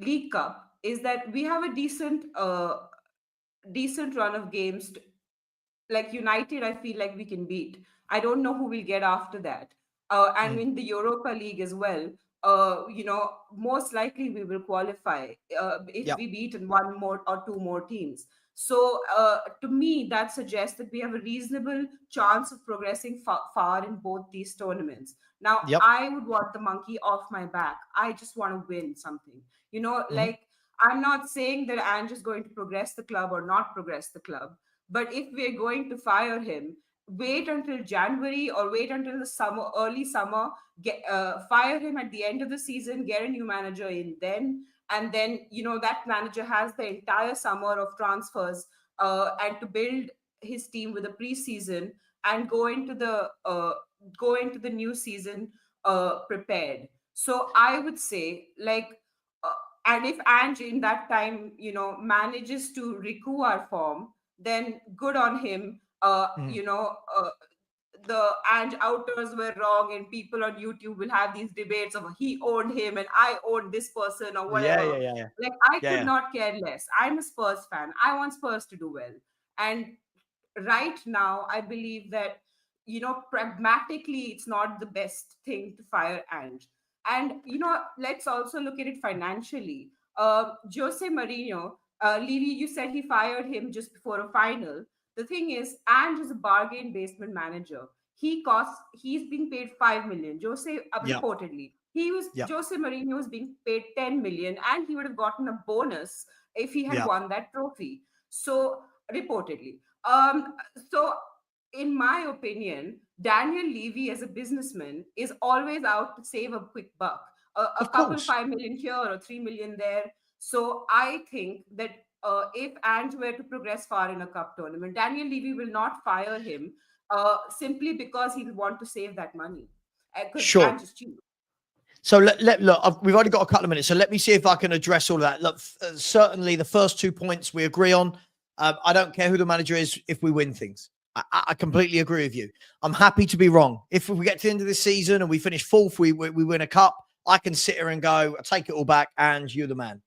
League Cup, is that we have a decent run of games. Like United, I feel like we can beat. I don't know who we'll get after that. And in the Europa League as well, most likely we will qualify if we beat in 1 more or 2 more teams. So to me, that suggests that we have a reasonable chance of progressing far in both these tournaments. Now, I would want the monkey off my back. I just want to win something. Like, I'm not saying that Ange is going to progress the club or not progress the club. But if we're going to fire him, wait until January or wait until the early summer, fire him at the end of the season, get a new manager in then. And then, that manager has the entire summer of transfers and to build his team with a preseason and go into the new season prepared. So I would say, and if Ange in that time, manages to recoup our form, then good on him. The Ange outers were wrong, and people on YouTube will have these debates of he owned him and I owned this person or whatever. Like, I could not care less. I'm a Spurs fan. I want Spurs to do well. And right now, I believe that, pragmatically, it's not the best thing to fire Ange. And, let's also look at it financially. Jose Mourinho, Levy, you said he fired him just before a final. The thing is, Ange is a bargain basement manager. He's being paid 5 million. Reportedly, Jose Mourinho was being paid 10 million, and he would have gotten a bonus if he had won that trophy. So reportedly, so in my opinion, Daniel Levy as a businessman is always out to save a quick buck, a couple 5 million here or 3 million there. So I think that if Ange were to progress far in a cup tournament, Daniel Levy will not fire him simply because he will want to save that money. Because Sure. Ange is cheap. So look, we've only got a couple of minutes, so let me see if I can address all of that. Look, certainly the first 2 points we agree on. I don't care who the manager is if we win things. I completely agree with you. I'm happy to be wrong. If we get to the end of the season and we finish fourth, we win a cup, I can sit here and go, take it all back, and you're the man.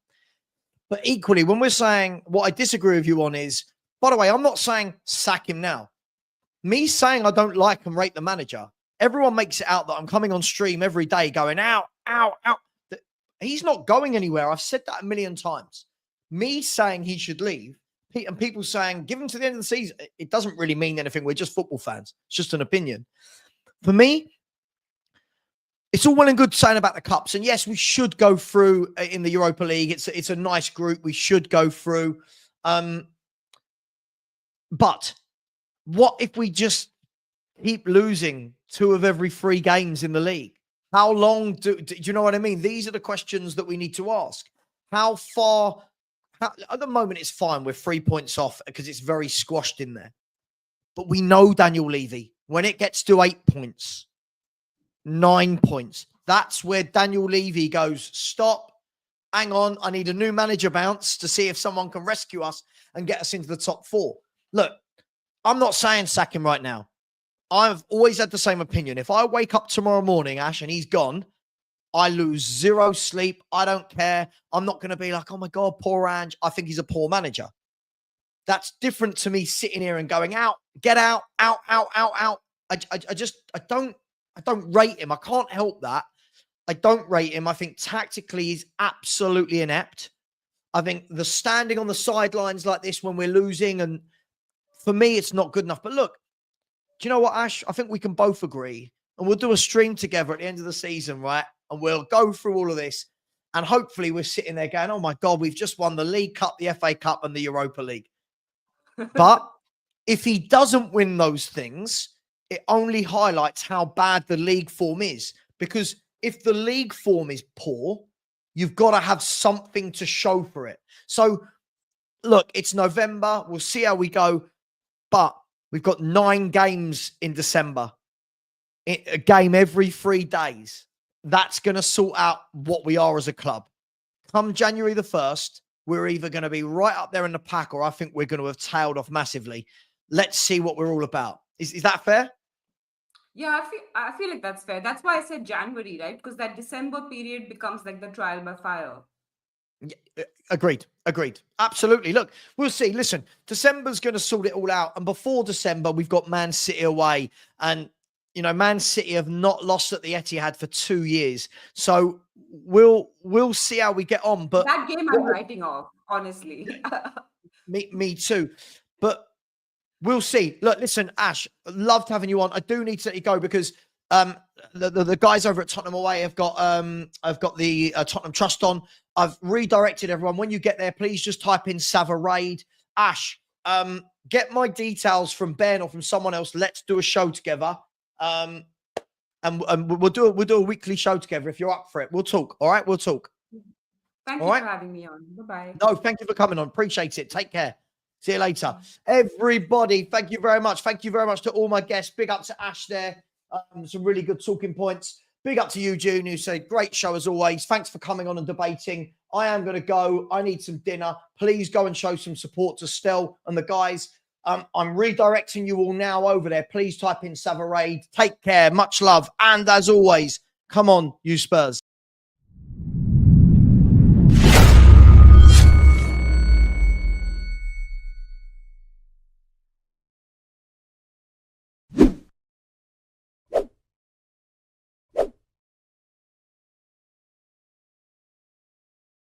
But equally, when we're saying what I disagree with you on is, by the way, I'm not saying sack him now. Me saying I don't like and rate the manager, everyone makes it out that I'm coming on stream every day going, ow, ow, ow. He's not going anywhere. I've said that a million times. Me saying he should leave, and people saying, give him to the end of the season, it doesn't really mean anything. We're just football fans. It's just an opinion. For me, it's all well and good saying about the cups. And yes, we should go through in the Europa League. It's a nice group. We should go through. But what if we just keep losing 2 of every 3 games in the league? How long do you know what I mean? These are the questions that we need to ask. How far... at the moment, it's fine. We're 3 points off because it's very squashed in there. But we know Daniel Levy, when it gets to 8 points, 9 points, that's where Daniel Levy goes, stop, hang on, I need a new manager bounce to see if someone can rescue us and get us into the top 4. Look, I'm not saying sack him right now. I've always had the same opinion. If I wake up tomorrow morning, Ash, and he's gone, I lose 0 sleep. I don't care. I'm not going to be like, oh my God, poor Ange. I think he's a poor manager. That's different to me sitting here and going, out, get out, out, out, out, out. I don't rate him. I can't help that. I don't rate him. I think tactically he's absolutely inept. I think the standing on the sidelines like this when we're losing, and for me, it's not good enough. But look, do you know what, Ash? I think we can both agree, and we'll do a stream together at the end of the season, right? And we'll go through all of this. And hopefully we're sitting there going, oh my God, we've just won the League Cup, the FA Cup, and the Europa League. But if he doesn't win those things, it only highlights how bad the league form is. Because if the league form is poor, you've got to have something to show for it. So, look, it's November. We'll see how we go. But we've got 9 games in December. A game every 3 days. That's going to sort out what we are as a club. Come January the 1st, we're either going to be right up there in the pack, or I think we're going to have tailed off massively. Let's see what we're all about. Is that fair? Yeah, I feel like that's fair. That's why I said January, right? Because that December period becomes like the trial by fire. Yeah, agreed. Absolutely. Look, we'll see. Listen, December's going to sort it all out. And before December, we've got Man City away. And, you know, Man City have not lost at the Etihad for 2 years. So we'll see how we get on. But that game I'm writing off, honestly. me too. But we'll see. Look, listen, Ash, loved having you on. I do need to let you go because the guys over at Tottenham Away have got the Tottenham Trust on. I've redirected everyone. When you get there, please just type in Savva Raid. Ash, get my details from Ben or from someone else. Let's do a show together. And we'll do a weekly show together if you're up for it. We'll talk. All right, we'll talk. Thank you for having me on. Bye-bye. No, thank you for coming on. Appreciate it. Take care. See you later. Everybody, thank you very much. Thank you very much to all my guests. Big up to Ash there. Some really good talking points. Big up to you, June, who said, great show as always. Thanks for coming on and debating. I am going to go. I need some dinner. Please go and show some support to Stel and the guys. I'm redirecting you all now over there. Please type in Savva Raid. Take care. Much love. And as always, come on, you Spurs.